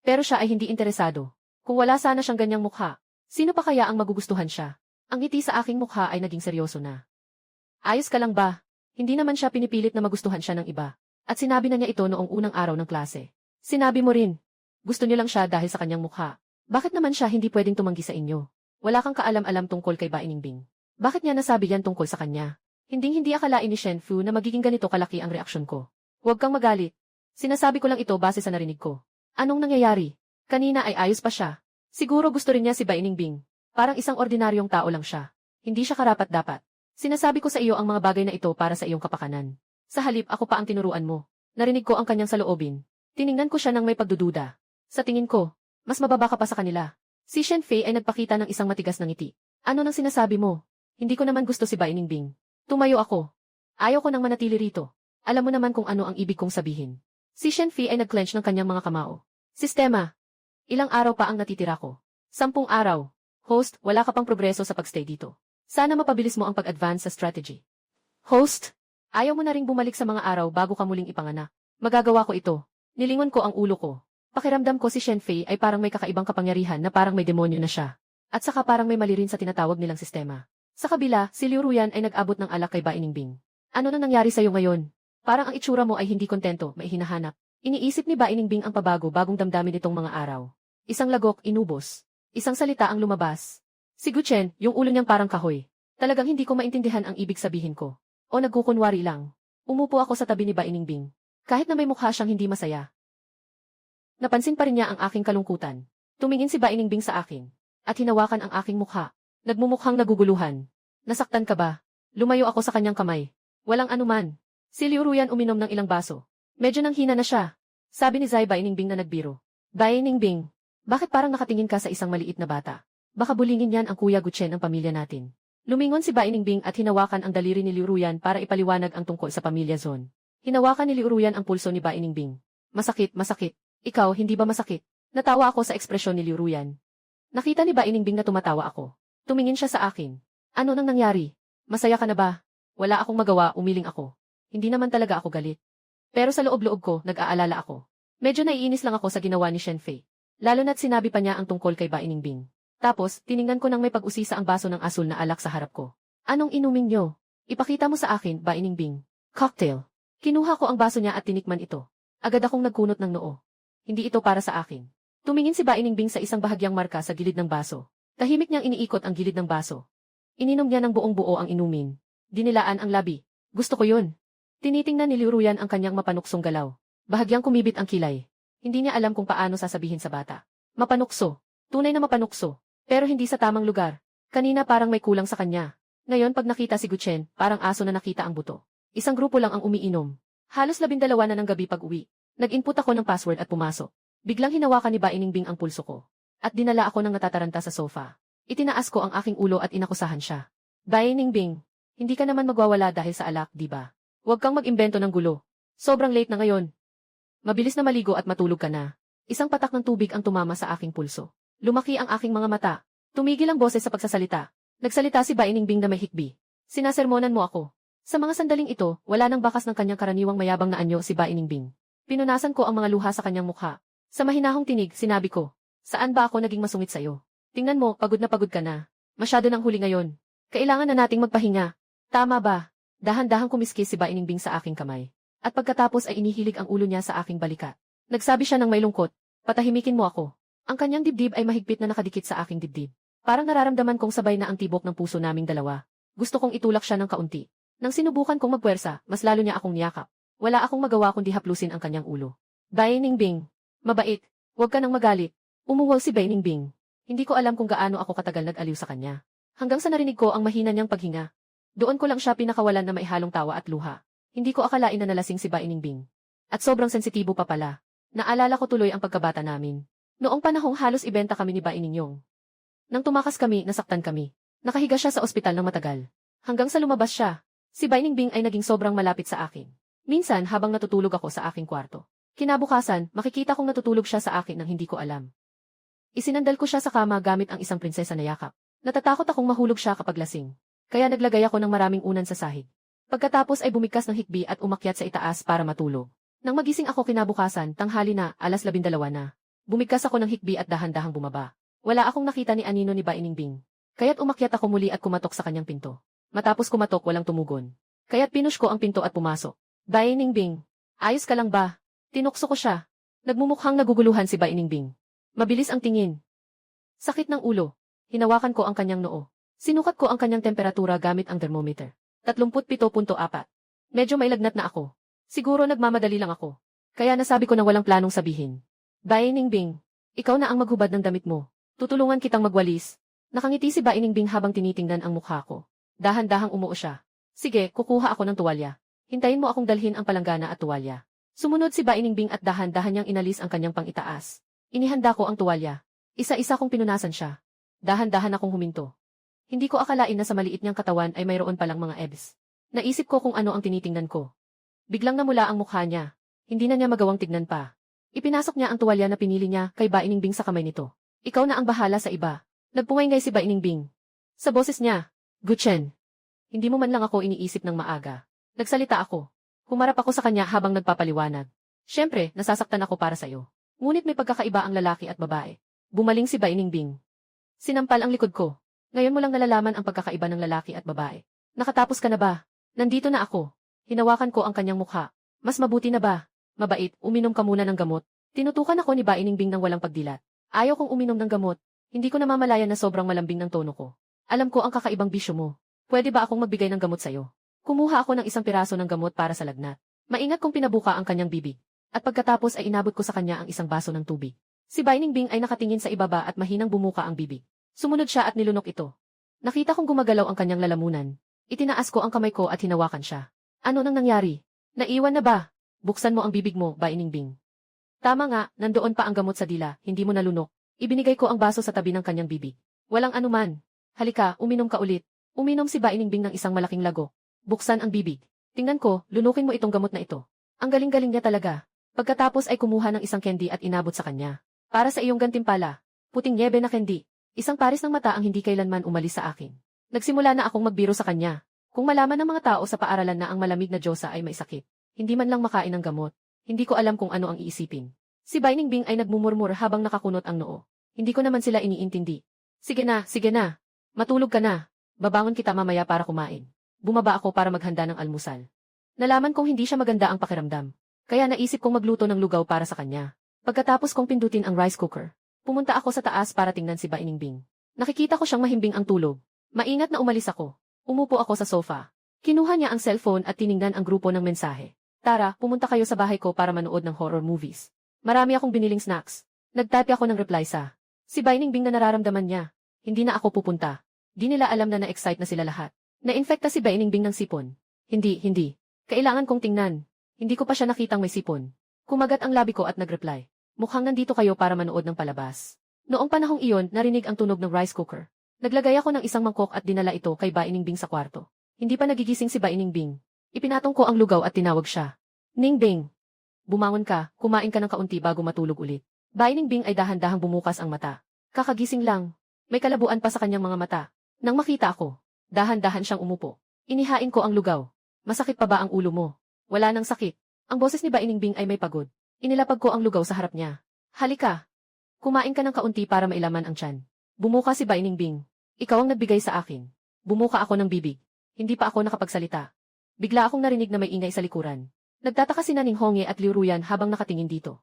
Pero siya ay hindi interesado. Kung wala sana siyang ganyang mukha, sino pa kaya ang magugustuhan siya? Ang ngiti sa aking mukha ay naging seryoso na. Ayos ka lang ba? Hindi naman siya pinipilit na magustuhan siya ng iba. At sinabi na niya ito noong unang araw ng klase. Sinabi mo rin. Gusto niyo lang siya dahil sa kanyang mukha. Bakit naman siya hindi pwedeng tumanggi sa inyo? Wala kang kaalam-alam tungkol kay Ba Iningbing. Bakit niya nasabi yan tungkol sa kanya? Hindi akalain ni Shenfu na magiging ganito kalaki ang reaksyon ko. Huwag kang magalit. Sinasabi ko lang ito base sa narinig ko. Anong nangyayari? Kanina ay ayos pa siya. Siguro gusto rin niya si Ba Iningbing. Parang isang ordinaryong tao lang siya. Hindi siya karapat-dapat. Sinasabi ko sa iyo ang mga bagay na ito para sa iyong kapakanan. Sa halip ako pa ang tinuruan mo. Narinig ko ang kanyang saloobin. Tiningnan ko siya ng may pagdududa. Sa tingin ko, mas mababa ka pa sa kanila. Si Shenfei ay nagpakita ng isang matigas na ngiti. Ano nang sinasabi mo? Hindi ko naman gusto si Ba Iningbing. Tumayo ako. Ayaw ko nang manatili rito. Alam mo naman kung ano ang ibig kong sabihin. Si Shenfei ay nag-clench ng kanyang mga kamao. Sistema. Ilang araw pa ang natitira ko. 10 araw. Host, wala ka pang progreso sa pagstay dito. Sana mapabilis mo ang pag-advance sa strategy. Host, ayaw mo na ring bumalik sa mga araw bago ka muling ipanganak. Magagawa ko ito. Nilingon ko ang ulo ko. Pakiramdam ko si Shenfei ay parang may kakaibang kapangyarihan na parang may demonyo na siya. At saka parang may mali rin sa tinatawag nilang sistema. Sa kabila, si Liu Ruyan ay nag-abot ng alak kay Ba Iningbing. Ano na nangyari sa'yo ngayon? Parang ang itsura mo ay hindi kontento, may hinahanap. Iniisip ni Ba Iningbing ang pabago bagong damdamin nitong mga araw. Isang lagok, inubos. Isang salita ang lumabas. Si Gutchen, yung ulo niyang parang kahoy. Talagang hindi ko maintindihan ang ibig sabihin ko. O nagkukunwari lang. Umupo ako sa tabi ni Ba Iningbing. Kahit na may mukha siyang hindi masaya. Napansin pa rin niya ang aking kalungkutan. Tumingin si Ba Iningbing sa akin. At hinawakan ang aking mukha. Nagmumukhang naguguluhan. Nasaktan ka ba? Lumayo ako sa kanyang kamay. Walang anuman. Si Liu Ruyan uminom ng ilang baso. Medyo nang hina na siya. Sabi ni Ba Iningbing na nagbiro. Ba Iningbing, bakit parang nakatingin ka sa isang maliit na bata? Baka bulingin yan ang Kuya Gutchen ng pamilya natin. Lumingon si Bai Ningbing at hinawakan ang daliri ni Liu Ruyan para ipaliwanag ang tungkol sa pamilya Zon. Hinawakan ni Liu Ruyan ang pulso ni Bai Ningbing. Masakit, masakit. Ikaw, hindi ba masakit? Natawa ako sa ekspresyon ni Liu Ruyan. Nakita ni Bai Ningbing na tumatawa ako. Tumingin siya sa akin. Ano nang nangyari? Masaya ka na ba? Wala akong magawa, umiling ako. Hindi naman talaga ako galit. Pero sa loob-loob ko, nag-aalala ako. Medyo naiinis lang ako sa ginawa ni Shen Fei. Lalo na't sinabi pa niya ang tungkol kay Bai Ningbing. Tapos, tiningnan ko nang may pag-usisa ang baso ng asul na alak sa harap ko. Anong inumin niyo? Ipakita mo sa akin, Bai Ningbing. Cocktail. Kinuha ko ang baso niya at tinikman ito. Agad akong nagkunot ng noo. Hindi ito para sa akin. Tumingin si Bai Ningbing sa isang bahagyang marka sa gilid ng baso. Tahimik niyang iniikot ang gilid ng baso. Ininom niya ng buong buo ang inumin. Dinilaan ang labi. Gusto ko yun. Tinitingnan ni Liu Ruyan ang kanyang mapanuksong galaw. Bahagyang kumibit ang kilay. Hindi niya alam kung paano sasabihin sa bata. Mapanukso. Tunay na mapanukso. Pero hindi sa tamang lugar. Kanina parang may kulang sa kanya. Ngayon pag nakita si Guchen, parang aso na nakita ang buto. Isang grupo lang ang umiinom. Halos 12 na ng gabi pag-uwi. Nag-input ako ng password at pumasok. Biglang hinawakan ni Bai Ningbing ang pulso ko. At dinala ako ng natataranta sa sofa. Itinaas ko ang aking ulo at inakusahan siya. Bai Ningbing, hindi ka naman magwawala dahil sa alak, di ba? Huwag kang mag-imbento ng gulo. Sobrang late na ngayon. Mabilis na maligo at matulog ka na. Isang patak ng tubig ang tumama sa aking pulso. Lumaki ang aking mga mata. Tumigil ang boses sa pagsasalita. Nagsalita si Bai Ningbing na may hikbi. Sinasermonan mo ako. Sa mga sandaling ito, wala nang bakas ng kanyang karaniwang mayabang na anyo si Bai Ningbing. Pinunasan ko ang mga luha sa kanyang mukha. Sa mahinahong tinig, sinabi ko, saan ba ako naging masungit sa'yo? Tingnan mo, pagod ka na. Masyado nang huli ngayon. Kailangan na nating magpahinga. Tama ba? Dahan-dahang kumiskis si Bai Ningbing sa aking kamay. At pagkatapos ay inihilig ang ulo niya sa aking balikat. Nagsabi siya ng may lungkot, patahimikin mo ako. Ang kanyang dibdib ay mahigpit na nakadikit sa aking dibdib. Parang nararamdaman kong sabay na ang tibok ng puso naming dalawa. Gusto kong itulak siya ng kaunti. Nang sinubukan kong magpuwersa, mas lalo niya akong niyakap. Wala akong magawa kundi haplusin ang kanyang ulo. Bai Ningbing, mabait. Huwag ka nang magalit. Umuwal si Bai Ningbing. Hindi ko alam kung gaano ako katagal nag-aliw sa kanya. Hanggang sa narinig ko ang mahina niyang paghinga. Doon ko lang siya pinakawalan na maihalong tawa at luha. Hindi ko akalain na nalasing si Bai Ningbing. At sobrang sensitibo pa pala. Naalala ko tuloy ang pagkabata namin. Noong panahong halos ibenta kami ni Bai Ningyong. Nang tumakas kami, nasaktan kami. Nakahiga siya sa ospital ng matagal. Hanggang sa lumabas siya. Si Bai Ningbing ay naging sobrang malapit sa akin. Minsan habang natutulog ako sa aking kwarto. Kinabukasan, makikita kong natutulog siya sa akin nang hindi ko alam. Isinandal ko siya sa kama gamit ang isang prinsesa na yakap. Natatakot akong mahulog siya kapag lasing. Kaya naglagay ako ng maraming unan sa sahig. Pagkatapos ay bumigkas ng hikbi at umakyat sa itaas para matulog. Nang magising ako kinabukasan, tanghali na, 12:00 na. Bumigkas ako ng hikbi at dahan-dahang bumaba. Wala akong nakita ni Anino ni Bai Ningbing. Kaya't umakyat ako muli at kumatok sa kanyang pinto. Matapos kumatok walang tumugon. Kaya't pinush ko ang pinto at pumasok. Bai Ningbing, ayos ka lang ba? Tinukso ko siya. Nagmumukhang naguguluhan si Bai Ningbing. Mabilis ang tingin. Sakit ng ulo. Hinawakan ko ang kanyang noo. Sinukat ko ang kanyang temperatura gamit ang thermometer. 37.4. Medyo may lagnat na ako. Siguro nagmamadali lang ako. Kaya nasabi ko na walang planong sabihin. Bai Ningbing, ikaw na ang maghubad ng damit mo. Tutulungan kitang magwalis. Nakangiti si Bai Ningbing habang tinitingnan ang mukha ko. Dahan-dahang umuo siya. Sige, kukuha ako ng tuwalya. Hintayin mo akong dalhin ang palanggana at tuwalya. Sumunod si Bai Ningbing at dahan-dahan niyang inalis ang kanyang pangitaas. Inihanda ko ang tuwalya. Isa-isa kong pinunasan siya. Dahan-dahan akong huminto. Hindi ko akalain na sa maliit niyang katawan ay mayroon palang mga ebs. Naisip ko kung ano ang tinitingnan ko. Biglang namula ang mukha niya. Hindi na niya magawang tignan pa. Ipinasok niya ang tuwalya na pinili niya kay Bai Ningbing sa kamay nito. Ikaw na ang bahala sa iba. Nagpungay si Bai Ningbing. Sa boses niya, Guchen. Hindi mo man lang ako iniisip ng maaga. Nagsalita ako. Humarap ako sa kanya habang nagpapaliwanag. Siyempre, nasasaktan ako para sa'yo. Ngunit may pagkakaiba ang lalaki at babae. Bumaling si Bai Ningbing. Sinampal ang likod ko. Ngayon mo lang nalalaman ang pagkakaiba ng lalaki at babae. Nakatapos ka na ba? Nandito na ako. Hinawakan ko ang kanyang mukha. Mas mabuti na ba? Mabait, uminom ka muna ng gamot. Tinutukan ako ni Bai Ningbing ng walang pagdilat. Ayaw kong uminom ng gamot. Hindi ko namamalayan na sobrang malambing ng tono ko. Alam ko ang kakaibang bisyo mo. Pwede ba akong magbigay ng gamot sa'yo? Kumuha ako ng isang piraso ng gamot para sa lagnat. Maingat kong pinabuka ang kanyang bibig. At pagkatapos ay inabot ko sa kanya ang isang baso ng tubig. Si Bai Ningbing ay nakatingin sa ibaba at mahinang bumuka ang bibig. Sumunod siya at nilunok ito. Nakita kong gumagalaw ang kanyang lalamunan. Itinaas ko ang kamay ko at hinawakan siya. Ano nang nangyari? Naiwan na ba? Buksan mo ang bibig mo, Bai Ningbing. Tama nga, nandoon pa ang gamot sa dila, hindi mo nalunok. Ibinigay ko ang baso sa tabi ng kanyang bibig. Walang anuman. Halika, uminom ka ulit. Uminom si Bainingbing ng isang malaking lago. Buksan ang bibig. Tingnan ko, lunukin mo itong gamot na ito. Ang galing-galing niya talaga. Pagkatapos ay kumuha ng isang candy at inabot sa kanya. Para sa iyong gantimpala. Puting niebe na candy. Isang pares ng mata ang hindi kailanman umalis sa akin. Nagsimula na akong magbiro sa kanya. Kung malaman ng mga tao sa paaralan na ang malamig na Diyosa ay may sakit, hindi man lang makain ng gamot, hindi ko alam kung ano ang iisipin. Si Bainingbing ay nagmumurmur habang nakakunot ang noo. Hindi ko naman sila iniintindi. Sige na, sige na. Matulog ka na. Babangon kita mamaya para kumain. Bumaba ako para maghanda ng almusal. Nalaman kong hindi siya maganda ang pakiramdam. Kaya naisip kong magluto ng lugaw para sa kanya. Pagkatapos kong pindutin ang rice cooker, pumunta ako sa taas para tingnan si Bainingbing. Nakikita ko siyang mahimbing ang tulog. Maingat na umalis ako. Umupo ako sa sofa. Kinuha niya ang cellphone at tiningnan ang grupo ng mensahe. Tara, pumunta kayo sa bahay ko para manood ng horror movies. Marami akong biniling snacks. Nagtype ako ng reply sa si Bainingbing na nararamdaman niya. Hindi na ako pupunta. Di nila alam na na-excite na sila lahat. Na-infecta si Bainingbing ng sipon. Hindi. Kailangan kong tingnan. Hindi ko pa siya nakitang may sipon. Kumagat ang labi ko at nag-reply. Mukhang nandito kayo para manood ng palabas. Noong panahong iyon, narinig ang tunog ng rice cooker. Naglagay ako ng isang mangkok at dinala ito kay Bainingbing sa kwarto. Hindi pa nagigising si Bainingbing. Ipinatong ko ang lugaw at tinawag siya. Ningbing! Bumangon ka, kumain ka ng kaunti bago matulog ulit. Bainingbing ay dahan-dahang bumukas ang mata. Kakagising lang. May kalabuan pa sa kanyang mga mata. Nang makita ako, dahan-dahan siyang umupo. Inihain ko ang lugaw. Masakit pa ba ang ulo mo? Wala nang sakit. Ang boses ni Bainingbing ay may pagod. Inilapag ko ang lugaw sa harap niya. Halika. Kumain ka ng kaunti para mailaman ang tiyan. Bumuka si Bainingbing. Ikaw ang nagbigay sa akin. Bumuka ako ng bibig. Hindi pa ako nakapagsalita. Bigla akong narinig na may ingay sa likuran. Nagtataka si Naning Honge at Liu Ruyan habang nakatingin dito.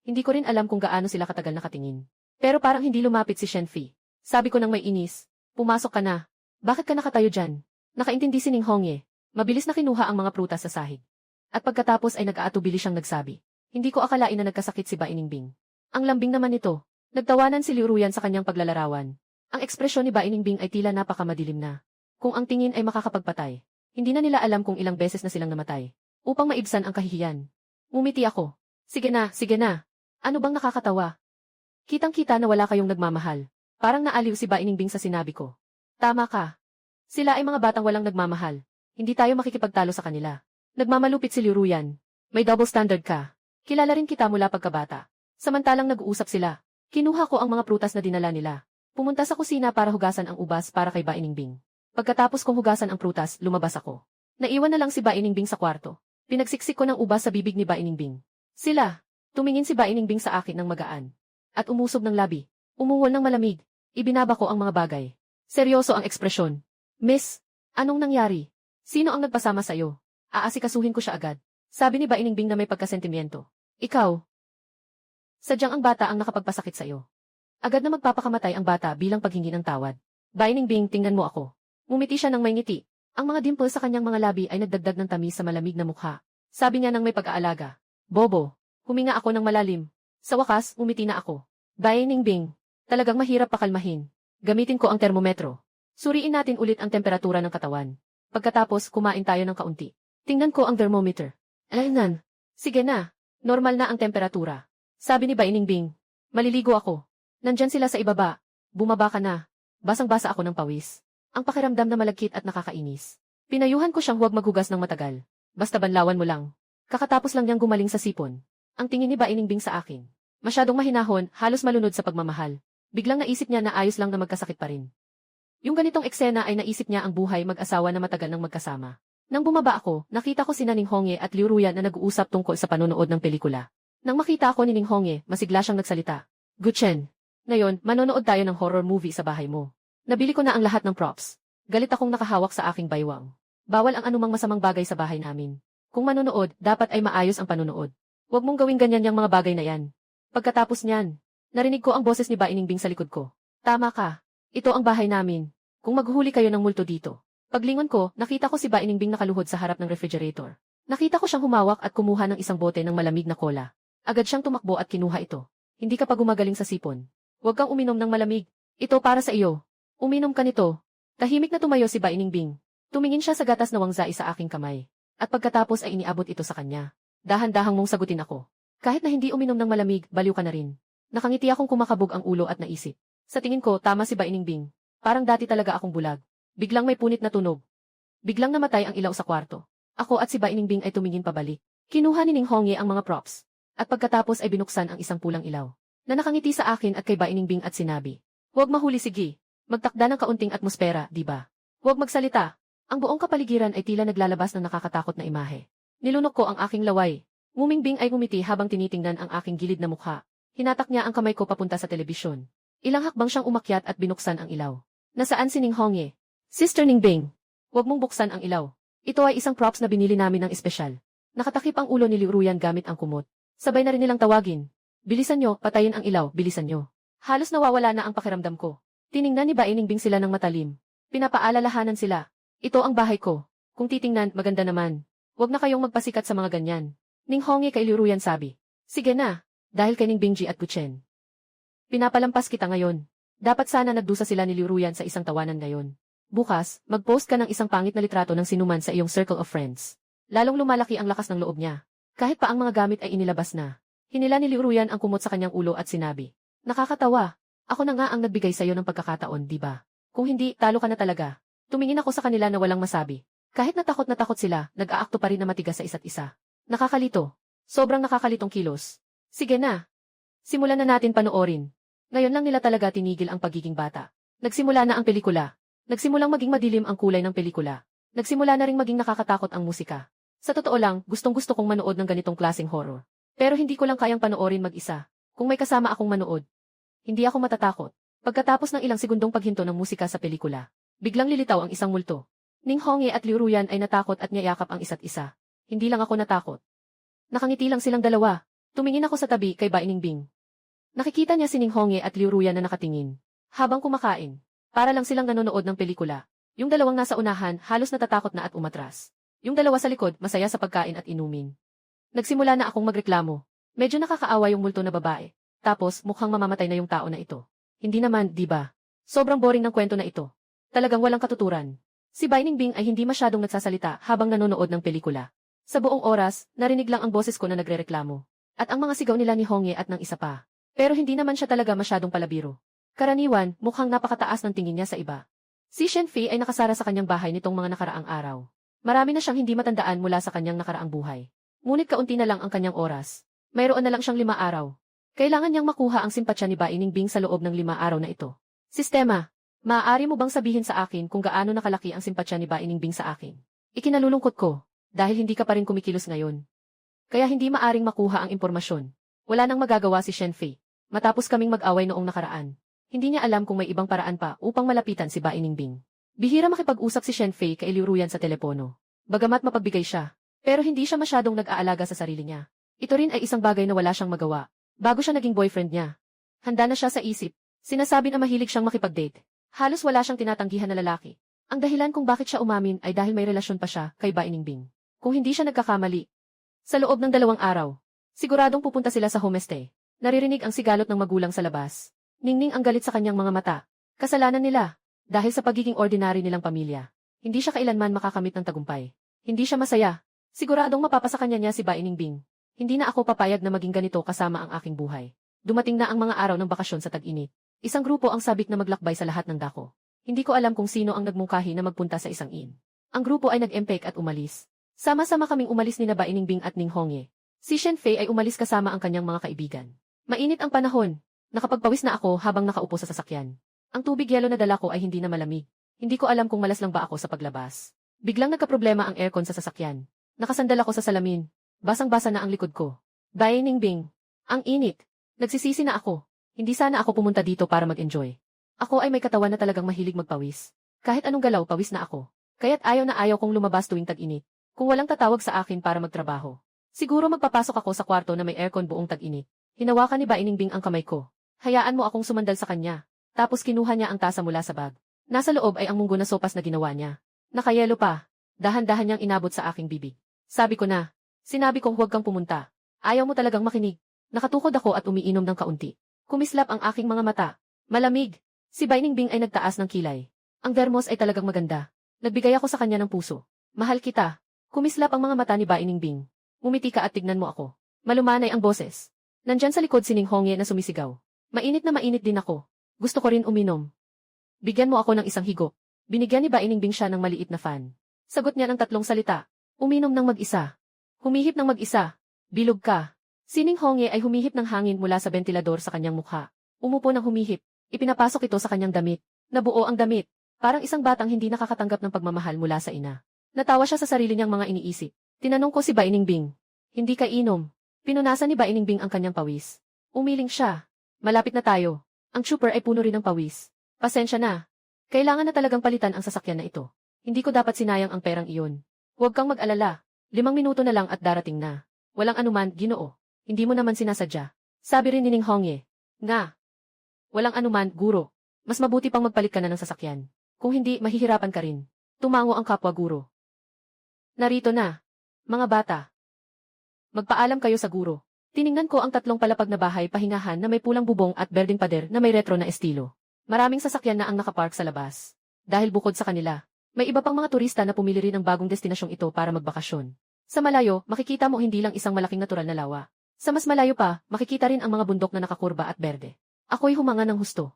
Hindi ko rin alam kung gaano sila katagal nakatingin. Pero parang hindi lumapit si Shenfi. Sabi ko nang may inis. Pumasok ka na. Bakit ka nakatayo dyan? Nakaintindi si Ning Honge. Mabilis na kinuha ang mga prutas sa sahig. At pagkatapos ay nag-aatubili siyang nagsabi. Hindi ko akalain na nagkasakit si Bainingbing. Ang lambing naman nito. Nagtawanan si Liu Ruyan sa kanyang paglalarawan. Ang ekspresyon ni Bainingbing ay tila napakamadilim na. Kung ang tingin ay makakapagpatay, hindi na nila alam kung ilang beses na silang namatay. Upang maibsan ang kahihiyan. Ngumiti ako. Sige na, sige na. Ano bang nakakatawa? Kitang-kita na wala kayong nagmamahal. Parang naaliw si Bainingbing sa sinabi ko. Tama ka. Sila ay mga batang walang nagmamahal. Hindi tayo makikipagtalo sa kanila. Nagmamalupit si Liu Ruyan. May double standard ka. Kilala rin kita mula pagkabata. Samantalang nag-uusap sila. Kinuha ko ang mga prutas na dinala nila. Pumunta sa kusina para hugasan ang ubas para kay Bainingbing. Pagkatapos kong hugasan ang prutas, lumabas ako. Naiwan na lang si Bainingbing sa kwarto. Pinagsiksik ko ng ubas sa bibig ni Bainingbing. Sila. Tumingin si Bainingbing sa akin ng magaan. At umusob ng labi. Umuhol ng malamig. Ibinaba ko ang mga bagay. Seryoso ang ekspresyon. Miss, anong nangyari? Sino ang nagpasama sa'yo? Aasikasuhin ko siya agad. Sabi ni Bainingbing na may pagkasentimiento. Ikaw. Sadyang ang bata ang nakapagpasakit sa'yo. Agad na magpapakamatay ang bata bilang paghingi ng tawad. Bainingbing, tingnan mo ako. Ngumiti siya ng may ngiti. Ang mga dimple sa kanyang mga labi ay nagdagdag ng tamis sa malamig na mukha. Sabi niya ng may pag-aalaga. Bobo, huminga ako ng malalim. Sa wakas, umiti na ako. Bainingbing, talagang mahirap pakalmahin. Gamitin ko ang termometro. Suriin natin ulit ang temperatura ng katawan. Pagkatapos, kumain tayo ng kaunti. Tingnan ko ang thermometer. Ayun. Sige na, normal na ang temperatura. Sabi ni Bainingbing. Maliligo ako. Nandyan sila sa ibaba. Bumaba ka na. Basang-basa ako ng pawis. Ang pakiramdam na malagkit at nakakainis. Pinayuhan ko siyang huwag maghugas ng matagal. Basta banlawan mo lang. Kakatapos lang niyang gumaling sa sipon. Ang tingin ni Bainingbing sa akin. Masyadong mahinahon, halos malunod sa pagmamahal. Biglang naisip niya na ayos lang na magkasakit pa rin. Yung ganitong eksena ay naisip niya ang buhay mag-asawa na matagal nang magkasama. Nang bumaba ako, nakita ko si Naning Honge at Liu Ruyan na nag-uusap tungkol sa panonood ng pelikula. Nang makita ako ni Ning Honge, masigla siyang nagsalita. Guchen. Ngayon, manonood tayo ng horror movie sa bahay mo. Nabili ko na ang lahat ng props. Galit akong nakahawak sa aking baywang. Bawal ang anumang masamang bagay sa bahay namin. Kung manonood, dapat ay maayos ang panonood. Huwag mong gawing ganyan yung mga bagay na yan. Pagkatapos niyan, narinig ko ang boses ni Bainingbing sa likod ko. Tama ka. Ito ang bahay namin. Kung maghuli kayo ng multo dito. Paglingon ko, nakita ko si Bainingbing nakaluhod sa harap ng refrigerator. Nakita ko siyang humawak at kumuha ng isang bote ng malamig na cola. Agad siyang tumakbo at kinuha ito. Hindi ka pa gumagaling sa sipon. Huwag kang uminom ng malamig. Ito para sa iyo. Uminom ka nito. Tahimik na tumayo si Bainingbing. Tumingin siya sa gatas na wangzai sa aking kamay. At pagkatapos ay iniabot ito sa kanya. Dahan-dahang mong sagutin ako. Kahit na hindi uminom ng malamig, baliw ka na rin. Nakangiti akong kumakabog ang ulo at naisip. Sa tingin ko, tama si Bainingbing. Parang dati talaga akong bulag. Biglang may punit na tunog. Biglang namatay ang ilaw sa kwarto. Ako at si Bai Ningbing ay tumingin pabalik. Kinuha ni Ning Hongye ang mga props. At pagkatapos ay binuksan ang isang pulang ilaw na nakangiti sa akin at kay Bai Ningbing at sinabi, "Huwag mahuli, sige. Magtakda ng kaunting atmosfera, di ba? Huwag magsalita." Ang buong kapaligiran ay tila naglalabas ng nakakatakot na imahe. Nilunok ko ang aking laway. Ngumingbing ay ngumiti habang tinitingnan ang aking gilid na mukha. Hinatak niya ang kamay ko papunta sa telebisyon. Ilang hakbang siyang umakyat at binuksan ang ilaw. "Nasaan si Ning Hongye?" "Sister Ningbing, huwag mong buksan ang ilaw. Ito ay isang props na binili namin ng espesyal." Nakatakip ang ulo ni Liu Ruyan gamit ang kumot. Sabay na rin nilang tawagin, "Bilisan nyo, patayin ang ilaw, bilisan nyo." Halos nawawala na ang pakiramdam ko. Tiningnan ni Bai Ningbing sila ng matalim. Pinapaalalahanan sila. "Ito ang bahay ko. Kung titingnan, maganda naman. Huwag na kayong magpasikat sa mga ganyan." Ning Hongye kay Liu Ruyan sabi, "Sige na, dahil kay Ningbingji at Guchen. Pinapalampas kita ngayon." Dapat sana nagdusa sila ni Liu Ruyan sa isang tawanan ngayon. "Bukas, mag-post ka ng isang pangit na litrato ng sinuman sa iyong circle of friends." Lalong lumalaki ang lakas ng loob niya. Kahit pa ang mga gamit ay inilabas na. Hinila ni Liu Ruyan ang kumot sa kanyang ulo at sinabi, "Nakakatawa. Ako na nga ang nagbigay sa iyo ng pagkakataon, di ba? Kung hindi, talo ka na talaga." Tumingin ako sa kanila na walang masabi. Kahit na takot sila, nag-aakto pa rin na matigas sa isa't isa. Nakakalito. Sobrang nakakalitong kilos. Sige na. Simulan na natin panoorin. Ngayon lang nila talaga tinigil ang pagiging bata. Nagsimula na ang pelikula. Nagsimulang maging madilim ang kulay ng pelikula. Nagsimula na ring maging nakakatakot ang musika. Sa totoo lang, gustong-gusto kong manood ng ganitong klaseng horror. Pero hindi ko lang kayang panoorin mag-isa. Kung may kasama akong manood, hindi ako matatakot. Pagkatapos ng ilang segundong paghinto ng musika sa pelikula, biglang lilitaw ang isang multo. Ning Hongye at Liu Ruyan ay natakot at niyayakap ang isa't isa. Hindi lang ako natakot. Nakangiti lang silang dalawa. Tumingin ako sa tabi kay Bai Ningbing. Nakikita niya si Ning Hongye at Liu Ruyan na nakatingin. Habang kumakain, para lang silang nanonood ng pelikula. Yung dalawang nasa unahan halos natatakot na at umatras. Yung dalawa sa likod masaya sa pagkain at inumin. Nagsimula na akong magreklamo. Medyo nakakaawa yung multo na babae. Tapos mukhang mamamatay na yung tao na ito. Hindi naman, di ba? Sobrang boring ng kwento na ito. Talagang walang katuturan. Si Bai Ningbing ay hindi masyadong nagsasalita habang nanonood ng pelikula. Sa buong oras, narinig lang ang boses ko na nagrereklamo. At ang mga sigaw nila ni Hongye at ng isa pa. Pero hindi naman siya talaga masyadong palabiro. Karaniwan, mukhang napakataas ng tingin niya sa iba. Si Shenfei ay nakasara sa kanyang bahay nitong mga nakaraang araw. Marami na siyang hindi matandaan mula sa kanyang nakaraang buhay. Ngunit kaunti na lang ang kanyang oras. Mayroon na lang siyang 5 araw. Kailangan niyang makuha ang simpatsya ni Bai Ningbing sa loob ng 5 araw na ito. Sistema, maaari mo bang sabihin sa akin kung gaano nakalaki ang simpatsya ni Bai Ningbing sa akin? Ikinalulungkot ko, dahil hindi ka pa rin kumikilos ngayon. Kaya hindi maaring makuha ang impormasyon. Wala nang magagawa si Shenfei. Matapos kaming mag-away noong nakaraan. Hindi niya alam kung may ibang paraan pa upang malapitan si Bai Ningbing. Bihira makipag-usap si Shenfei kay Liu Ruyan sa telepono. Bagamat mapagbigay siya, pero hindi siya masyadong nag-aalaga sa sarili niya. Ito rin ay isang bagay na wala siyang magawa. Bago siya naging boyfriend niya. Handa na siya sa isip. Sinasabi na mahilig siyang makipag-date. Halos wala siyang tinatanggihan na lalaki. Ang dahilan kung bakit siya umamin ay dahil may relasyon pa siya kay Bai Ningbing. Kung hindi siya nagkakamali. Sa loob ng 2 araw, siguradong pupunta sila sa homestay. Naririnig ang sigalot ng magulang sa labas. Ningning ang galit sa kanyang mga mata. Kasalanan nila. Dahil sa pagiging ordinary nilang pamilya. Hindi siya kailanman makakamit ng tagumpay. Hindi siya masaya. Siguradong mapapasa kanya niya si Bai Ningbing. Hindi na ako papayag na maging ganito kasama ang aking buhay. Dumating na ang mga araw ng bakasyon sa tag-init. Isang grupo ang sabik na maglakbay sa lahat ng dako. Hindi ko alam kung sino ang nagmungkahi na magpunta sa isang inn. Ang grupo ay nag-empake at umalis. Sama-sama kaming umalis ni Bai Ningbing at Ning Hongye. Si Shenfei ay umalis kasama ang kanyang mga kaibigan. Mainit ang panahon. Nakapagpawis na ako habang nakaupo sa sasakyan. Ang tubig yelo na dala ko ay hindi na malamig. Hindi ko alam kung malas lang ba ako sa paglabas. Biglang nagkaproblema ang aircon sa sasakyan. Nakasandal ako sa salamin. Basang-basa na ang likod ko. Bai Ningbing. Ang init. Nagsisisi na ako. Hindi sana ako pumunta dito para mag-enjoy. Ako ay may katawan na talagang mahilig magpawis. Kahit anong galaw, pawis na ako. Kaya't ayaw na ayaw kong lumabas tuwing tag-init. Kung walang tatawag sa akin para magtrabaho. Siguro magpapasok ako sa kwarto na may aircon buong tag-init. Hinawakan ni Bai Ningbing ang kamay ko. Hayaan mo akong sumandal sa kanya. Tapos kinuha niya ang tasa mula sa bag. Nasa loob ay ang munggo na sopas na ginawa niya. Nakayelo pa. Dahan-dahan niyang inabot sa aking bibig. Sabi ko na. Sinabi kong huwag kang pumunta. Ayaw mo talagang makinig. Nakatukod ako at umiinom ng kaunti. Kumislap ang aking mga mata. Malamig. Si Bai Ningbing ay nagtaas ng kilay. Ang dermos ay talagang maganda. Nagbigay ako sa kanya ng puso. Mahal kita. Kumislap ang mga mata ni Bai Ningbing. Umiti ka at tignan mo ako. Malumanay ang boses. Nandyan sa likod si Ning Hongye na sumisigaw. Mainit na mainit din ako. Gusto ko rin uminom. Bigyan mo ako ng isang higop. Binigyan ni Ba Iningbing siya ng maliit na fan. Sagot niya ng 3 salita. Uminom ng mag-isa. Humihip ng mag-isa. Bilog ka. Si Ning Hongye ay humihip ng hangin mula sa bentilador sa kanyang mukha. Umupo ng humihip. Ipinapasok ito sa kanyang damit. Nabuo ang damit. Parang isang batang hindi nakakatanggap ng pagmamahal mula sa ina. Natawa siya sa sarili niyang mga iniisip. Tinanong ko si Ba Iningbing. Hindi ka inom. Pinunasan ni Ba Iningbing ang kanyang pawis. Umiling siya. Malapit na tayo. Ang chopper ay puno rin ng pawis. Pasensya na. Kailangan na talagang palitan ang sasakyan na ito. Hindi ko dapat sinayang ang perang iyon. Huwag kang mag-alala. 5 minuto na lang at darating na. Walang anuman, Ginoo. Hindi mo naman sinasadya. Sabi rin ni Ning Hongye. Nga. Walang anuman, guro. Mas mabuti pang magpalit ka na ng sasakyan. Kung hindi, mahihirapan ka rin. Tumango ang kapwa guro. Narito na. Mga bata. Magpaalam kayo sa guro. Tiningnan ko ang 3 palapag na bahay pahingahan na may pulang bubong at berdeng pader na may retro na estilo. Maraming sasakyan na ang nakapark sa labas. Dahil bukod sa kanila, may iba pang mga turista na pumili rin ng bagong destinasyong ito para magbakasyon. Sa malayo, makikita mo hindi lang isang malaking natural na lawa. Sa mas malayo pa, makikita rin ang mga bundok na nakakurba at berde. Ako'y humanga ng husto.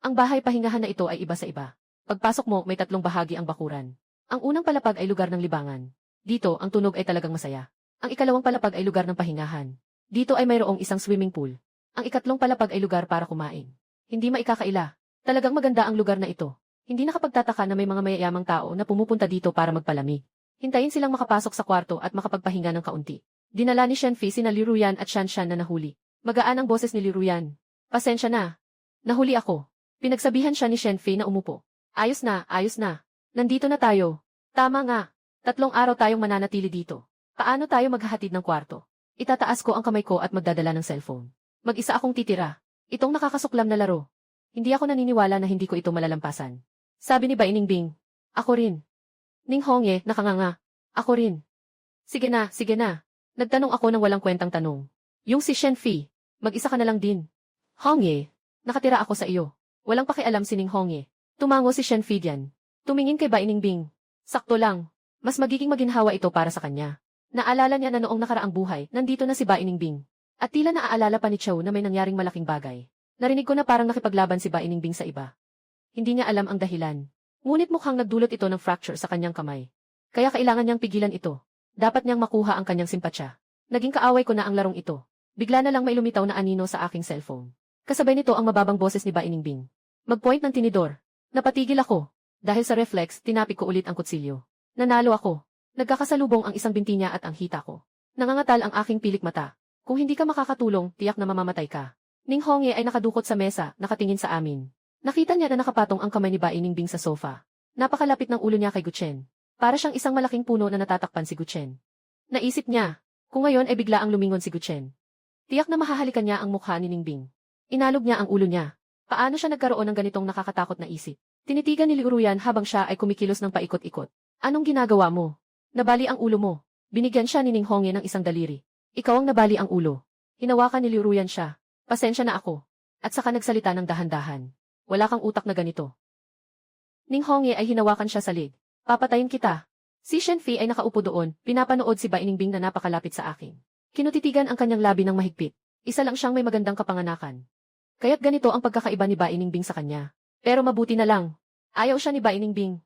Ang bahay pahingahan na ito ay iba sa iba. Pagpasok mo, may 3 bahagi ang bakuran. Ang unang palapag ay lugar ng libangan. Dito, ang tunog ay talagang masaya. Ang ikalawang palapag ay lugar ng pahingahan. Dito ay mayroong isang swimming pool. Ang ikatlong palapag ay lugar para kumain. Hindi maikakaila. Talagang maganda ang lugar na ito. Hindi nakapagtataka na may mga mayayamang tao na pumupunta dito para magpalamig. Hintayin silang makapasok sa kwarto at makapagpahinga ng kaunti. Dinala ni Shenfi sina Li Ruyan at Shanshan na nahuli. Magaan ang boses ni Li Ruyan. Pasensya na. Nahuli ako. Pinagsabihan siya ni Shenfi na umupo. Ayos na, ayos na. Nandito na tayo. Tama nga. 3 araw tayong mananatili dito. Paano tayo maghahatid ng kwarto? Itataas ko ang kamay ko at magdadala ng cellphone. Mag-isa akong titira. Itong nakakasuklam na laro. Hindi ako naniniwala na hindi ko ito malalampasan. Sabi ni Ba Iningbing. Ako rin. Ning Hongye, nakanganga. Ako rin. Sige na, sige na. Nagtanong ako ng walang kwentang tanong. Yung si Shenfi, mag-isa ka na lang din. Hongye, nakatira ako sa iyo. Walang pakialam si Ning Hongye. Tumango si Shenfi diyan. Tumingin kay Ba Iningbing. Sakto lang. Mas magiging maginhawa ito para sa kanya. Naalala niya na noong nakaraang buhay, nandito na si Ba Iningbing. At tila naaalala pa ni Chow na may nangyaring malaking bagay. Narinig ko na parang nakipaglaban si Ba Iningbing sa iba. Hindi niya alam ang dahilan. Ngunit mukhang nagdulot ito ng fracture sa kanyang kamay. Kaya kailangan niyang pigilan ito. Dapat niyang makuha ang kanyang simpatsya. Naging kaaway ko na ang larong ito. Bigla na lang may lumitaw na anino sa aking cellphone. Kasabay nito ang mababang boses ni Ba Iningbing. Mag-point ng tinidor. Napatigil ako. Dahil sa reflex, tinapik ko ulit ang kutsilyo. Nanalo ako. Nagkakasalubong ang isang binti niya at ang hita ko. Nangangatal ang aking pilik mata. Kung hindi ka makakatulong, tiyak na mamamatay ka. Ning Hongye ay nakadukot sa mesa, nakatingin sa amin. Nakita niya na nakapatong ang kamay ni Ba Iningbing sa sofa. Napakalapit ng ulo niya kay Guchen. Para siyang isang malaking puno na natatakpan si Guchen. Naisip niya, kung ngayon ay bigla ang lumingon si Guchen. Tiyak na mahahalikan niya ang mukha ni Ningbing. Inalog niya ang ulo niya. Paano siya nagkaroon ng ganitong nakakatakot na isip? Tinitigan ni Li Ruyan habang siya ay kumikilos ng paikot-ikot. Anong ginagawa mo? Nabali ang ulo mo. Binigyan siya ni Ning Hongye ng isang daliri. Ikaw ang nabali ang ulo. Hinawakan ni Li Ruyan siya. Pasensya na ako. At saka nagsalita ng dahan-dahan. Wala kang utak na ganito. Ning Hongye ay hinawakan siya sa leg. Papatayin kita. Si Shenfi ay nakaupo doon, pinapanood si Ba Iningbing na napakalapit sa akin. Kinutitigan ang kanyang labi ng mahigpit. Isa lang siyang may magandang kapanganakan. Kaya't ganito ang pagkakaiba ni Ba Iningbing sa kanya. Pero mabuti na lang. Ayaw siya ni Ba Iningbing.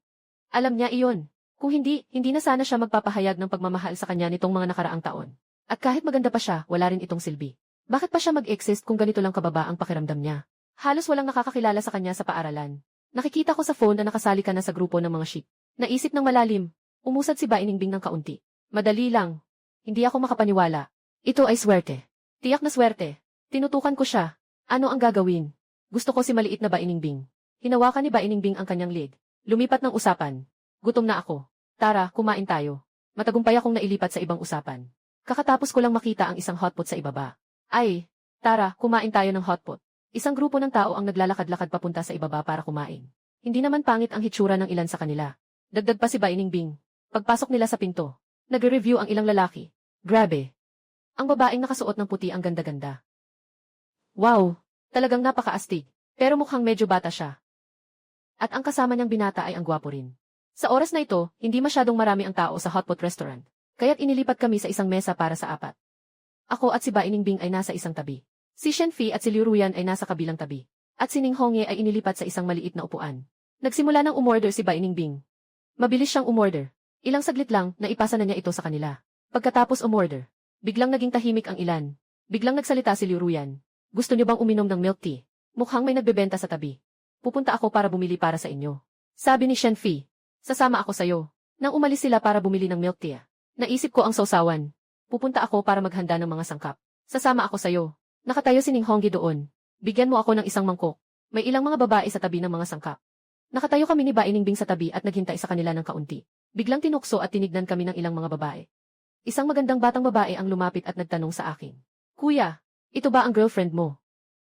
Alam niya iyon. Kung hindi, hindi na sana siya magpapahayag ng pagmamahal sa kanya nitong mga nakaraang taon. At kahit maganda pa siya, wala rin itong silbi. Bakit pa siya mag-exist kung ganito lang kababa ang pakiramdam niya? Halos walang nakakakilala sa kanya sa paaralan. Nakikita ko sa phone na nakasali ka na sa grupo ng mga ship. Naisip ng malalim. Umusad si Ba Iningbing ng kaunti. Madali lang. Hindi ako makapaniwala. Ito ay swerte. Tiyak na swerte. Tinutukan ko siya. Ano ang gagawin? Gusto ko si maliit na Ba Iningbing. Hinawakan ni Ba Iningbing ang kanyang leg. Lumipat ng usapan. Gutom na ako. Tara, kumain tayo. Matagumpay akong nailipat sa ibang usapan. Kakatapos ko lang makita ang isang hotpot sa ibaba. Ay, tara, kumain tayo ng hotpot. Isang grupo ng tao ang naglalakad-lakad papunta sa ibaba para kumain. Hindi naman pangit ang hitsura ng ilan sa kanila. Dagdag pa si Ba Iningbing. Pagpasok nila sa pinto, nagre-review ang ilang lalaki. Grabe. Ang babaeng nakasuot ng puti ang ganda-ganda. Wow, talagang napakaastig. Pero mukhang medyo bata siya. At ang kasama niyang binata ay ang gwapo rin. Sa oras na ito, hindi masyadong marami ang tao sa hotpot restaurant. Kaya't inilipat kami sa isang mesa para sa 4. Ako at si Ba Iningbing ay nasa isang tabi. Si Shenfi at si Liu Ruyan ay nasa kabilang tabi. At si Ning Hongye ay inilipat sa isang maliit na upuan. Nagsimula ng umorder si Bai Ningbing. Mabilis siyang umorder. Ilang saglit lang, naipasa na niya ito sa kanila. Pagkatapos umorder, biglang naging tahimik ang ilan. Biglang nagsalita si Liu Ruyan. Gusto niyo bang uminom ng milk tea? Mukhang may nagbebenta sa tabi. Pupunta ako para bumili para sa inyo. Sabi ni Shen Fi. Sasama ako sayo. Nang umalis sila para bumili ng milk tea, naisip ko ang sausawan. Pupunta ako para maghanda ng mga sangkap. Sasama ako sayo. Nakatayo si Ning Honggi doon. Bigyan mo ako ng isang mangkok. May ilang mga babae sa tabi ng mga sangkap. Nakatayo kami ni Bai Ningbing sa tabi at naghintay sa kanila ng kaunti. Biglang tinukso at tinignan kami ng ilang mga babae. Isang magandang batang babae ang lumapit at nagtanong sa akin. Kuya, ito ba ang girlfriend mo?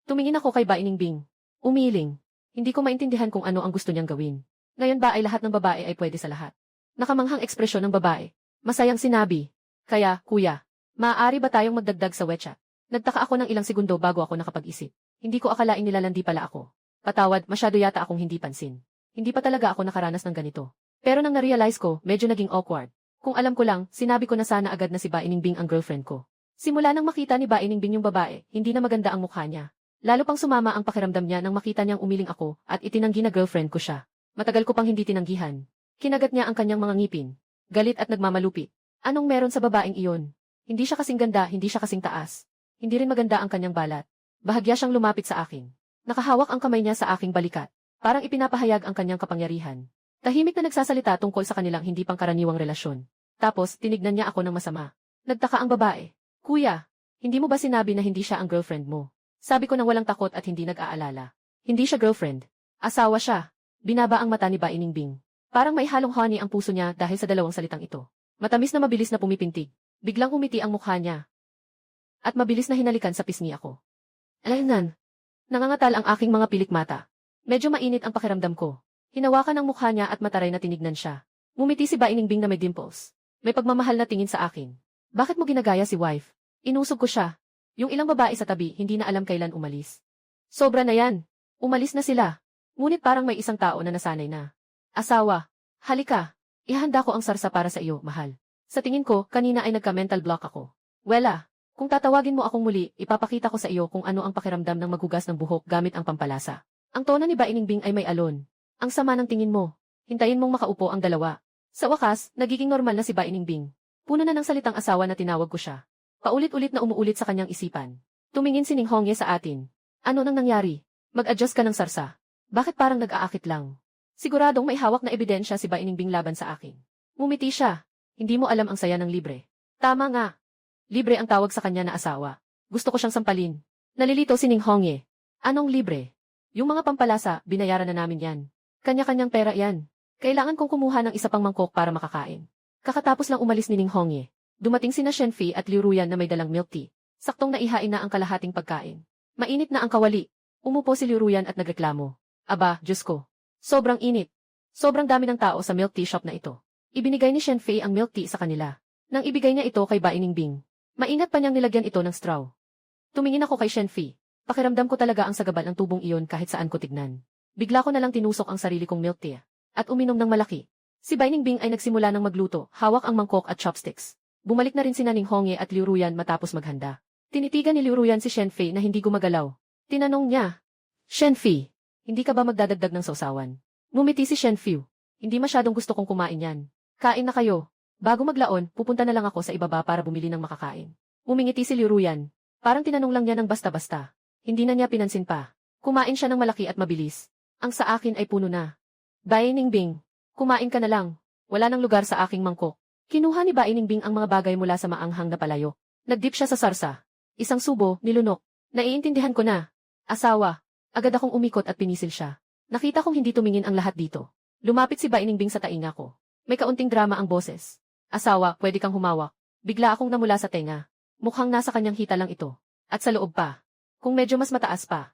Tumingin ako kay Bai Ningbing. Umiling. Hindi ko maintindihan kung ano ang gusto niyang gawin. Ngayon ba ay lahat ng babae ay pwede sa lahat? Nakamanghang ekspresyon ng babae. Masayang sinabi. Kaya, kuya, maaari ba tayong magdagdag sa WeChat? Nagtaka ako ng ilang segundo bago ako nakapag-isip. Hindi ko akalaing nilalandi pala ako. Patawad, masyado yata akong hindi pansin. Hindi pa talaga ako nakaranas ng ganito. Pero nang na-realize ko, medyo naging awkward. Kung alam ko lang, sinabi ko na sana agad na si Bai Ningbing ang girlfriend ko. Simula nang makita ni Bai Ningbing yung babae, hindi na maganda ang mukha niya. Lalo pang sumama ang pakiramdam niya nang makita niyang umiling ako at itinanggi na girlfriend ko siya. Matagal ko pang hindi tinanggihan. Kinagat niya ang kanyang mga ngipin. Galit at nagmamalupit. Anong meron sa babaeng iyon? Hindi siya kasing ganda, hindi siya kasing taas. Hindi rin maganda ang kanyang balat. Bahagya siyang lumapit sa akin. Nakahawak ang kamay niya sa aking balikat. Parang ipinapahayag ang kanyang kapangyarihan. Tahimik na nagsasalita tungkol sa kanilang hindi pangkaraniwang relasyon. Tapos, tinignan niya ako ng masama. Nagtaka ang babae. Kuya, hindi mo ba sinabi na hindi siya ang girlfriend mo? Sabi ko nang walang takot at hindi nag-aalala. Hindi siya girlfriend. Asawa siya. Binaba ang mata ni Bai Ningbing. Parang may halong honey ang puso niya dahil sa dalawang salitang ito. Matamis na mabilis na pumipintig. Biglang umiti ang mukha niya. At mabilis na hinalikan sa pisngi ako. Alaynan. Nangangatal ang aking mga pilik mata. Medyo mainit ang pakiramdam ko. Hinawakan ang mukha niya at mataray na tinignan siya. Ngumiti si Bai Ningbing na may dimples. May pagmamahal na tingin sa akin. Bakit mo ginagaya si wife? Inusog ko siya. Yung ilang babae sa tabi hindi na alam kailan umalis. Sobra na yan. Umalis na sila. Ngunit parang may isang tao na nasanay na. Asawa, halika. Ihanda ko ang sarsa para sa iyo, mahal. Sa tingin ko, kanina ay nagka-mental block ako. Wala. Kung tatawagin mo akong muli, ipapakita ko sa iyo kung ano ang pakiramdam ng magugas ng buhok gamit ang pampalasa. Ang tono ni Bai Ningbing ay may alon. Ang sama ng tingin mo. Hintayin mong makaupo ang dalawa. Sa wakas, nagiging normal na si Bai Ningbing. Puno na ng salitang asawa na tinawag ko siya. Paulit-ulit na umuulit sa kanyang isipan. Tumingin si Ning Hongye sa atin. Ano nang nangyari? Mag-adjust ka ng sarsa. Bakit parang nag-aakit lang? Siguradong may hawak na ebidensya si Bai Ningbing laban sa akin. Ngumiti siya. Hindi mo alam ang saya ng libre. Tama nga. Libre ang tawag sa kanya na asawa. Gusto ko siyang sampalin. Nalilito si Ning Hongye. Anong libre? Yung mga pampalasa, binayaran na namin yan. Kanya-kanyang pera yan. Kailangan kong kumuha ng isa pang mangkok para makakain. Kakatapos lang umalis ni Ning Hongye. Dumating sina Shen Fi at Liu Ruyan na may dalang milk tea. Saktong naihain na ang kalahating pagkain. Mainit na ang kawali. Umupo si Liu Ruyan at nagreklamo. Aba, Diyos ko. Sobrang init. Sobrang dami ng tao sa milk tea shop na ito. Ibinigay ni Shen Fei ang milk tea sa kanila. Nang ibigay niya ito kay Bai Ningbing. Maingat pa niyang nilagyan ito ng straw. Tumingin ako kay Shen Fei. Pakiramdam ko talaga ang sagabal ng tubong iyon kahit saan ko tignan. Bigla ko na lang tinusok ang sarili kong milk tea. At uminom ng malaki. Si Bai Ningbing ay nagsimula ng magluto, hawak ang mangkok at chopsticks. Bumalik na rin sina Ning Hongye at Liu Ruyan matapos maghanda. Tinitigan ni Liu Ruyan si Shen Fei na hindi gumagalaw. Tinanong niya, Shen Fei, hindi ka ba magdadagdag ng sausawan? Ngumiti si Shen Fei. Hindi masyadong gusto kong kumain yan. Kain na kayo. Bago maglaon, pupunta na lang ako sa ibaba para bumili ng makakain. Umingiti si Liu Ruyan. Parang tinanong lang niya ng basta-basta. Hindi na niya pinansin pa. Kumain siya ng malaki at mabilis. Ang sa akin ay puno na. Bai Ningbing, kumain ka na lang. Wala nang lugar sa aking mangkok. Kinuha ni Bai Ningbing ang mga bagay mula sa maanghang na palayo. Nagdip siya sa sarsa. Isang subo, nilunok. Naiintindihan ko na. Asawa. Agad akong umikot at pinisil siya. Nakita kong hindi tumingin ang lahat dito. Lumapit si Bai Ningbing sa tainga ko. May kaunting drama ang boses. Asawa, pwede kang humawak. Bigla akong namula sa tenga. Mukhang nasa kanyang hita lang ito. At sa loob pa. Kung medyo mas mataas pa.